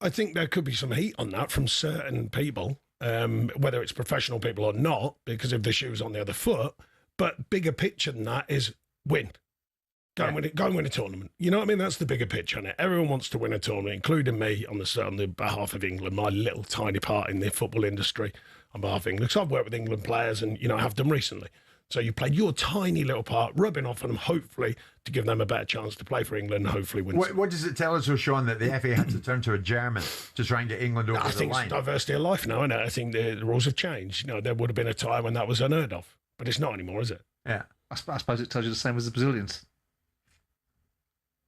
I think there could be some heat on that from certain people, whether it's professional people or not, because of the shoes on the other foot. But bigger picture than that is win. Go and win a tournament. You know what I mean? That's the bigger picture on it. Everyone wants to win a tournament, including me on the behalf of England, my little tiny part in the football industry on behalf of England. Because I've worked with England players and, I have done recently. So you played your tiny little part, rubbing off on them, hopefully, to give them a better chance to play for England and hopefully win. What does it tell us, Sean, that the FA had to turn to a German to try and get England over the line? I think it's diversity of life now, isn't it? I think the rules have changed. There would have been a time when that was unheard of, but it's not anymore, is it? Yeah. I suppose it tells you the same as the Brazilians.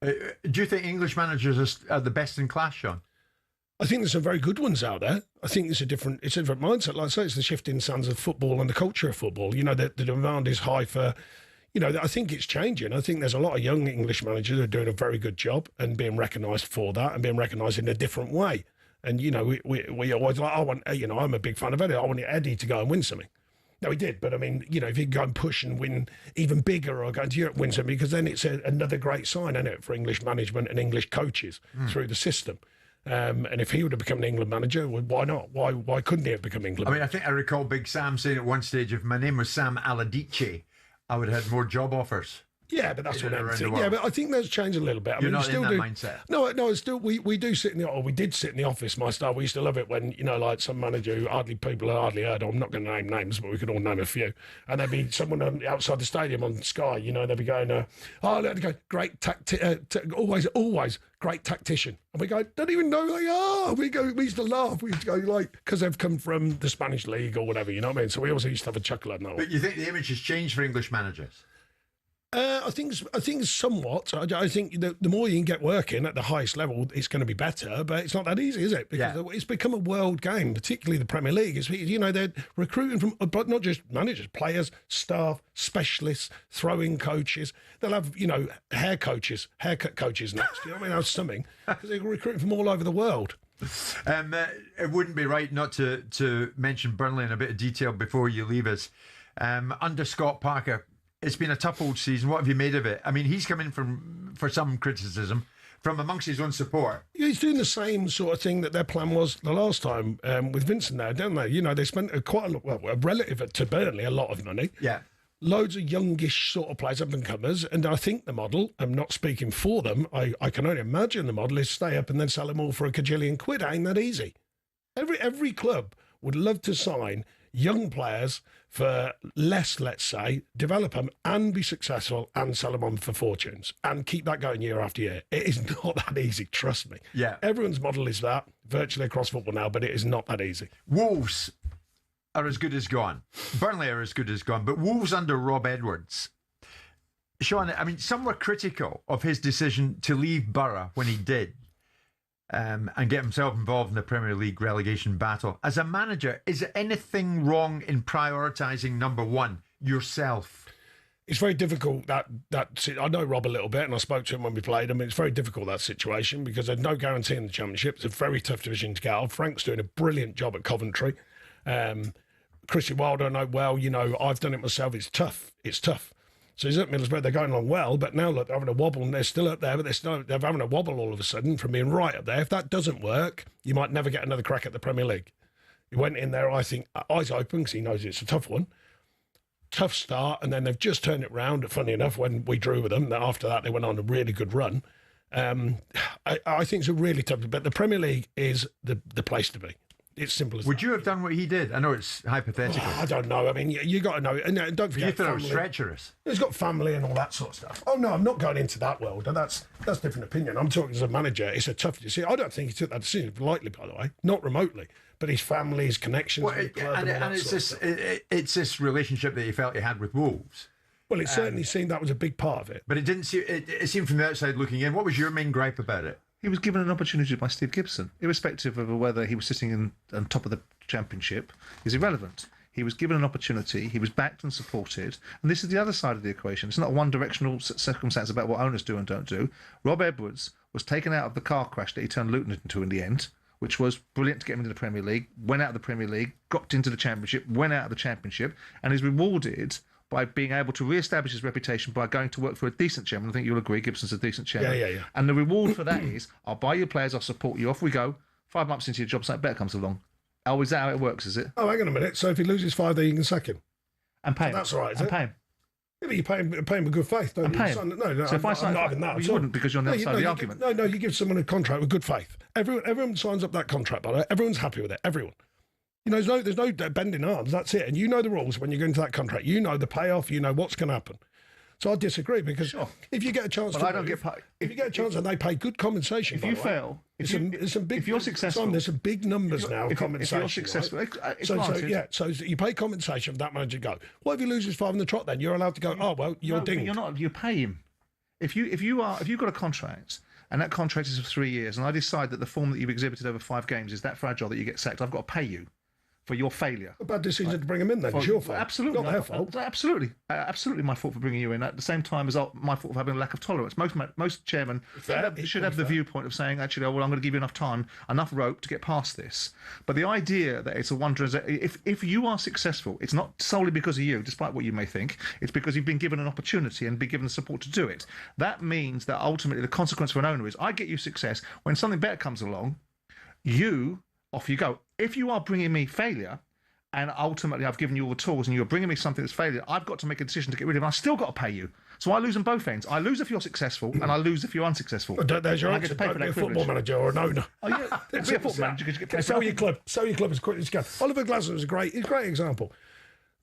Do you think English managers are the best in class, Sean? I think there's some very good ones out there. I think it's a different mindset. Like I say, it's the shifting sands of football and the culture of football. The demand is high for, I think it's changing. I think there's a lot of young English managers who are doing a very good job and being recognised for that and being recognised in a different way. And, we always like, I'm a big fan of Eddie. I wanted Eddie to go and win something. No, he did. But, I mean, if you go and push and win even bigger or go to Europe, win something, because then it's another great sign, isn't it, for English management and English coaches through the system. And if he would have become an England manager, why not? Why couldn't he have become England manager? I think I recall Big Sam saying at one stage, if my name was Sam Allardyce, I would have had more job offers. Yeah, but that's what I'm saying. Yeah, but I think that's changed a little bit. You're not in that mindset. No, still we do sit in we did sit in the office, my staff. We used to love it when, like some manager who people had hardly heard of. I'm not going to name names, but we could all name a few. And there'd be someone outside the stadium on Sky, they'd be going, let's go, great always great tactician. And we go, don't even know who they are. We used to laugh. We used to go, because they've come from the Spanish league or whatever, you know what I mean? So we always used to have a chuckle at that. But you think the image has changed for English managers? I think somewhat. I think the more you can get working at the highest level, it's going to be better. But it's not that easy, is it? Because it's become a world game, particularly the Premier League. They're recruiting from, but not just managers, players, staff, specialists, throwing coaches. They'll have haircut coaches next. You know what I mean? That's something because they're recruiting from all over the world. It wouldn't be right not to mention Burnley in a bit of detail before you leave us. Under Scott Parker. It's been a tough old season. What have you made of it? I mean, he's come in for some criticism from amongst his own support. Yeah, he's doing the same sort of thing that their plan was the last time with Vincent there, don't they? They spent a relative to Burnley, a lot of money. Yeah. Loads of youngish sort of players, up and comers. And I think the model, I'm not speaking for them, I can only imagine the model is stay up and then sell them all for a cajillion quid. It ain't that easy. Every club would love to sign young players for less, let's say, develop them and be successful and sell them on for fortunes and keep that going year after year. It is not that easy, trust me. Yeah. Everyone's model is that, virtually across football now, but it is not that easy. Wolves are as good as gone. Burnley are as good as gone, but Wolves under Rob Edwards. Sean, I mean, some were critical of his decision to leave Borough when he did. And get himself involved in the Premier League relegation battle. As a manager, is there anything wrong in prioritising number one, yourself? It's very difficult, that I know Rob a little bit, and I spoke to him when we played. I mean, it's very difficult, that situation, because there's no guarantee in the Championship. It's a very tough division to get out of. Frank's doing a brilliant job at Coventry. Christian Wilder, I know well, I've done it myself. It's tough. So he's at Middlesbrough, they're going along well, but now look, they're having a wobble and they're still up there, but they're having a wobble all of a sudden from being right up there. If that doesn't work, you might never get another crack at the Premier League. He went in there, I think, eyes open, because he knows it's a tough one. Tough start, and then they've just turned it round, funny enough, when we drew with them. After that, they went on a really good run. I think it's a really tough, but the Premier League is the place to be. It's simple as Would you have done what he did? I know it's hypothetical. I don't know. I mean, you got to know. And don't forget, you thought it was treacherous. He's got family and all that sort of stuff. Oh no, I'm not going into that world. And that's a different opinion. I'm talking as a manager. It's a tough decision. I don't think he took that decision lightly, by the way, not remotely. But his family, his connections, with the club, and it's this relationship that he felt he had with Wolves. Well, it certainly seemed that was a big part of it. But it didn't seem. It seemed from the outside looking in. What was your main gripe about it? He was given an opportunity by Steve Gibson, irrespective of whether he was sitting on top of the Championship, is irrelevant. He was given an opportunity, he was backed and supported, and this is the other side of the equation. It's not a one-directional circumstance about what owners do and don't do. Rob Edwards was taken out of the car crash that he turned Luton into in the end, which was brilliant to get him into the Premier League, went out of the Premier League, dropped into the Championship, went out of the Championship, and is rewarded by being able to re-establish his reputation by going to work for a decent chairman. I think you'll agree Gibson's a decent chairman. Yeah. And the reward for that is, I'll buy your players, I'll support you, off we go. 5 months into your job, something better comes along. Oh, is that how it works, is it? Oh, hang on a minute. So if he loses 5 there, you can sack him? And pay him. That's all right, is and it? Pay him. Yeah, but you're paying with good faith, don't you? No, So if I sign, I'm not having that. you wouldn't, because you're on the other side of the argument. No, you give someone a contract with good faith. Everyone signs up that contract, by the way. Everyone's happy with it. Everyone. You know, there's no bending arms. That's it. And you know the rules when you go into that contract. You know the payoff. You know what's going to happen. So I disagree, because if you get a chance, if you get a chance and they pay good compensation, if you fail, if you're successful, there's some big numbers now. Compensation. If you're successful, right? So you pay compensation for that manager to go. What if he loses 5 in the trot? Then you're allowed to go. Oh well, you're dinged. You're not. You pay him. If you've got a contract and that contract is for 3 years, and I decide that the form that you've exhibited over 5 games is that fragile that you get sacked, I've got to pay you for your failure. A bad decision to bring him in then. It's your fault. Absolutely. Not their fault. Absolutely. Absolutely my fault for bringing you in. At the same time as my fault for having a lack of tolerance. Most chairmen should have the viewpoint of saying, actually, I'm going to give you enough time, enough rope to get past this. But the idea that it's a wonder, if you are successful, it's not solely because of you, despite what you may think. It's because you've been given an opportunity and been given the support to do it. That means that ultimately the consequence for an owner is, I get you success. When something better comes along, off you go. If you are bringing me failure, and ultimately I've given you all the tools, and you're bringing me something that's failure, I've got to make a decision to get rid of it. I've still got to pay you. So I lose on both ends. I lose if you're successful, and I lose if you're unsuccessful. Well, there's your answer. Don't be a football manager or an owner. Oh, yeah. Be a football manager because you get paid. Sell your club. Sell your club as quickly as you can. Oliver Glasner was a great example.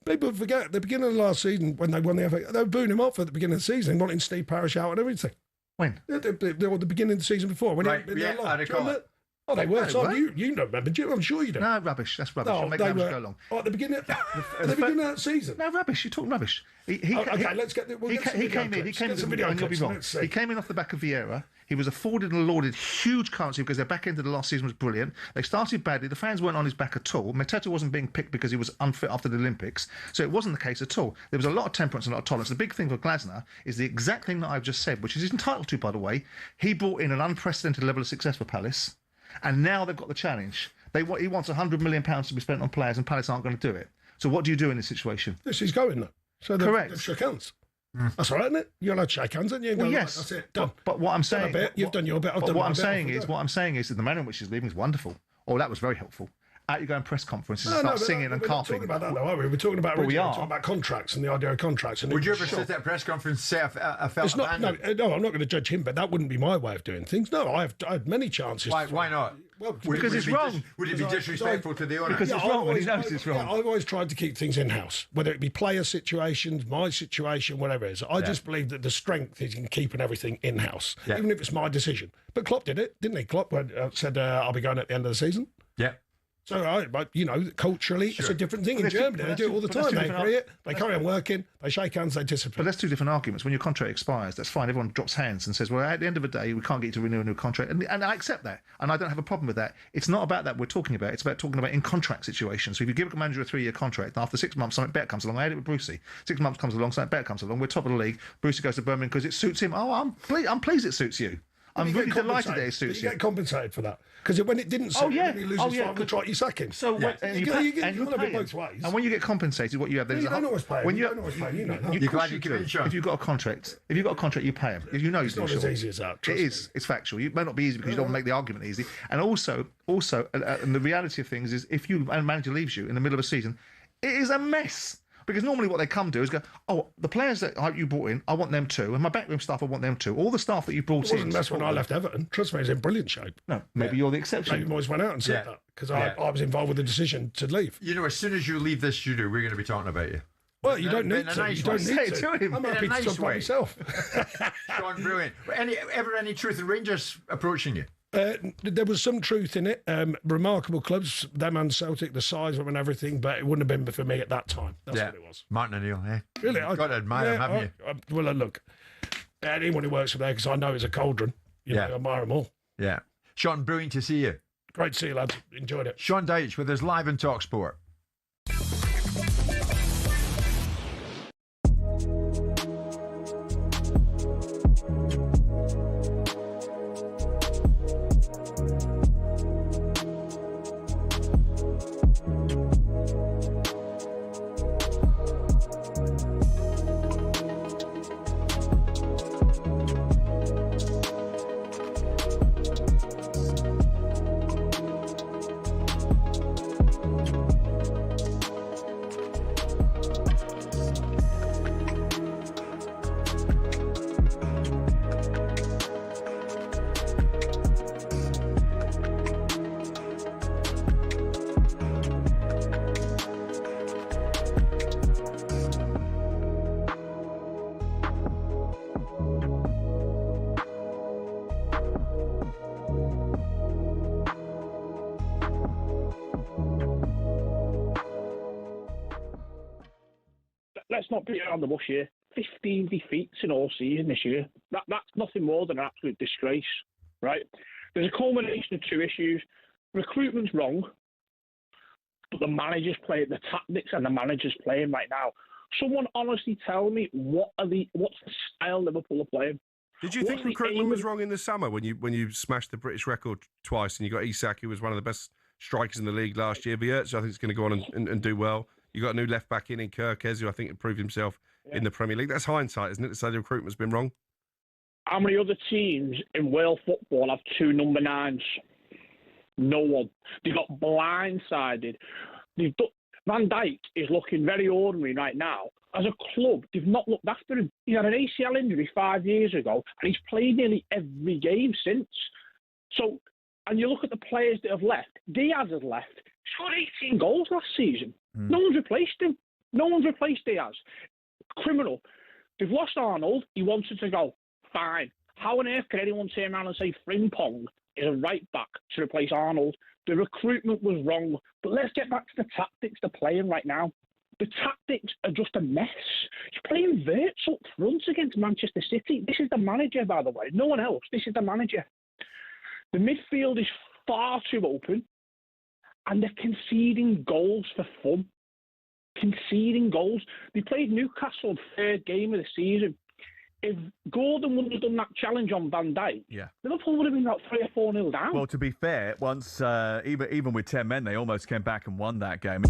People forget at the beginning of the last season, when they won the FA, they were booing him off at the beginning of the season, wanting Steve Parish out and everything. When? The beginning of the season before. When I recall it. Oh, they were. So you don't remember, do you? I'm sure you do. No, rubbish. That's rubbish. No, Make the go along. Oh, at the beginning of that season. No, rubbish. You're talking rubbish. Okay, let's get the. He came in. You'll be wrong. He came in off the back of Vieira. He was afforded and lauded huge currency because their back end of the last season was brilliant. They started badly. The fans weren't on his back at all. Mateta wasn't being picked because he was unfit after the Olympics. So it wasn't the case at all. There was a lot of temperance and a lot of tolerance. The big thing for Glasner is the exact thing that I've just said, which he's entitled to, by the way. He brought in an unprecedented level of success for Palace. And now they've got the challenge. He wants £100 million to be spent on players, and Palace aren't going to do it. So what do you do in this situation? This is going though. So correct. They've shook hands. That's all right, isn't it? You're allowed to shake hands, aren't you? Well, yes. That's it. Done. But what I'm saying, you've done your bit. What I'm saying is that the manner in which he's leaving is wonderful. Oh, that was very helpful. Out you go in press conferences and start singing and coughing. We're not talking about that, though, are we? We're talking about talking about contracts and the idea of contracts. And would you ever sit at a press conference and say I felt abandoned? No, I'm not going to judge him, but that wouldn't be my way of doing things. No, I had many chances. Why not? Well, because it's wrong. Would it be disrespectful to the owner? Because it's wrong, and he knows it's wrong. I've always tried to keep things in-house, whether it be player situations, my situation, whatever it is. I just believe that the strength is in keeping everything in-house, even if it's my decision. But Klopp did it, didn't he? Klopp said, I'll be going at the end of the season. Yeah. So, but culturally, it's a different thing in Germany. They do it all the time. They agree it. They carry on working. They shake hands. They disappear. But that's two different arguments. When your contract expires, that's fine. Everyone drops hands and says, well, at the end of the day, we can't get you to renew a new contract. And I accept that. And I don't have a problem with that. It's not about that we're talking about. It's about talking about in contract situations. So if you give a manager a 3-year contract, and after 6 months, something better comes along. I had it with Brucey. 6 months comes along, something better comes along. We're top of the league. Brucey goes to Birmingham because it suits him. Oh, I'm pleased it suits you. I'm really delighted that it suits you. You get compensated for that. Because when it didn't suit him, he loses 5 to try, you sack him. So you have it both ways. And when you get compensated, what you have... You don't always pay him. You don't always pay him. You're glad you can. If you've got a contract, you pay him. If you know it's not as easy as that. It is. It's factual. It may not be easy because you don't want to make the argument easy. And also, and the reality of things is, if a manager leaves you in the middle of a season, it is a mess. Because normally what they come do is go, oh, the players that you brought in, I want them too. And my backroom staff, I want them too. All the staff that you brought in... It wasn't a mess when I left Everton. Trust me, he's in brilliant shape. No, maybe you're the exception. Maybe Moyes went out and said that. Because I was involved with the decision to leave. You know, as soon as you leave this studio, we're going to be talking about you. Well, you don't need to. You don't need to. I'm happy to talk about myself. Sean, brilliant. Ever any truth in Rangers approaching you? There was some truth in it. Remarkable clubs, them and Celtic, the size of them and everything, but it wouldn't have been for me at that time. That's what it was. Martin O'Neill, Really? You've got to admire him, haven't you? Well, look, anyone who works for there, because I know it's a cauldron, I admire them all. Yeah. Sean, brilliant to see you. Great to see you, lads. Enjoyed it. Sean Dyche with us live on talkSPORT. let's not beat around the bush here. 15 defeats in all season this year. That's nothing more than an absolute disgrace, right? There's a culmination of two issues. Recruitment's wrong, but the tactics and the manager's playing right now. Someone honestly tell me what's the style Liverpool are playing? Did you think recruitment was wrong in the summer when you smashed the British record twice and you got Isak, who was one of the best strikers in the league last year? Virgil, I think, is going to go on and do well. You got a new left back in Kirkes, who I think improved himself in the Premier League. That's hindsight, isn't it, to say the recruitment's been wrong? How many other teams in world football have two number 9s? No one. They got blindsided. Van Dijk is looking very ordinary right now. As a club, they've not looked after him. He had an ACL injury 5 years ago, and he's played nearly every game since. So, and you look at the players that have left. Diaz has left. He scored 18 goals last season. No one's replaced him. No one's replaced Diaz. Criminal. They've lost Arnold. He wanted to go. Fine. How on earth can anyone turn around and say Frimpong is a right back to replace Arnold? The recruitment was wrong. But let's get back to the tactics they're playing right now. The tactics are just a mess. He's playing Virgil up front against Manchester City. This is the manager, by the way. No one else. This is the manager. The midfield is far too open, and they're conceding goals for fun. Conceding goals. They played Newcastle third game of the season. If Gordon wouldn't have done that challenge on Van Dijk, Liverpool would have been about 3 or 4-0 down. Well, to be fair, once even with 10 men, they almost came back and won that game.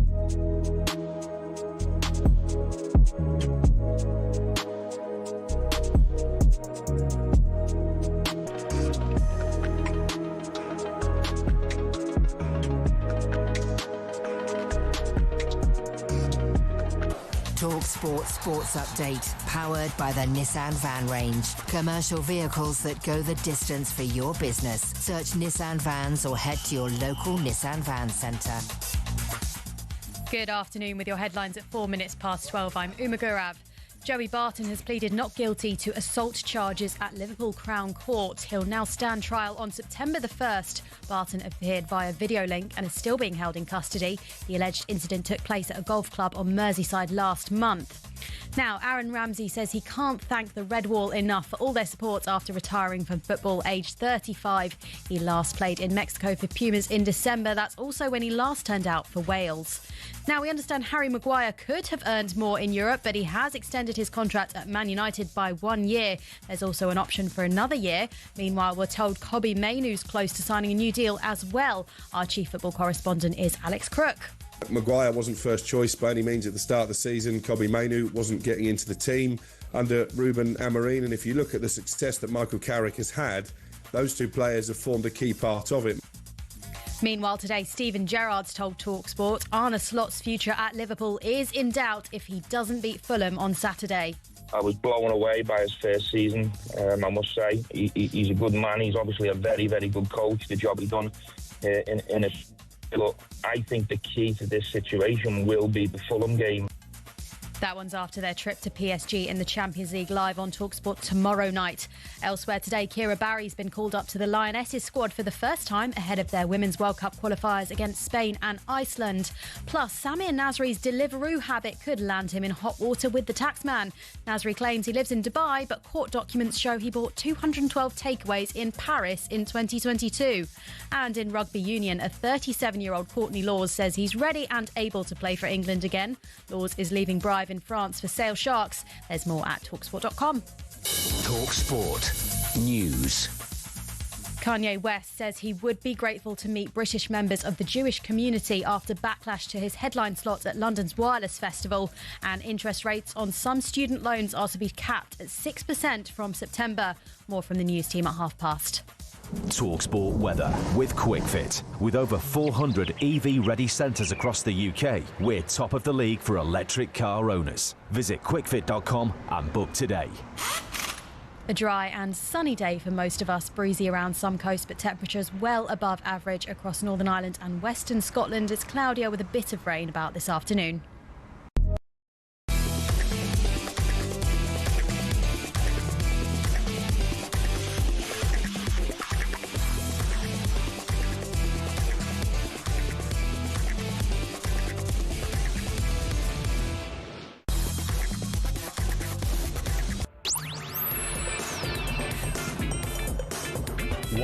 talkSPORT Sports Update, powered by the Nissan Van Range. Commercial vehicles that go the distance for your business. Search Nissan Vans or head to your local Nissan Van Centre. Good afternoon with your headlines at 4 minutes past 12. I'm Uma Gaurav. Joey Barton has pleaded not guilty to assault charges at Liverpool Crown Court. He'll now stand trial on September the 1st. Barton appeared via video link and is still being held in custody. The alleged incident took place at a golf club on Merseyside last month. Now, Aaron Ramsey says he can't thank the Red Wall enough for all their support after retiring from football aged 35. He last played in Mexico for Pumas in December. That's also when he last turned out for Wales. Now, we understand Harry Maguire could have earned more in Europe, but he has extended his contract at Man United by 1 year. There's also an option for another year. Meanwhile, we're told Kobbie Mainoo's close to signing a new deal as well. Our chief football correspondent is Alex Crook. Maguire wasn't first choice by any means at the start of the season. Kobbie Mainoo wasn't getting into the team under Ruben Amorim, and if you look at the success that Michael Carrick has had, those two players have formed a key part of it. Meanwhile, today, Steven Gerrard's told talkSPORT Arne Slot's future at Liverpool is in doubt if he doesn't beat Fulham on Saturday. I was blown away by his first season, I must say. He's a good man. He's obviously a very, very good coach. The job he's done in it. Look, I think the key to this situation will be the Fulham game. That one's after their trip to PSG in the Champions League, live on talkSPORT tomorrow night. Elsewhere today, Kira Barry's been called up to the Lionesses squad for the first time ahead of their Women's World Cup qualifiers against Spain and Iceland. Plus, Samir Nasri's Deliveroo habit could land him in hot water with the taxman. Nasri claims he lives in Dubai, but court documents show he bought 212 takeaways in Paris in 2022. And in rugby union, a 37-year-old Courtney Laws says he's ready and able to play for England again. Laws is leaving Brive in France for Sale Sharks. There's more at talksport.com. talkSPORT News. Kanye West says he would be grateful to meet British members of the Jewish community after backlash to his headline slot at London's Wireless Festival. And interest rates on some student loans are to be capped at 6% from September. More from the news team at past. talkSPORT weather with QuickFit. With over 400 EV-ready centres across the UK, we're top of the league for electric car owners. Visit quickfit.com and book today. A dry and sunny day for most of us. Breezy around some coast, but temperatures well above average across Northern Ireland and Western Scotland. It's cloudier with a bit of rain about this afternoon.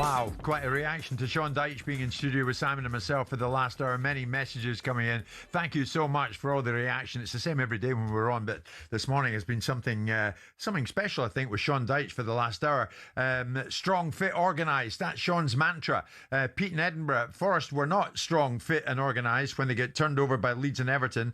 Wow, quite a reaction to Sean Dyche being in studio with Simon and myself for the last hour. Many messages coming in. Thank you so much for all the reaction. It's the same every day when we're on, but this morning has been something special, I think, with Sean Dyche for the last hour. Strong, fit, organised. That's Sean's mantra. Pete in Edinburgh, Forest were not strong, fit and organised when they get turned over by Leeds and Everton.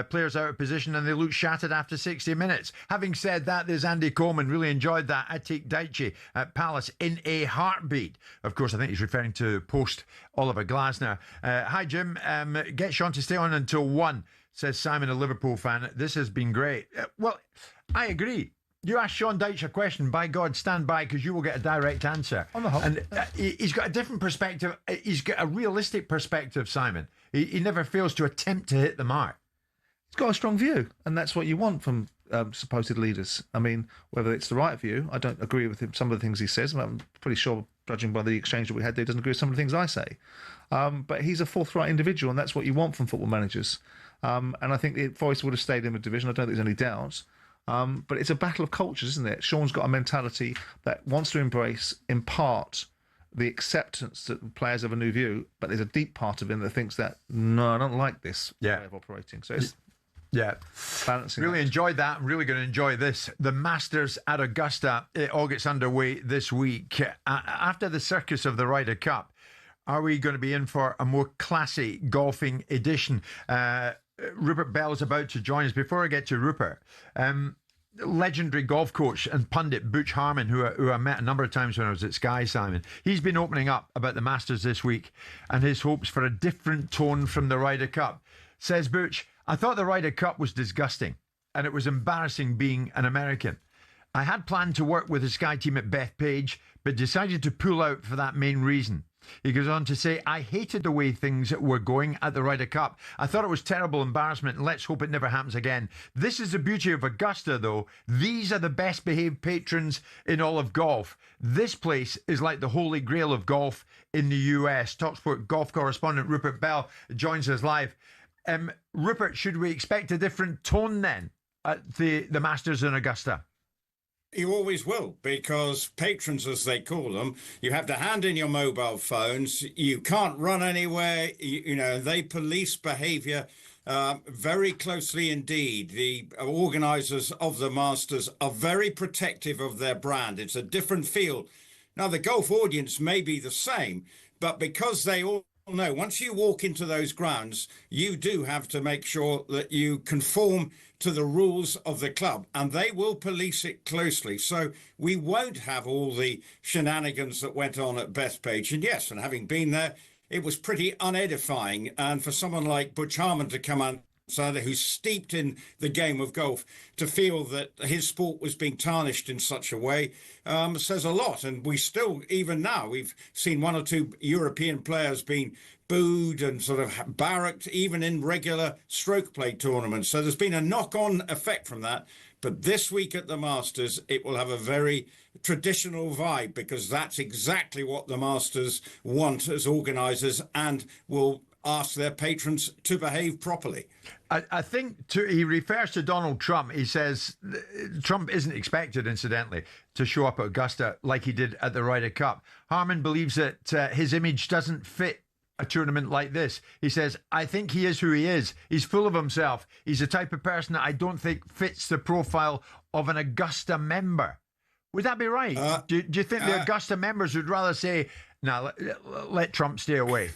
Players out of position and they look shattered after 60 minutes. Having said that, there's Andy Coleman. Really enjoyed that. I take Dyche at Palace in a heartbeat. Of course, I think he's referring to post Oliver Glasner. Hi, Jim. Get Sean to stay on until 1, says Simon, a Liverpool fan. This has been great. Well, I agree. You ask Sean Dyche a question, by God, stand by, because you will get a direct answer. On the whole. And he's got a different perspective. He's got a realistic perspective, Simon. He never fails to attempt to hit the mark. He's got a strong view, and that's what you want from supposed leaders. I mean, whether it's the right view, I don't agree with him, some of the things he says. I'm pretty sure, judging by the exchange that we had there, he doesn't agree with some of the things I say. But he's a forthright individual, and that's what you want from football managers. And I think the Forest would have stayed in the division. I don't think there's any doubts. But it's a battle of cultures, isn't it? Sean's got a mentality that wants to embrace, in part, the acceptance that players have a new view, but there's a deep part of him that thinks that, no, I don't like this way of operating. So it's balancing. Really enjoyed that. I'm really going to enjoy this. The Masters at Augusta, it all gets underway this week. After the circus of the Ryder Cup, are we going to be in for a more classy golfing edition? Rupert Bell is about to join us. Before I get to Rupert, legendary golf coach and pundit Butch Harmon, who I met a number of times when I was at Sky, Simon, he's been opening up about the Masters this week and his hopes for a different tone from the Ryder Cup. Says Butch, I thought the Ryder Cup was disgusting and it was embarrassing being an American. I had planned to work with the Sky team at Bethpage, but decided to pull out for that main reason. He goes on to say, I hated the way things were going at the Ryder Cup. I thought it was terrible embarrassment, and let's hope it never happens again. This is the beauty of Augusta, though. These are the best behaved patrons in all of golf. This place is like the holy grail of golf in the US. talkSPORT golf correspondent Rupert Bell joins us live. Rupert, should we expect a different tone then at the Masters in Augusta? You always will, because patrons, as they call them, you have to hand in your mobile phones. You can't run anywhere. You know, they police behaviour very closely indeed. The organisers of the Masters are very protective of their brand. It's a different feel. Now, the golf audience may be the same, but because they all know, once you walk into those grounds, you do have to make sure that you conform to the rules of the club, and they will police it closely. So we won't have all the shenanigans that went on at Bethpage. And yes, and having been there, it was pretty unedifying. And for someone like Butch Harmon to come on, who's steeped in the game of golf, to feel that his sport was being tarnished in such a way says a lot. And we still, even now, we've seen one or two European players being booed and sort of barracked, even in regular stroke play tournaments. So there's been a knock-on effect from that. But this week at the Masters, it will have a very traditional vibe, because that's exactly what the Masters want as organisers, and will ask their patrons to behave properly. I think he refers to Donald Trump. He says Trump isn't expected, incidentally, to show up at Augusta like he did at the Ryder Cup. Harmon believes that his image doesn't fit a tournament like this. He says, I think he is who he is. He's full of himself. He's the type of person that I don't think fits the profile of an Augusta member. Would that be right? Do you think the Augusta members would rather say, no, let Trump stay away?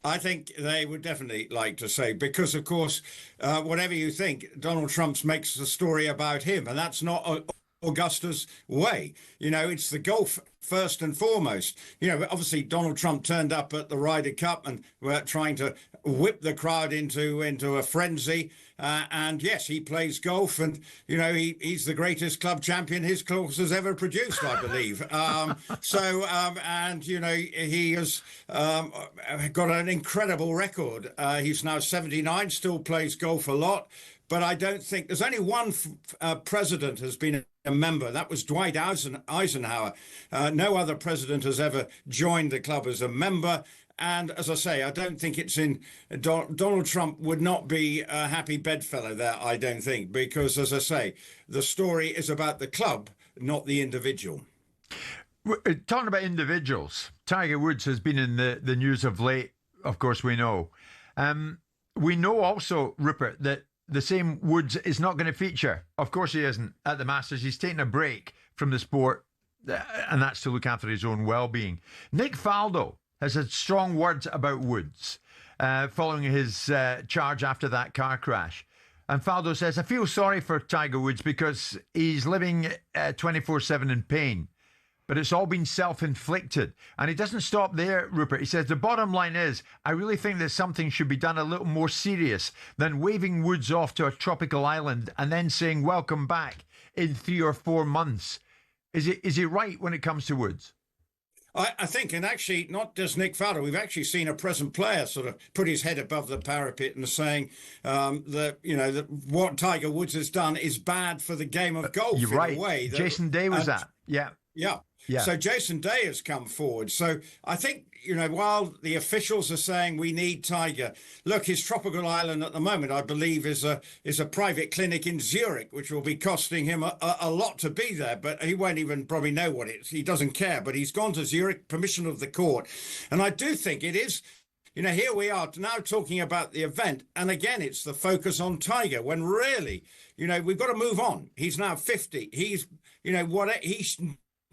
I think they would definitely like to say, because, of course, whatever you think, Donald Trump makes the story about him, and that's not Augusta's way. You know, it's the golf first and foremost. You know, obviously Donald Trump turned up at the Ryder Cup and were trying to whip the crowd into a frenzy. And yes, he plays golf, and you know he's the greatest club champion his course has ever produced, I believe. And you know he has got an incredible record. He's now 79, still plays golf a lot. But I don't think there's only one president has been a member. That was Dwight Eisenhower. No other president has ever joined the club as a member. And as I say, I don't think it's in Donald Trump would not be a happy bedfellow there, I don't think, because, as I say, the story is about the club, not the individual. Talking about individuals, Tiger Woods has been in the news of late, of course we know. We know also, Rupert, that the same Woods is not going to feature. Of course he isn't at the Masters. He's taking a break from the sport, and that's to look after his own well-being. Nick Faldo has had strong words about Woods following his charge after that car crash. And Faldo says, I feel sorry for Tiger Woods because he's living 24/7 in pain. But it's all been self-inflicted. And he doesn't stop there, Rupert. He says, the bottom line is, I really think that something should be done a little more serious than waving Woods off to a tropical island and then saying, welcome back in 3 or 4 months. Is he right when it comes to Woods? I think, and actually not just Nick Faldo, we've actually seen a present player sort of put his head above the parapet and saying that what Tiger Woods has done is bad for the game of golf. You're right. In a way. Jason Day was that. Yeah. Yeah. So Jason Day has come forward. So I think, while the officials are saying we need Tiger, look, his tropical island at the moment, I believe, is a private clinic in Zurich, which will be costing him a lot to be there. But he won't even probably know what it is. He doesn't care. But he's gone to Zurich, permission of the court. And I do think it is. Here we are now talking about the event. And again, it's the focus on Tiger when really, we've got to move on. He's now 50. He's, he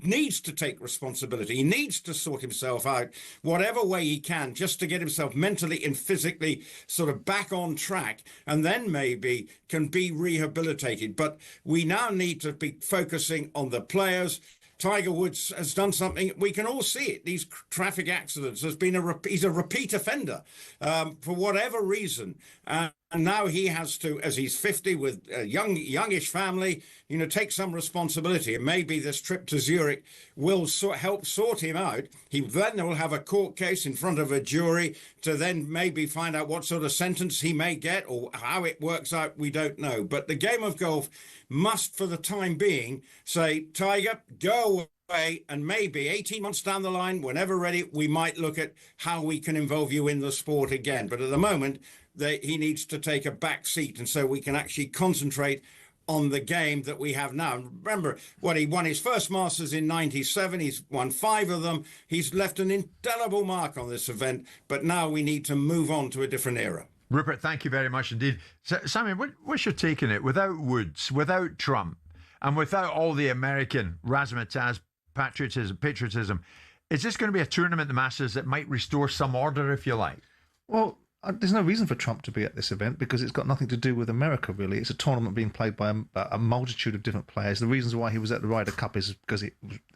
needs to take responsibility. He needs to sort himself out whatever way he can just to get himself mentally and physically sort of back on track, and then maybe can be rehabilitated. But we now need to be focusing on the players. Tiger Woods has done something. We can all see it. These traffic accidents. He's a repeat offender for whatever reason. And now he has to, as he's 50 with a youngish family, take some responsibility. And maybe this trip to Zurich will help sort him out. He then will have a court case in front of a jury to then maybe find out what sort of sentence he may get or how it works out. We don't know. But the game of golf must, for the time being, say, Tiger, go away, and maybe 18 months down the line, whenever ready, we might look at how we can involve you in the sport again. But at the moment, he needs to take a back seat, and so we can actually concentrate on the game that we have now. Remember, he won his first Masters in 97. He's won 5 of them. He's left an indelible mark on this event, but now we need to move on to a different era. Rupert, thank you very much indeed. Simon, what's your take on it? Without Woods, without Trump, and without all the American razzmatazz patriotism, is this going to be a tournament, the Masters, that might restore some order, if you like? Well, there's no reason for Trump to be at this event because it's got nothing to do with America, really. It's a tournament being played by a multitude of different players. The reasons why he was at the Ryder Cup is because,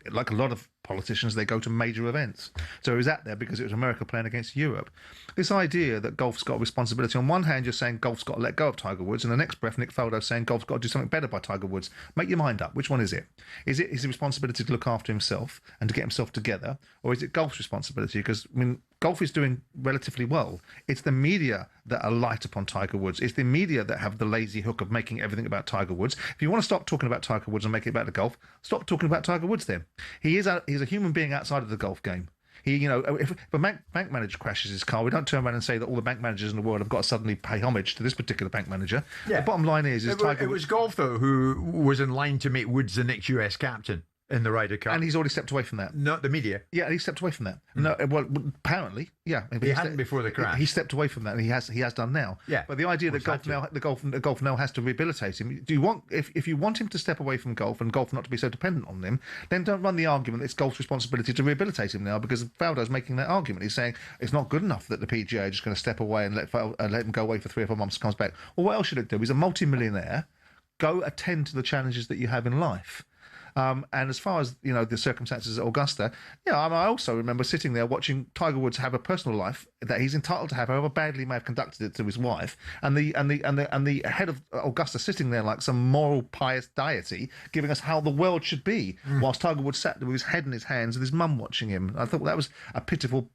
like a lot of politicians, they go to major events. So he was at there because it was America playing against Europe. This idea that golf's got a responsibility. On one hand, you're saying golf's got to let go of Tiger Woods, and the next breath, Nick Faldo's saying golf's got to do something better by Tiger Woods. Make your mind up. Which one is it? Is it his responsibility to look after himself and to get himself together, or is it golf's responsibility? Because, golf is doing relatively well. It's the media that are light upon Tiger Woods. It's the media that have the lazy hook of making everything about Tiger Woods. If you want to stop talking about Tiger Woods and make it about the golf, stop talking about Tiger Woods then. He's a human being outside of the golf game. If a bank manager crashes his car, we don't turn around and say that all the bank managers in the world have got to suddenly pay homage to this particular bank manager. Yeah. The bottom line is Tiger... It was golf, though, who was in line to make Woods the next US captain in the Ryder Cup. And he's already stepped away from that. Not the media. Yeah, he stepped away from that. No, well, apparently, yeah. He hadn't before the crash. He stepped away from that, and he has done now. Yeah. But the idea that golf now has to rehabilitate him. Do you want if you want him to step away from golf and golf not to be so dependent on him, then don't run the argument that it's golf's responsibility to rehabilitate him now, because Faldo's making that argument. He's saying it's not good enough that the PGA is just going to step away and let him go away for 3 or 4 months and comes back. Well, what else should it do? He's a multi-millionaire. Go attend to the challenges that you have in life. And as far as the circumstances at Augusta, I also remember sitting there watching Tiger Woods have a personal life that he's entitled to have, however badly he may have conducted it to his wife, and the head of Augusta sitting there like some moral pious deity, giving us how the world should be, whilst Tiger Woods sat there with his head in his hands and his mum watching him. I thought that was a pitiful,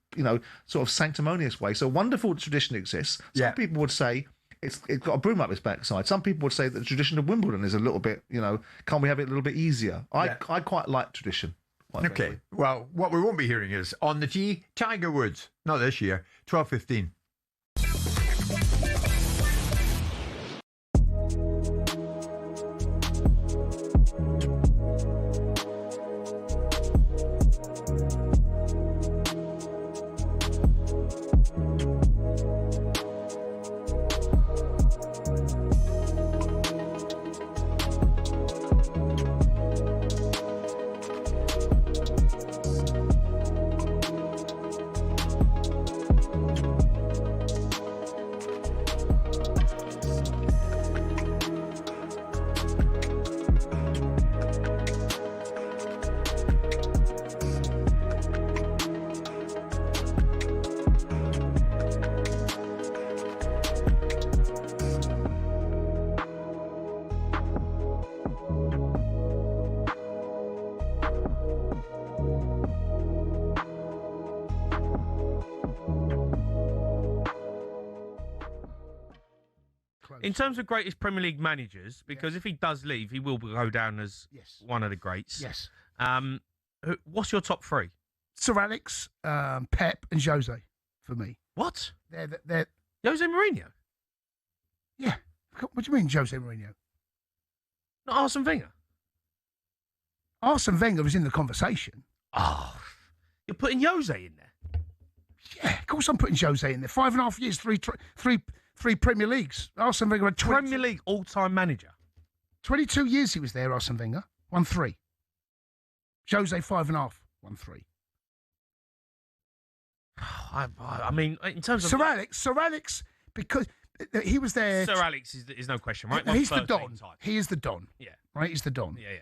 sort of sanctimonious way. So a wonderful tradition exists. Some people would say it's got a broom up its backside. Some people would say that the tradition of Wimbledon is a little bit, can't we have it a little bit easier? I quite like tradition. Okay. Well, what we won't be hearing is on the tee, Tiger Woods. Not this year. 12:15. In terms of greatest Premier League managers, because if he does leave, he will go down as one of the greats. Yes. What's your top three? Sir Alex, Pep, and Jose for me. What? They're Jose Mourinho? Yeah. What do you mean, Jose Mourinho? Not Arsene Wenger. Arsene Wenger was in the conversation. Oh, you're putting Jose in there? Yeah, of course I'm putting Jose in there. 5.5 years, three Premier Leagues. Arsene Wenger had Premier League all-time manager. 22 years he was there, Arsene Wenger. Won 3. Jose, 5.5. Won 3. I mean, in terms of... Sir Alex, because he was there... Sir Alex is no question, right? He's the Don. He is the Don. Yeah. Right, he's the Don. Yeah.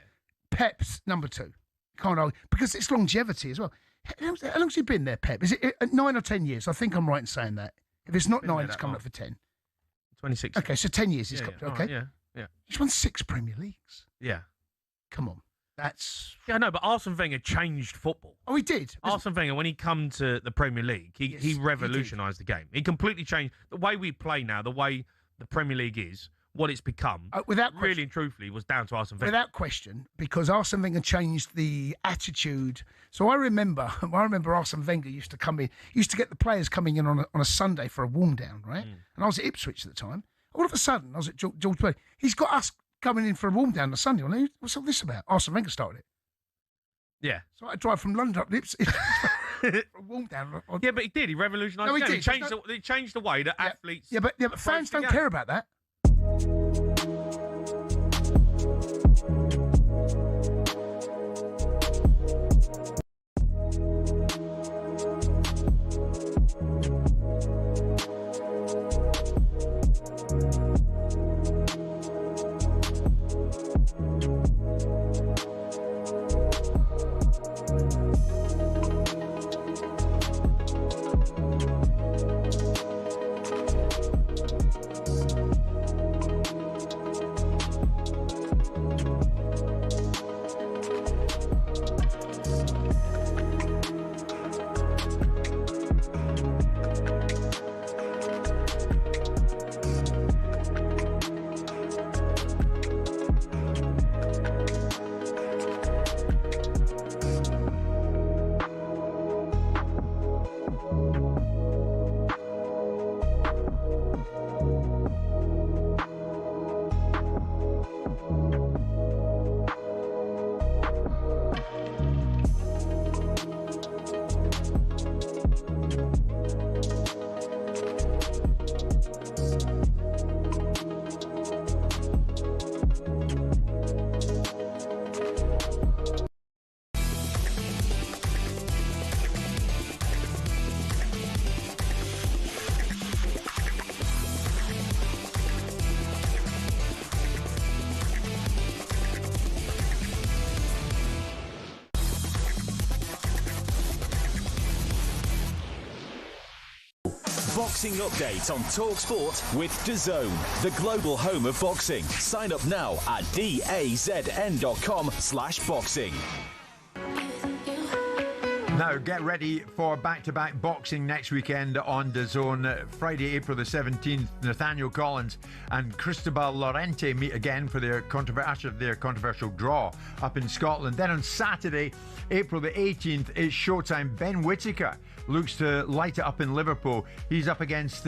Pep's number 2. Can't argue. Because it's longevity as well. How long's he been there, Pep? Is it 9 or 10 years? I think I'm right in saying that. If it's not 9, it's coming up for 10. 26. Okay, so 10 years he's Yeah, got. yeah. Okay. Alright, yeah. He's won 6 Premier Leagues. Yeah. Come on. That's... Yeah, no, but Arsene Wenger changed football. Oh, he did. Arsene Wenger, when he come to the Premier League, he revolutionised the game. He completely changed the way we play now, the way the Premier League is, what it's become. Really and truthfully, was down to Arsene Wenger. Without question, because Arsene Wenger changed the attitude. So I remember Arsene Wenger used to come in, used to get the players coming in on a Sunday for a warm down, right? And I was at Ipswich at the time. All of a sudden, I was at George Play. He's got us coming in for a warm down on a Sunday. What's all this about? Arsene Wenger started it. Yeah. So I drive from London up to Ipswich for a warm down. Yeah, but he did. He revolutionised the game. He changed the way that athletes... Yeah, but fans don't care about that. Boxing update on talkSPORT with DAZN, the global home of boxing. Sign up now at dazn.com/boxing. Now, get ready for back-to-back boxing next weekend on DAZN. Friday, April the 17th, Nathaniel Collins and Cristobal Lorente meet again for their controversial draw up in Scotland. Then on Saturday, April the 18th, it's showtime. Ben Whittaker looks to light it up in Liverpool. He's up against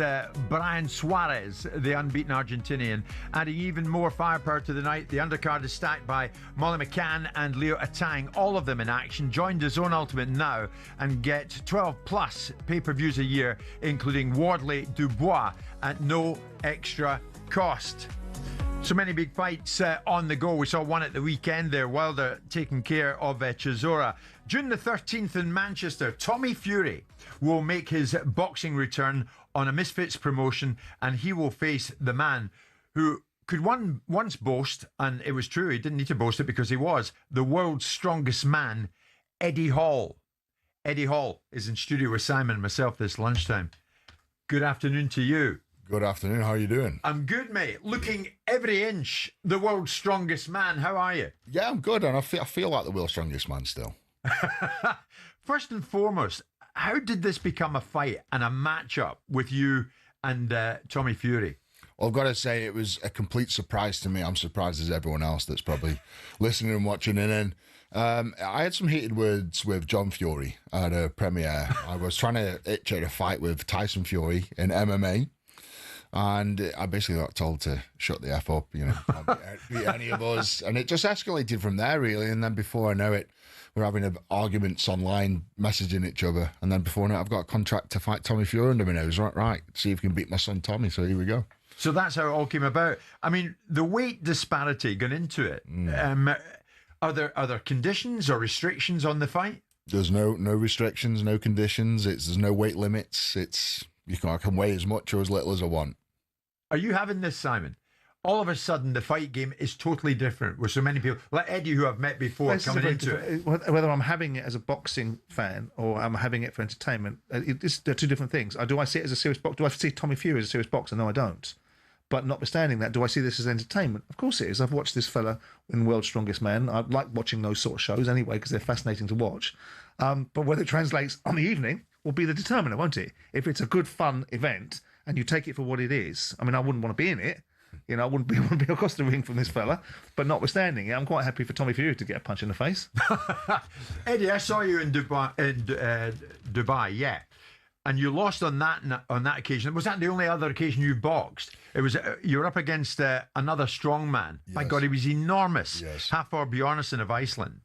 Brian Suarez, the unbeaten Argentinian. Adding even more firepower to the night, the undercard is stacked by Molly McCann and Leo Atang, all of them in action. Join DAZN Ultimate now and get 12 plus pay-per-views a year, including Wardley Dubois at no extra cost. So many big fights on the go. We saw one at the weekend there, Wilder taking care of Chisora. June the 13th in Manchester, Tommy Fury will make his boxing return on a Misfits promotion, and he will face the man who could once boast, and it was true, he didn't need to boast it because he was, the world's strongest man, Eddie Hall. Eddie Hall is in studio with Simon and myself this lunchtime. Good afternoon to you. Good afternoon. How are you doing? I'm good, mate. Looking every inch the world's strongest man. How are you? Yeah, I'm good, and I feel like the world's strongest man still. First and foremost, how did this become a fight and a matchup with you and Tommy Fury? Well, I've got to say it was a complete surprise to me. I'm surprised as everyone else that's probably listening and watching in. I had some heated words with John Fury at a premiere. I was trying to itch at a fight with Tyson Fury in MMA. And I basically got told to shut the F up, not beat any of us. And it just escalated from there, really. And then before I know it, we're having arguments online, messaging each other. And then before I know it, I've got a contract to fight Tommy Fury under my nose. Right, see if we can beat my son Tommy. So here we go. So that's how it all came about. I mean, the weight disparity going into it, are there conditions or restrictions on the fight? There's no restrictions, no conditions. There's no weight limits. I can weigh as much or as little as I want. Are you having this, Simon? All of a sudden, the fight game is totally different with so many people, like Eddie, who I've met before, coming into it. Whether I'm having it as a boxing fan or I'm having it for entertainment, they're two different things. Do I see it as a serious boxer? Do I see Tommy Fury as a serious boxer? No, I don't. But notwithstanding that, do I see this as entertainment? Of course it is. I've watched this fella in World's Strongest Man. I like watching those sort of shows anyway because they're fascinating to watch. But whether it translates on the evening will be the determiner, won't it? If it's a good, fun event and you take it for what it is, I mean, I wouldn't want to be in it. I wouldn't be across the ring from this fella. But notwithstanding, I'm quite happy for Tommy Fury to get a punch in the face. Eddie, I saw you in Dubai, yeah. And you lost on that occasion. Was that the only other occasion you boxed? It was you were up against another strong man. Yes. My God, he was enormous. Yes. Hafþór Bjarnason of Iceland.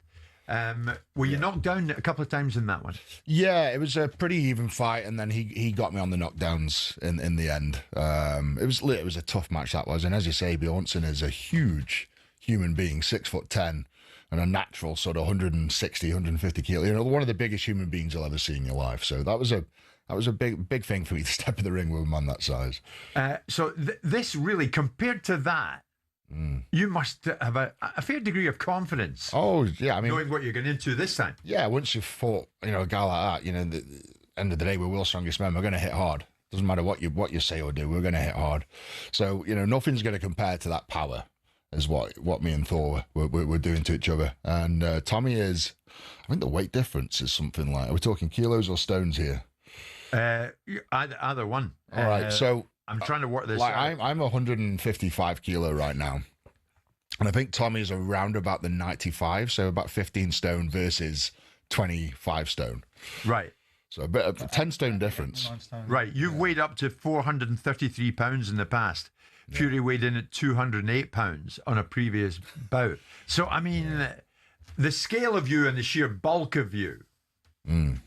Were you knocked down a couple of times in that one? Yeah, it was a pretty even fight, and then he got me on the knockdowns in the end. It was a tough match, that was. And as you say, Bjarnason is a huge human being, 6'10", and a natural sort of 160, 150 kilo. One of the biggest human beings you'll ever see in your life. So that was a big thing for me to step in the ring with a man that size. So this really, compared to that, you must have a fair degree of confidence. Oh, yeah. I mean, knowing what you're getting into this time. Yeah, once you've fought, a guy like that, at the end of the day, we're world's strongest men. We're going to hit hard. Doesn't matter what you say or do. We're going to hit hard. So, nothing's going to compare to that power is what me and Thor we're doing to each other. And Tommy is, I think the weight difference is something like, are we talking kilos or stones here? Either one. All right, so I'm trying to work this out. I'm 155 kilo right now, and I think Tommy's around about the 95, so about 15 stone versus 25 stone. Right. So a bit of a 10 stone difference. Right. You've weighed up to 433 pounds in the past. Yeah. Fury weighed in at 208 pounds on a previous bout. So, I mean, the scale of you and the sheer bulk of you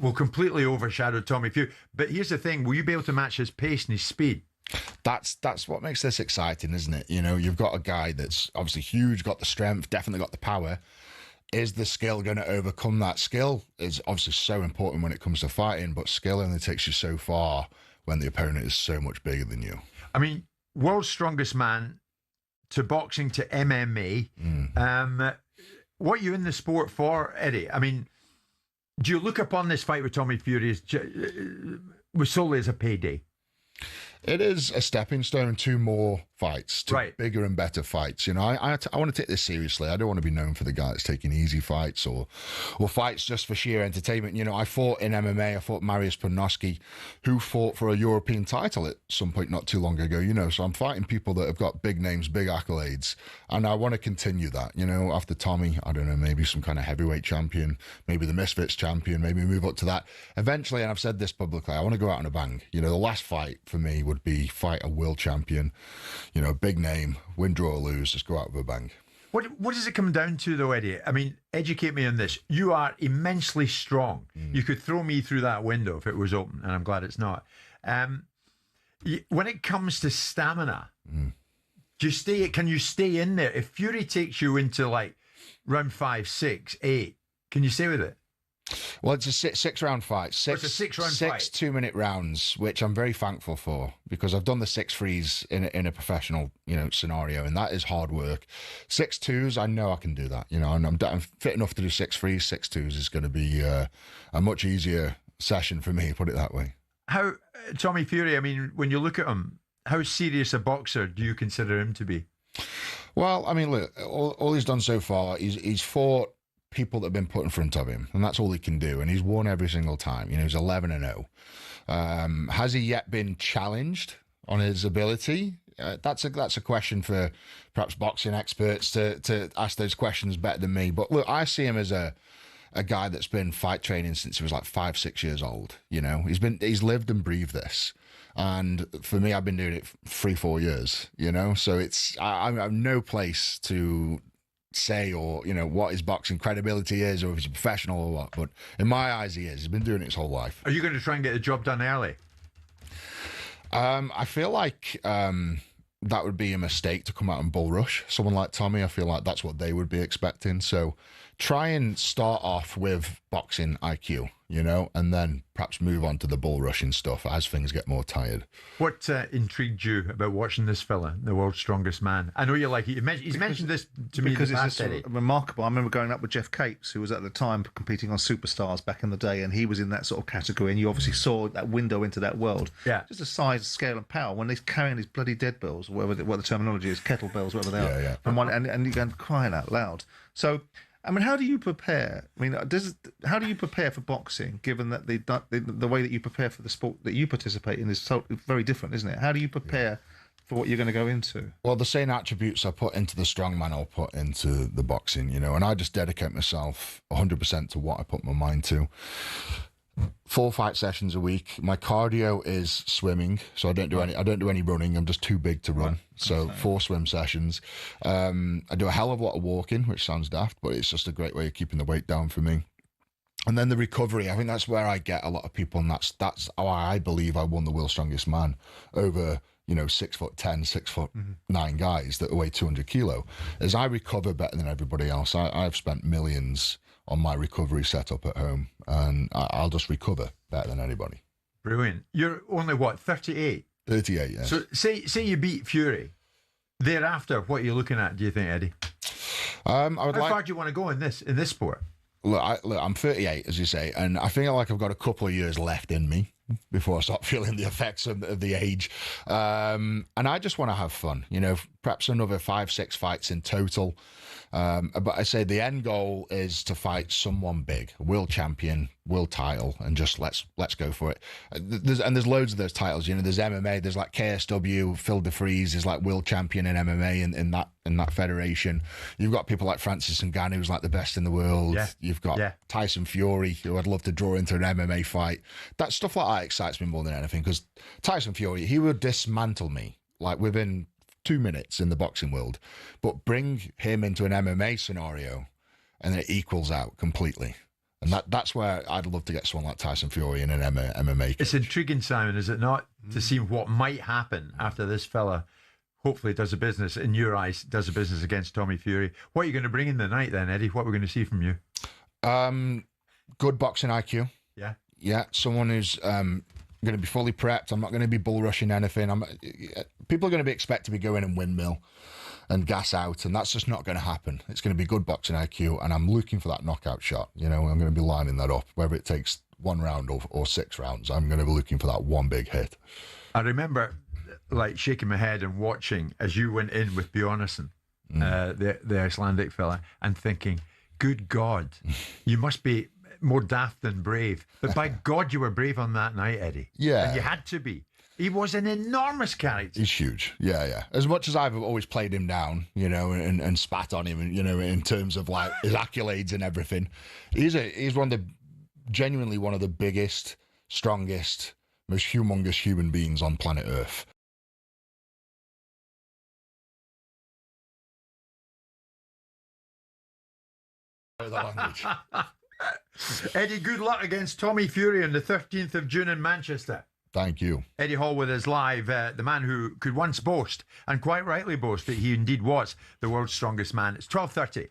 will completely overshadow Tommy Fury. But here's the thing, will you be able to match his pace and his speed? That's what makes this exciting, isn't it? You've got a guy that's obviously huge, got the strength, definitely got the power. Is the skill going to overcome that? Skill is obviously so important when it comes to fighting, but skill only takes you so far when the opponent is so much bigger than you. I mean, world's strongest man to boxing to MMA. What are you in the sport for, Eddie? I mean, do you look upon this fight with Tommy Fury as solely as a payday? It is a stepping stone to more fights, to bigger and better fights. I want to take this seriously. I don't want to be known for the guy that's taking easy fights or fights just for sheer entertainment. I fought in MMA. I fought Mariusz Podnoski, who fought for a European title at some point not too long ago. So I'm fighting people that have got big names, big accolades, and I want to continue that. After Tommy, I don't know, maybe some kind of heavyweight champion, maybe the Misfits champion, maybe move up to that. Eventually, and I've said this publicly, I want to go out on a bang. The last fight for me would be fight a world champion, big name, win, draw or lose, just go out with a bang. What does it come down to though, Eddie? I mean, educate me on this. You are immensely strong. You could throw me through that window if it was open, and I'm glad it's not. When it comes to stamina, Do you stay? Can you stay in there? If Fury takes you into like round 5, 6, 8, can you stay with it? Well, it's a six-round fight. It's a six-round fight. 6 2-minute rounds, which I'm very thankful for because I've done the 6 threes in a professional, scenario, and that is hard work. 6 2s, I know I can do that. And I'm fit enough to do 6 threes. 6 2s is going to be a much easier session for me, put it that way. How Tommy Fury? I mean, when you look at him, how serious a boxer do you consider him to be? Well, I mean, look, all he's done so far, he's fought people that have been put in front of him, and that's all he can do. And he's won every single time. He's 11-0. Has he yet been challenged on his ability? That's a question for perhaps boxing experts to ask those questions better than me. But look, I see him as a guy that's been fight training since he was like 5-6 years old. He's lived and breathed this. And for me, I've been doing it 3-4 years, so I have no place to say or what his boxing credibility is or if he's a professional or what, but in my eyes he is. He's been doing it his whole life. Are you going to try and get the job done early? I feel like that would be a mistake to come out and bull rush someone like Tommy. I feel like that's what they would be expecting, so try and start off with boxing IQ, and then perhaps move on to the bull rushing stuff as things get more tired. What intrigued you about watching this fella, the world's strongest man? I know you like it. He's mentioned this to me because in the it's past, just remarkable. I remember growing up with Jeff Capes, who was at the time competing on Superstars back in the day, and he was in that sort of category, and you obviously saw that window into that world. Yeah. Just the size, scale and power. When they're carrying these bloody dead bells, what the terminology is, kettlebells, whatever they are. Yeah. From one, and you're going crying out loud. So, I mean, how do you prepare? I mean, how do you prepare for boxing, given that the way that you prepare for the sport that you participate in is so very different, isn't it? How do you prepare for what you're going to go into? Well, the same attributes I put into the strongman I'll put into the boxing, and I just dedicate myself 100% to what I put my mind to. 4 fight sessions a week. My cardio is swimming, so I don't do any running. I'm just too big to run. So 4 swim sessions. I do a hell of a lot of walking, which sounds daft, but it's just a great way of keeping the weight down for me. And then the recovery, I think that's where I get a lot of people, and that's how I believe I won the world's strongest man over 6'10", 6'9" guys that weigh 200 kilo. As I recover better than everybody else. I've spent millions on my recovery setup at home, and I'll just recover better than anybody. Brilliant. You're only, what, 38? 38, yeah. So say you beat Fury. Thereafter, what are you looking at, do you think, Eddie? How far do you want to go in this sport? Look, I'm 38, as you say, and I feel like I've got a couple of years left in me before I start feeling the effects of the age. And I just want to have fun, perhaps another 5-6 fights in total. But I say the end goal is to fight someone big, world champion, world title, and just let's go for it. There's loads of those titles. There's MMA, there's like KSW, Phil DeFries is like world champion in MMA in that federation. You've got people like Francis Ngannou, who's like the best in the world. Yeah. You've got Tyson Fury, who I'd love to draw into an MMA fight. That stuff like that excites me more than anything, because Tyson Fury, he would dismantle me like within 2 minutes in the boxing world, but bring him into an MMA scenario and it equals out completely. And that's where I'd love to get someone like Tyson Fury in an MMA cage. It's intriguing, Simon, is it not, to see what might happen after this fella hopefully does a business, in your eyes, does a business against Tommy Fury. What are you going to bring in the night then, Eddie? What we're going to see from you? Good boxing IQ. Yeah. Yeah, someone who's going to be fully prepped. I'm not going to be bull rushing anything. People are going to be expected to be going and windmill and gas out, and that's just not going to happen. It's going to be good boxing IQ, and I'm looking for that knockout shot. I'm going to be lining that up, whether it takes 1 round or 6 rounds. I'm going to be looking for that one big hit. I remember like shaking my head and watching as you went in with Bjornsson, the Icelandic fella, and thinking, good God, you must be more daft than brave. But by God, you were brave on that night, Eddie. Yeah. And you had to be. He was an enormous character. He's huge. Yeah. As much as I've always played him down, and spat on him, in terms of like his accolades and everything, he's genuinely one of the biggest, strongest, most humongous human beings on planet Earth. The language. Eddie, good luck against Tommy Fury on the 13th of June in Manchester. Thank you. Eddie Hall with us live, the man who could once boast, and quite rightly boast, that he indeed was the world's strongest man. It's 12:30.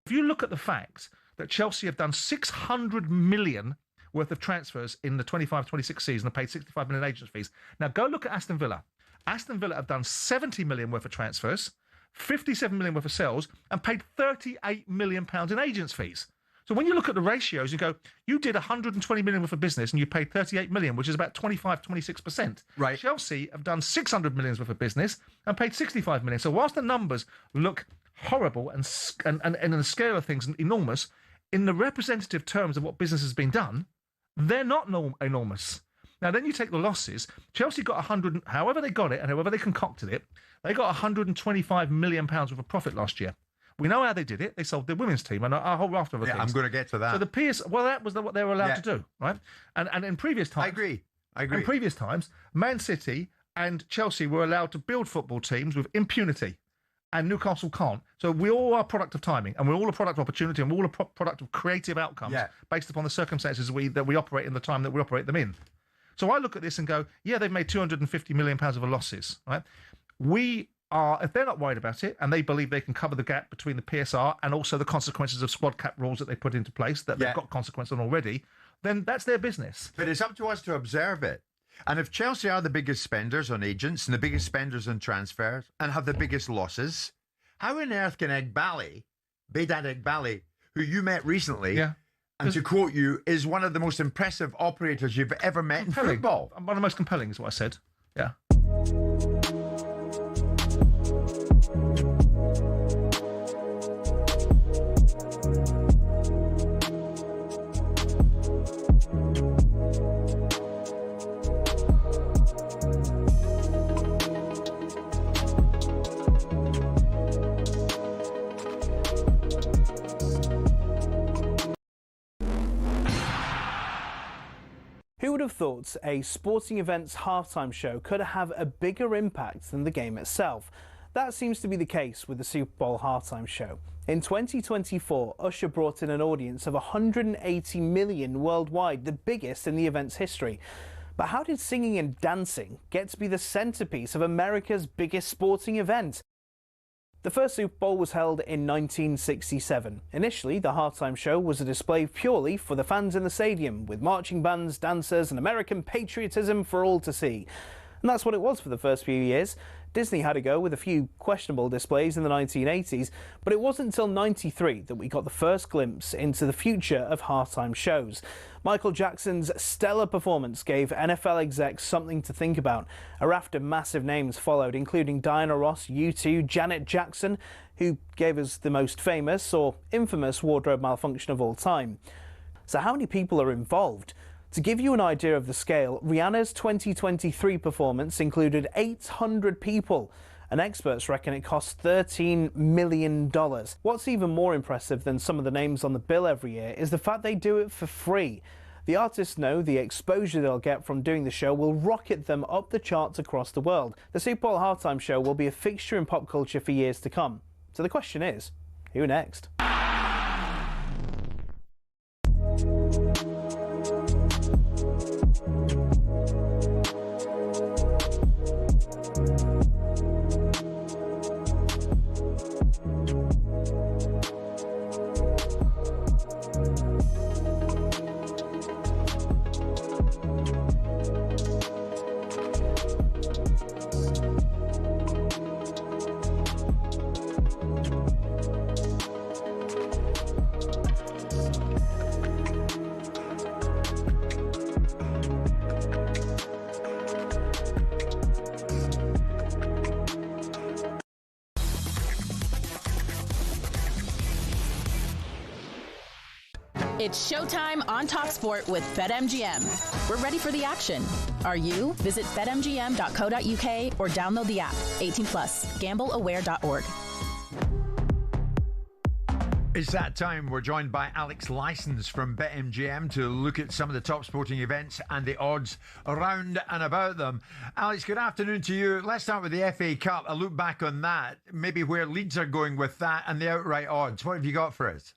If you look at the fact that Chelsea have done 600 million worth of transfers in the 25-26 season and paid 65 million agents fees. Now go look at Aston Villa. Aston Villa have done 70 million worth of transfers, 57 million worth of sales, and paid 38 million pounds in agents fees. So when you look at the ratios, you go, you did 120 million worth of business and you paid 38 million, which is about 25-26%. Right. Chelsea have done 600 million worth of business and paid 65 million. So whilst the numbers look horrible and in the scale of things enormous, in the representative terms of what business has been done, they're not enormous. Now, then you take the losses. Chelsea got 100, however they got it and however they concocted it, they got 125 million pounds worth of profit last year. We know how they did it. They sold their women's team and a whole raft of other things. I'm going to get to that. So the PS, well, that was what they were allowed to do, right? And in previous times, I agree. In previous times, Man City and Chelsea were allowed to build football teams with impunity, and Newcastle can't. So we all are a product of timing, and we're all a product of opportunity, and we're all a product of creative outcomes based upon the circumstances that we operate in the time that we operate them in. So I look at this and go, yeah, they've made 250 million pounds of losses, right? We are, if they're not worried about it, and they believe they can cover the gap between the PSR and also the consequences of squad cap rules that they put into place, that they've got consequence on already, then that's their business. But it's up to us to observe it. And if Chelsea are the biggest spenders on agents and the biggest spenders on transfers and have the biggest losses, how on earth can Egbali, Behdad Egbali, who you met recently, and to quote you, is one of the most impressive operators you've ever met in football? One of the most compelling is what I said. Yeah. Who would have thought a sporting event's halftime show could have a bigger impact than the game itself? That seems to be the case with the Super Bowl halftime show. In 2024, Usher brought in an audience of 180 million worldwide, the biggest in the event's history. But how did singing and dancing get to be the centrepiece of America's biggest sporting event? The first Super Bowl was held in 1967. Initially, the halftime show was a display purely for the fans in the stadium, with marching bands, dancers, and American patriotism for all to see. And that's what it was for the first few years. Disney had a go with a few questionable displays in the 1980s, but it wasn't until '93 that we got the first glimpse into the future of halftime shows. Michael Jackson's stellar performance gave NFL execs something to think about. A raft of massive names followed, including Diana Ross, U2, Janet Jackson, who gave us the most famous or infamous wardrobe malfunction of all time. So how many people are involved? To give you an idea of the scale, Rihanna's 2023 performance included 800 people, and experts reckon it cost $13 million. What's even more impressive than some of the names on the bill every year is the fact they do it for free. The artists know the exposure they'll get from doing the show will rocket them up the charts across the world. The Super Bowl halftime show will be a fixture in pop culture for years to come. So the question is, who next? It's showtime on talkSPORT with BetMGM. We're ready for the action. Are you? Visit betmgm.co.uk or download the app. 18 plus. Gambleaware.org. It's that time. We're joined by Alex Licence from BetMGM to look at some of the top sporting events and the odds around and about them. Alex, good afternoon to you. Let's start with the FA Cup. A look back on that, maybe where Leeds are going with that and the outright odds. What have you got for us?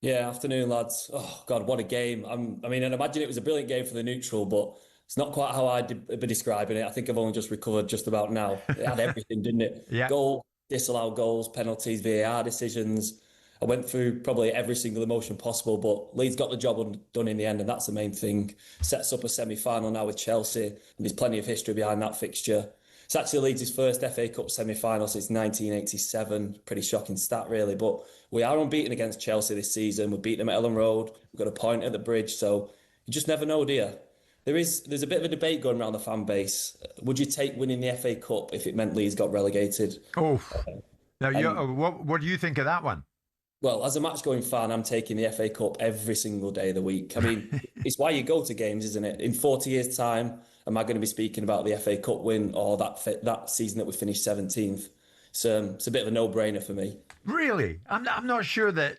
Yeah, afternoon, lads. Oh, God, what a game. I mean, I'd imagine it was a brilliant game for the neutral, but it's not quite how I'd be describing it. I think I've only just recovered just about now. It had everything, didn't it? Yeah. Goal, disallowed goals, penalties, VAR decisions. I went through probably every single emotion possible, but Leeds got the job done in the end, and that's the main thing. Sets up a semi-final now with Chelsea, and there's plenty of history behind that fixture. It's actually Leeds' first FA Cup semi-final since 1987. Pretty shocking stat, really. But we are unbeaten against Chelsea this season. We've beaten them at Ellen Road. We've got a point at the Bridge. So you just never know, do you? There's a bit of a debate going around the fan base. Would you take winning the FA Cup if it meant Leeds got relegated? Oh, now what do you think of that one? Well, as a match-going fan, I'm taking the FA Cup every single day of the week. I mean, it's why you go to games, isn't it? In 40 years' time, am I going to be speaking about the FA Cup win or that season that we finished 17th? So it's a bit of a no-brainer for me. Really? I'm not sure that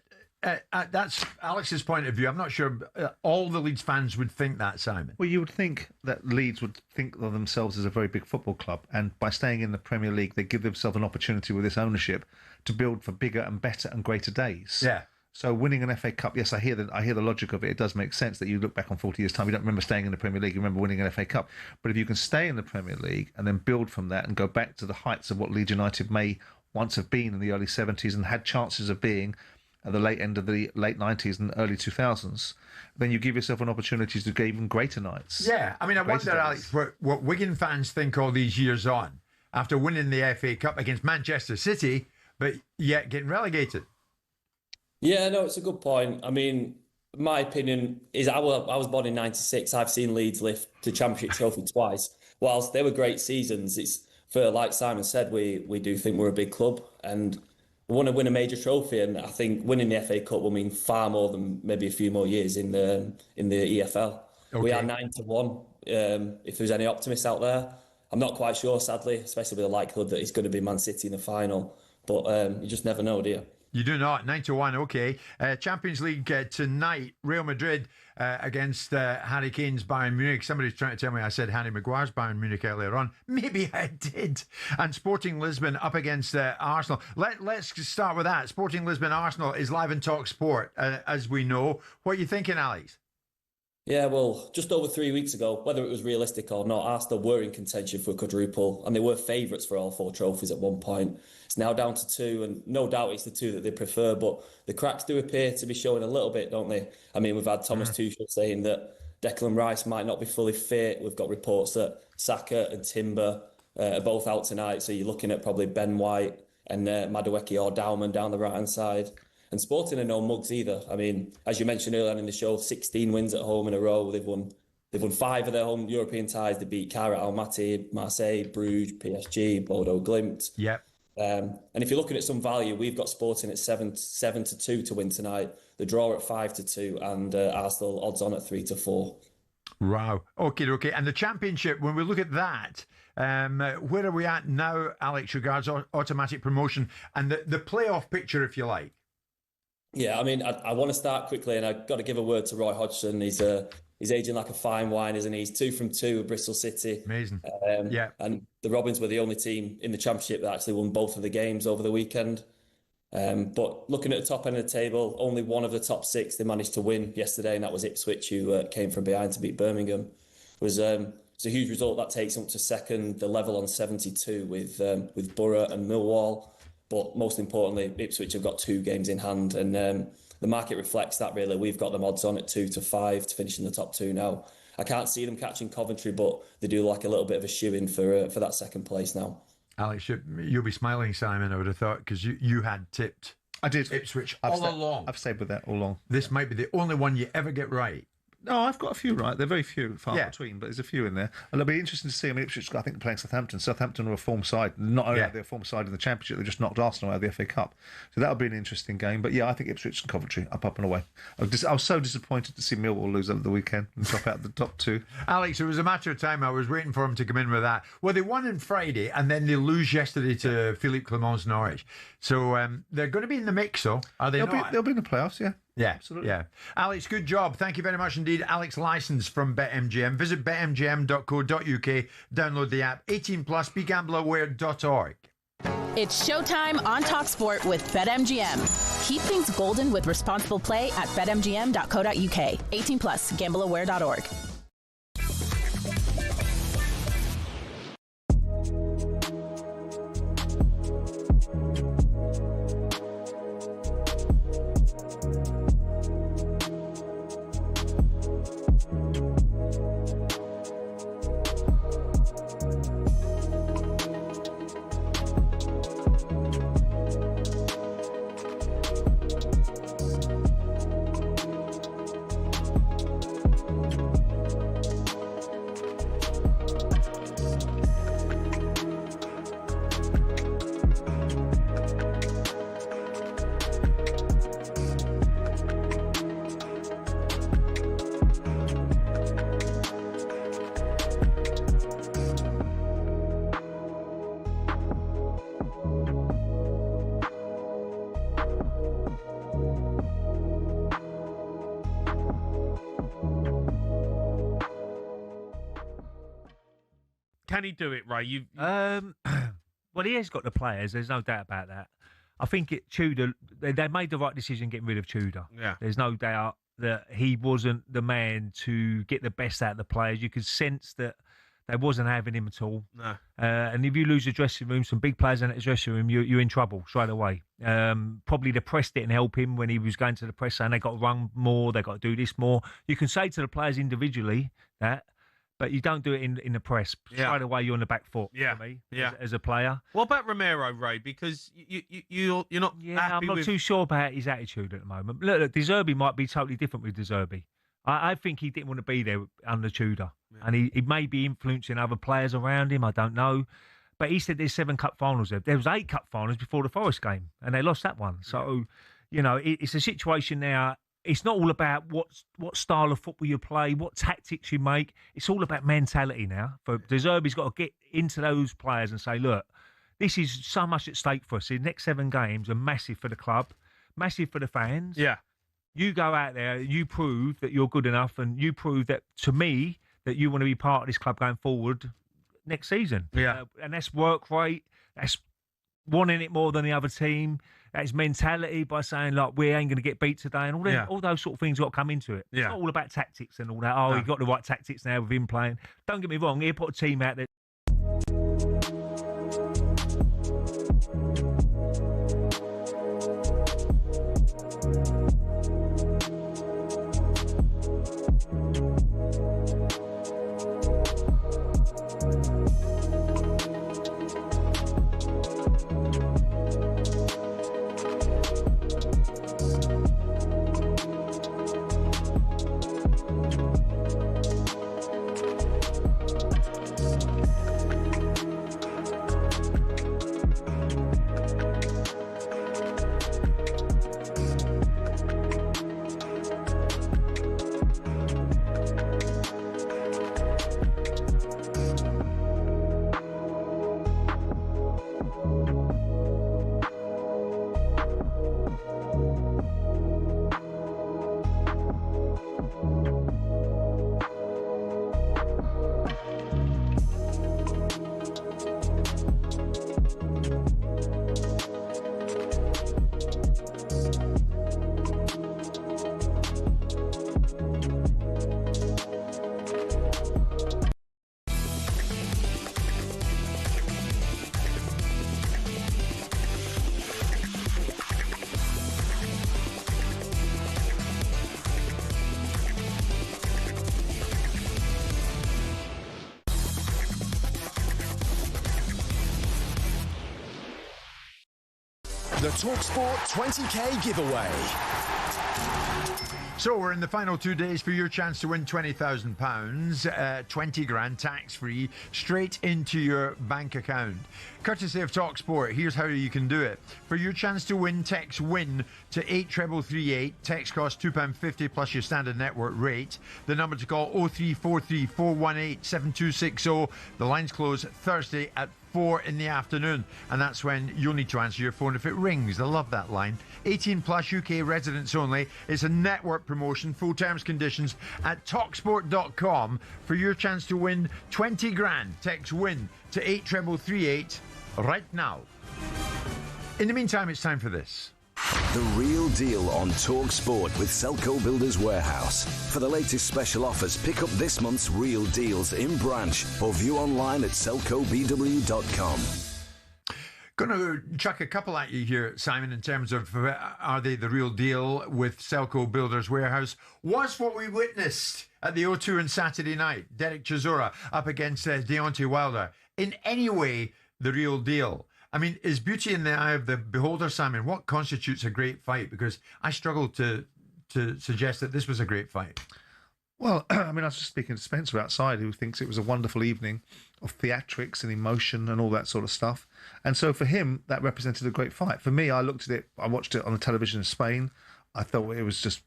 that's Alex's point of view. I'm not sure all the Leeds fans would think that, Simon. Well, you would think that Leeds would think of themselves as a very big football club, and by staying in the Premier League, they give themselves an opportunity with this ownership to build for bigger and better and greater days. Yeah. So winning an FA Cup, yes, I hear the logic of it. It does make sense that you look back on 40 years' time, you don't remember staying in the Premier League, you remember winning an FA Cup. But if you can stay in the Premier League and then build from that and go back to the heights of what Leeds United may once have been in the early 70s and had chances of being at the late end of the late 90s and early 2000s, then you give yourself an opportunity to get even greater nights. Yeah, I mean, I wonder, Alex, what Wigan fans think all these years on after winning the FA Cup against Manchester City, but yet getting relegated. Yeah, no, it's a good point. I mean, my opinion is I was born in 96. I've seen Leeds lift the Championship trophy twice. Whilst they were great seasons, it's for, like Simon said, we do think we're a big club and we want to win a major trophy. And I think winning the FA Cup will mean far more than maybe a few more years in the EFL. Okay. We are 9-1. If there's any optimists out there, I'm not quite sure, sadly, especially with the likelihood that it's going to be Man City in the final. But you just never know, do you? You do not. 9-1, okay. Champions League tonight, Real Madrid against Harry Kane's Bayern Munich. Somebody's trying to tell me I said Harry Maguire's Bayern Munich earlier on. Maybe I did. And Sporting Lisbon up against Arsenal. Let's start with that. Sporting Lisbon Arsenal is live in talkSPORT, as we know. What are you thinking, Alex? Yeah, well, just over 3 weeks ago, whether it was realistic or not, Arsenal were in contention for a quadruple, and they were favourites for all 4 trophies at one point. It's now down to 2, and no doubt it's the 2 that they prefer, but the cracks do appear to be showing a little bit, don't they? I mean, we've had Thomas Tuchel saying that Declan Rice might not be fully fit. We've got reports that Saka and Timber are both out tonight, so you're looking at probably Ben White and Madueke or Dowman down the right-hand side. And Sporting are no mugs either. I mean, as you mentioned earlier on in the show, 16 wins at home in a row. They've won 5 of their home European ties. They beat Carrot, Almaty, Marseille, Bruges, PSG, Bodo Glimt. Yep. And if you're looking at some value, we've got Sporting at 7-2 to win tonight. The draw at 5-2, and Arsenal odds on at 3-4. Wow. Okay. And the Championship, when we look at that, where are we at now, Alex, regards automatic promotion and the playoff picture, if you like? Yeah, I mean, I want to start quickly, and I've got to give a word to Roy Hodgson. He's aging like a fine wine, isn't he? He's 2 from 2 with Bristol City. Amazing. Yeah. And the Robins were the only team in the Championship that actually won both of the games over the weekend. But looking at the top end of the table, only one of the top 6 they managed to win yesterday, and that was Ipswich, who came from behind to beat Birmingham. It's a huge result. That takes them to second, the level on 72 with Borough and Millwall. But most importantly, Ipswich have got 2 games in hand, and the market reflects that, really. We've got them odds on at 2-5 to finish in the top 2 now. I can't see them catching Coventry, but they do like a little bit of a shoe-in for that second place now. Alex, you'll be smiling, Simon, I would have thought, because you had tipped I did Ipswich all along. I've stayed with that all along. This might be the only one you ever get right. No, I've got a few right. They're very few, far between, but there's a few in there. And it'll be interesting to see. I mean, Ipswich, I think, playing Southampton. Southampton are a form side. Not only are they a form side in the Championship, they just knocked Arsenal out of the FA Cup. So that'll be an interesting game. But yeah, I think Ipswich and Coventry up and away. I was so disappointed to see Millwall lose over the weekend and drop out the top two. Alex, it was a matter of time. I was waiting for him to come in with that. Well, they won on Friday and then they lose yesterday to Philippe Clement's Norwich. So they're going to be in the mix, though, are they not? They'll be in the playoffs, yeah. Yeah, absolutely. Yeah. Alex, good job. Thank you very much indeed. Alex Licence from BetMGM. Visit betmgm.co.uk. Download the app. 18 plus. BeGambleAware.org. It's showtime on talkSPORT with BetMGM. Keep things golden with responsible play at betmgm.co.uk. 18 plus. GambleAware.org. Can he do it, Ray? Well, he has got the players. There's no doubt about that. I think Tudor, they made the right decision getting rid of Tudor. Yeah. There's no doubt that he wasn't the man to get the best out of the players. You could sense that they wasn't having him at all. No. And if you lose the dressing room, some big players in the dressing room, you're in trouble straight away. Probably the press didn't help him when he was going to the press saying they got to run more, they got to do this more. You can say to the players individually that, but you don't do it in the press. Straight away, you're on the back foot. Yeah, for me, as a player. What about Romero, Ray? Because you're not. Yeah, happy I'm not with... too sure about his attitude at the moment. Look, De Zerbi might be totally different with De Zerbi. I think he didn't want to be there under Tudor, and he may be influencing other players around him. I don't know, but he said there's 7 cup finals there. There was 8 cup finals before the Forest game, and they lost that one. So, it's a situation now. It's not all about what style of football you play, what tactics you make. It's all about mentality now. For De Zerbi's got to get into those players and say, look, this is so much at stake for us. The next 7 games are massive for the club, massive for the fans. Yeah. You go out there, you prove that you're good enough, and you prove that, to me, that you want to be part of this club going forward next season. Yeah. And that's work rate, that's wanting it more than the other team. That's mentality by saying, like, we ain't going to get beat today, and all those sort of things got to come into it. It's not all about tactics and all that. Oh, he got the right tactics now with him playing. Don't get me wrong, he put a team out there. The talkSPORT 20k giveaway. So we're in the final 2 days for your chance to win £20,000, 20 grand tax-free, straight into your bank account. Courtesy of talkSPORT, here's how you can do it. For your chance to win, text WIN to 83338. Text costs £2.50 plus your standard network rate. The number to call 0343 418 7260. The lines close Thursday at 4 in the afternoon, and that's when you'll need to answer your phone if it rings. I love that line. 18 plus, UK residents only. It's a network promotion. Full terms, conditions at talksport.com. For your chance to win 20 grand, text WIN to 83338 right now. In the meantime, it's time for this. The Real Deal on talkSPORT with Selco Builders Warehouse. For the latest special offers, pick up this month's Real Deals in branch or view online at selcobw.com. Going to chuck a couple at you here, Simon, in terms of are they the real deal with Selco Builders Warehouse? Was what we witnessed at the O2 on Saturday night, Derek Chisora up against Deontay Wilder, in any way the real deal? I mean, is beauty in the eye of the beholder, Simon? What constitutes a great fight? Because I struggle to suggest that this was a great fight. Well, I mean, I was just speaking to Spencer outside, who thinks it was a wonderful evening of theatrics and emotion and all that sort of stuff. And so for him, that represented a great fight. For me, I looked at it, I watched it on the television in Spain. I thought it was just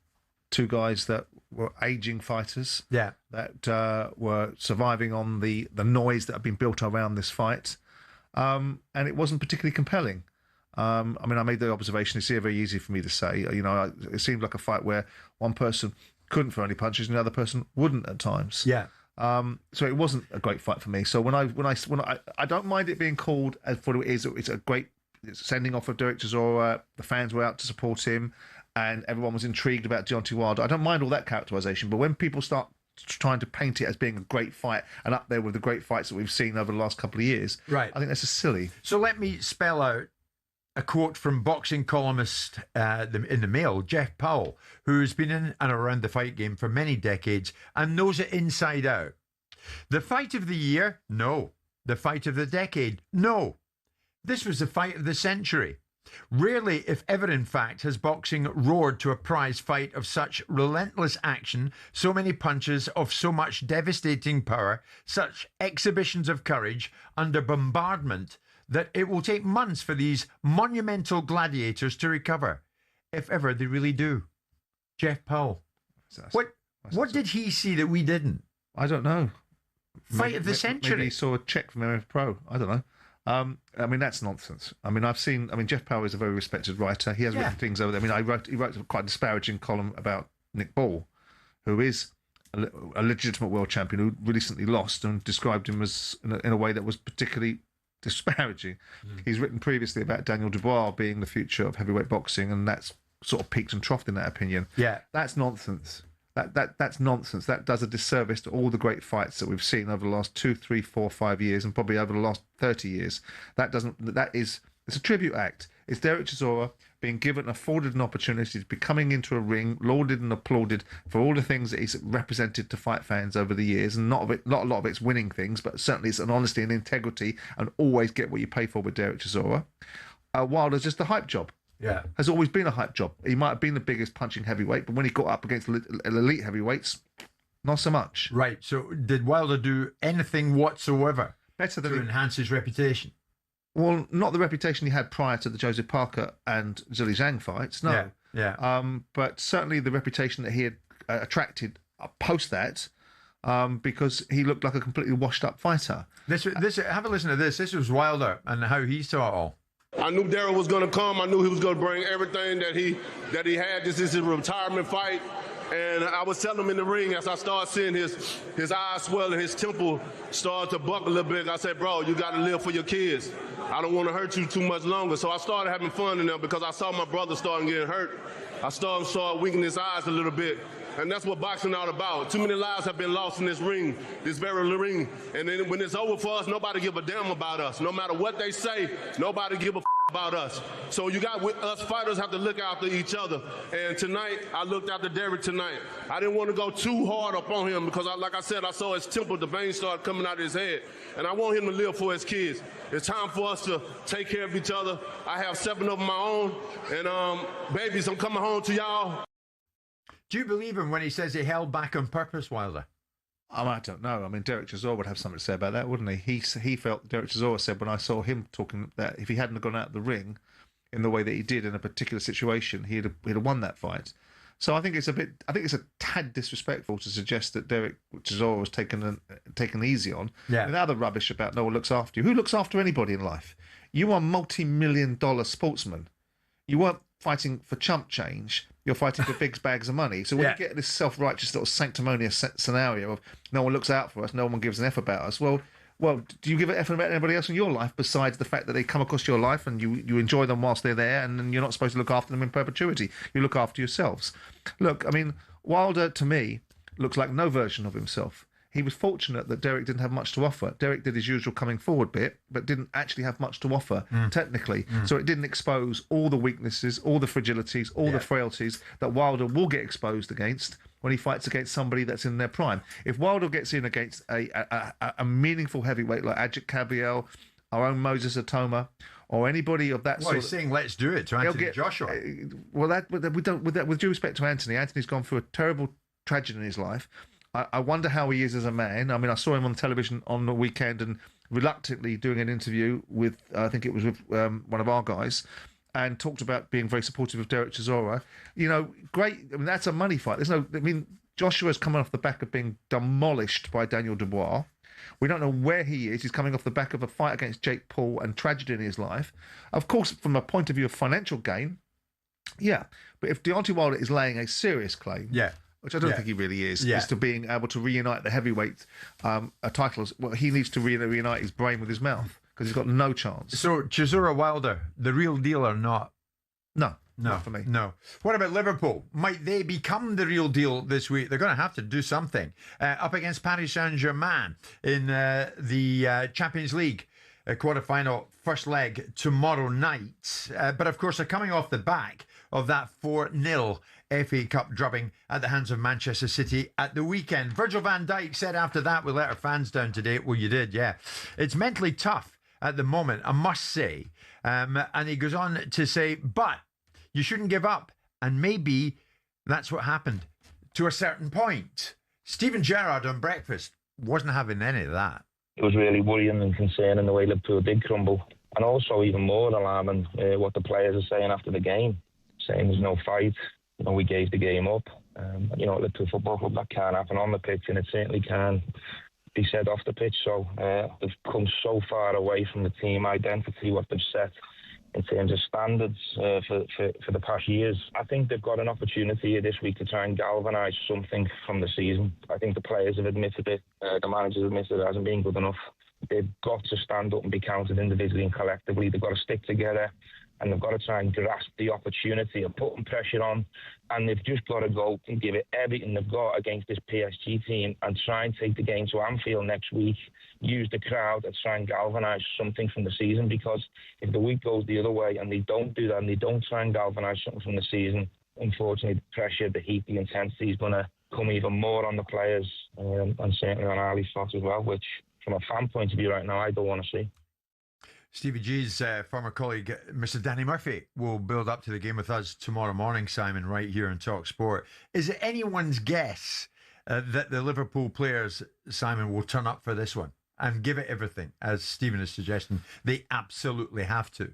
two guys that were aging fighters. Yeah. That were surviving on the noise that had been built around this fight. And it wasn't particularly compelling. I mean, I made the observation, it's very easy for me to say, you know, it seemed like a fight where one person couldn't throw any punches and the other person wouldn't at times. Yeah. So it wasn't a great fight for me. So when I don't mind it being called as what it is. It's a great sending off of Derek Chisora. The fans were out to support him, and everyone was intrigued about Deontay Wilder. I don't mind all that characterisation, but when people start trying to paint it as being a great fight and up there with the great fights that we've seen over the last couple of years, right, I think that's just silly. So let me spell out a quote from boxing columnist in the Mail, Jeff Powell, who's been in and around the fight game for many decades and knows it inside out. The fight of the year? No. The fight of the decade? No. This was the fight of the century. Rarely, if ever in fact, has boxing roared to a prize fight of such relentless action, so many punches of so much devastating power, such exhibitions of courage under bombardment, that it will take months for these monumental gladiators to recover, if ever they really do. Jeff Powell. What did he see that we didn't? I don't know. Fight of the century. Maybe he saw a check from MF Pro. I don't know. I mean, that's nonsense. I mean, Jeff Powell is a very respected writer. He has written things over there. I mean, he wrote a quite disparaging column about Nick Ball, who is a legitimate world champion who recently lost, and described him as in a way that was particularly disparaging. He's written previously about Daniel Dubois being the future of heavyweight boxing, and that's sort of peaked and troughed in that opinion. Yeah, that's nonsense. That's nonsense. That does a disservice to all the great fights that we've seen over the last 2, 3, 4, 5 years, and probably over the last 30 years. It's a tribute act. It's Derek Chisora being afforded an opportunity to be coming into a ring, lauded and applauded for all the things that he's represented to fight fans over the years, and not a lot of it's winning things, but certainly it's an honesty and integrity, and always get what you pay for with Derek Chisora. Wilder's just a hype job. Yeah, has always been a hype job. He might have been the biggest punching heavyweight, but when he got up against elite heavyweights, not so much. Right. So did Wilder do anything whatsoever better than to enhance his reputation? Well, not the reputation he had prior to the Joseph Parker and Zhilei Zhang fights. No. Yeah. But certainly the reputation that he had attracted post that, because he looked like a completely washed up fighter. This. Have a listen to this. This was Wilder and how he saw it all. I knew Darryl was going to come. I knew he was going to bring everything that he had. This is his retirement fight. And I was telling him in the ring, as I started seeing his eyes swell and his temple start to buck a little bit, I said, bro, you got to live for your kids. I don't want to hurt you too much longer. So I started having fun in there because I saw my brother starting getting hurt. I started winking his eyes a little bit. And that's what boxing all about. Too many lives have been lost in this ring, this very ring. And then when it's over for us, nobody give a damn about us. No matter what they say, nobody give a about us. So you got us fighters have to look after each other. And tonight, I looked after Derek tonight. I didn't want to go too hard up on him because, like I said, I saw his temple, the veins started coming out of his head. And I want him to live for his kids. It's time for us to take care of each other. I have 7 of my own. And babies, I'm coming home to y'all. Do you believe him when he says he held back on purpose, Wilder? I don't know. I mean, Derek Chisora would have something to say about that, wouldn't he? He felt, Derek Chisora said when I saw him talking, that if he hadn't gone out of the ring in the way that he did in a particular situation, he'd have won that fight. So I think it's a tad disrespectful to suggest that Derek Chisora was taken easy on. Yeah. And other rubbish about no one looks after you. Who looks after anybody in life? You are a multi-million-dollar sportsman. You weren't fighting for chump change. You're fighting for big bags of money. So when you get this self-righteous little sanctimonious scenario of no one looks out for us, no one gives an F about us, well, do you give an F about anybody else in your life besides the fact that they come across your life and you enjoy them whilst they're there, and then you're not supposed to look after them in perpetuity? You look after yourselves. Look, I mean, Wilder, to me, looks like no version of himself. He was fortunate that Derek didn't have much to offer. Derek did his usual coming forward bit, but didn't actually have much to offer technically. So it didn't expose all the weaknesses, all the fragilities, all the frailties that Wilder will get exposed against when he fights against somebody that's in their prime. If Wilder gets in against a meaningful heavyweight like Ajit Kabiel, our own Moses Atoma, or anybody of that sort, he's saying let's do it to Anthony Joshua. With due respect to Anthony, Anthony's gone through a terrible tragedy in his life. I wonder how he is as a man. I mean, I saw him on television on the weekend and reluctantly doing an interview with, I think it was with one of our guys, and talked about being very supportive of Derek Chisora. You know, great. I mean, that's a money fight. Joshua's coming off the back of being demolished by Daniel Dubois. We don't know where he is. He's coming off the back of a fight against Jake Paul and tragedy in his life. Of course, from a point of view of financial gain, yeah. But if Deontay Wilder is laying a serious claim, which I don't think he really is to being able to reunite the heavyweight titles, well, he needs to reunite his brain with his mouth, because he's got no chance. So, Chisora Wilder, the real deal or not? No, not for me. No. What about Liverpool? Might they become the real deal this week? They're going to have to do something. Up against Paris Saint-Germain in the Champions League quarter-final, first leg tomorrow night. But, of course, they're coming off the back of that 4-0 FA Cup drubbing at the hands of Manchester City at the weekend. Virgil van Dijk said after that, we let our fans down today. Well, you did, yeah. It's mentally tough at the moment, I must say. And he goes on to say, but you shouldn't give up. And maybe that's what happened to a certain point. Steven Gerrard on breakfast wasn't having any of that. It was really worrying and concerning the way Liverpool did crumble. And also even more alarming what the players are saying after the game, saying there's no fight. You know, we gave the game up. You know, at Liverpool Football Club, that can't happen on the pitch, and it certainly can be said off the pitch. So they've come so far away from the team identity, what they've set in terms of standards for the past years. I think they've got an opportunity here this week to try and galvanise something from the season. I think the players have admitted it. The managers have admitted it hasn't been good enough. They've got to stand up and be counted individually and collectively. They've got to stick together. And they've got to try and grasp the opportunity of putting pressure on. And they've just got to go and give it everything they've got against this PSG team and try and take the game to Anfield next week, use the crowd and try and galvanise something from the season. Because if the week goes the other way and they don't do that and they don't try and galvanise something from the season, unfortunately, the pressure, the heat, the intensity is going to come even more on the players and certainly on Ali Fox as well, which from a fan point of view right now, I don't want to see. Stevie G's former colleague, Mr. Danny Murphy, will build up to the game with us tomorrow morning, Simon, right here on talkSPORT. Is it anyone's guess that the Liverpool players, Simon, will turn up for this one and give it everything, as Stephen is suggesting? They absolutely have to.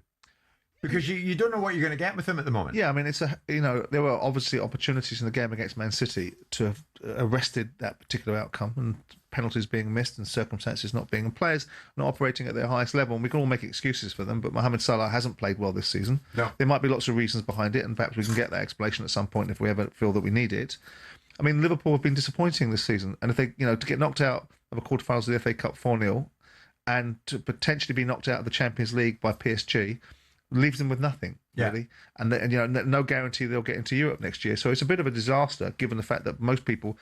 Because you don't know what you're going to get with them at the moment. Yeah, I mean, there were obviously opportunities in the game against Man City to have arrested that particular outcome, and penalties being missed and circumstances not being, and players not operating at their highest level. And we can all make excuses for them, but Mohamed Salah hasn't played well this season. No. There might be lots of reasons behind it, and perhaps we can get that explanation at some point if we ever feel that we need it. I mean, Liverpool have been disappointing this season, and if they, to get knocked out of a quarterfinals of the FA Cup 4-0, and to potentially be knocked out of the Champions League by PSG, leaves them with nothing, really. And no guarantee they'll get into Europe next year. So it's a bit of a disaster, given the fact that most people,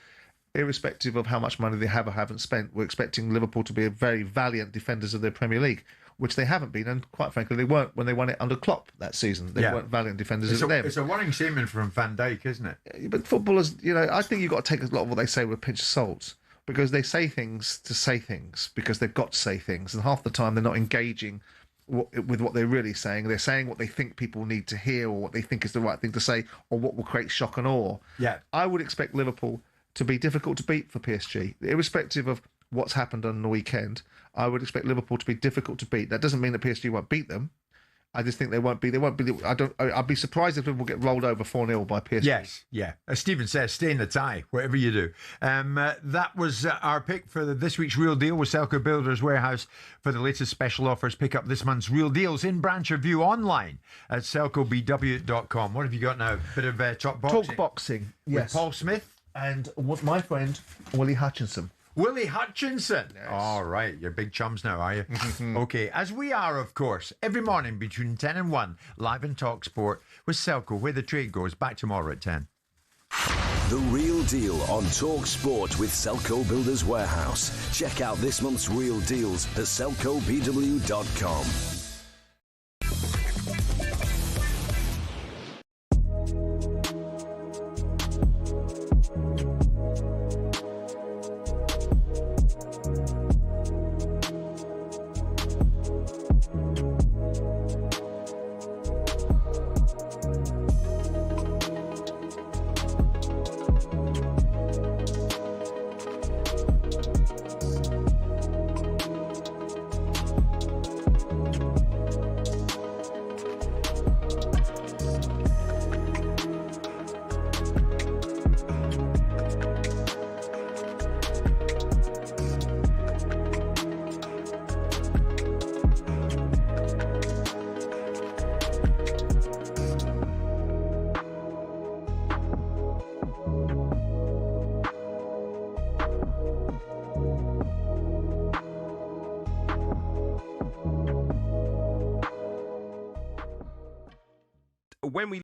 irrespective of how much money they have or haven't spent, were expecting Liverpool to be very valiant defenders of their Premier League, which they haven't been. And quite frankly, they weren't when they won it under Klopp that season. They weren't valiant defenders of them. It's a worrying statement from Van Dijk, isn't it? But footballers, I think you've got to take a lot of what they say with a pinch of salt, because they say things to say things, because they've got to say things. And half the time they're not engaging with what they're really saying. They're saying what they think people need to hear, or what they think is the right thing to say, or what will create shock and awe. Yeah. I would expect Liverpool to be difficult to beat for PSG, irrespective of what's happened on the weekend. I would expect Liverpool to be difficult to beat. That doesn't mean that PSG won't beat them. I just think they won't be. I'd be surprised if Liverpool get rolled over 4-0 by PSG. Yes, yeah. As Stephen says, stay in the tie, whatever you do. That was our pick for this week's Real Deal with Selco Builders Warehouse. For the latest special offers, pick up this month's Real Deals in branch or view online at selcobw.com. What have you got now? Bit of talk boxing. Talk boxing, yes. With Paul Smith and my friend Willie Hutchinson. Willie Hutchinson. Yes. All right, you're big chums now, are you? Okay, as we are, of course, every morning between 10 and 1, live in talkSPORT with Selco, where the trade goes. Back tomorrow at 10. The Real Deal on talkSPORT with Selco Builders Warehouse. Check out this month's Real Deals at selcobw.com.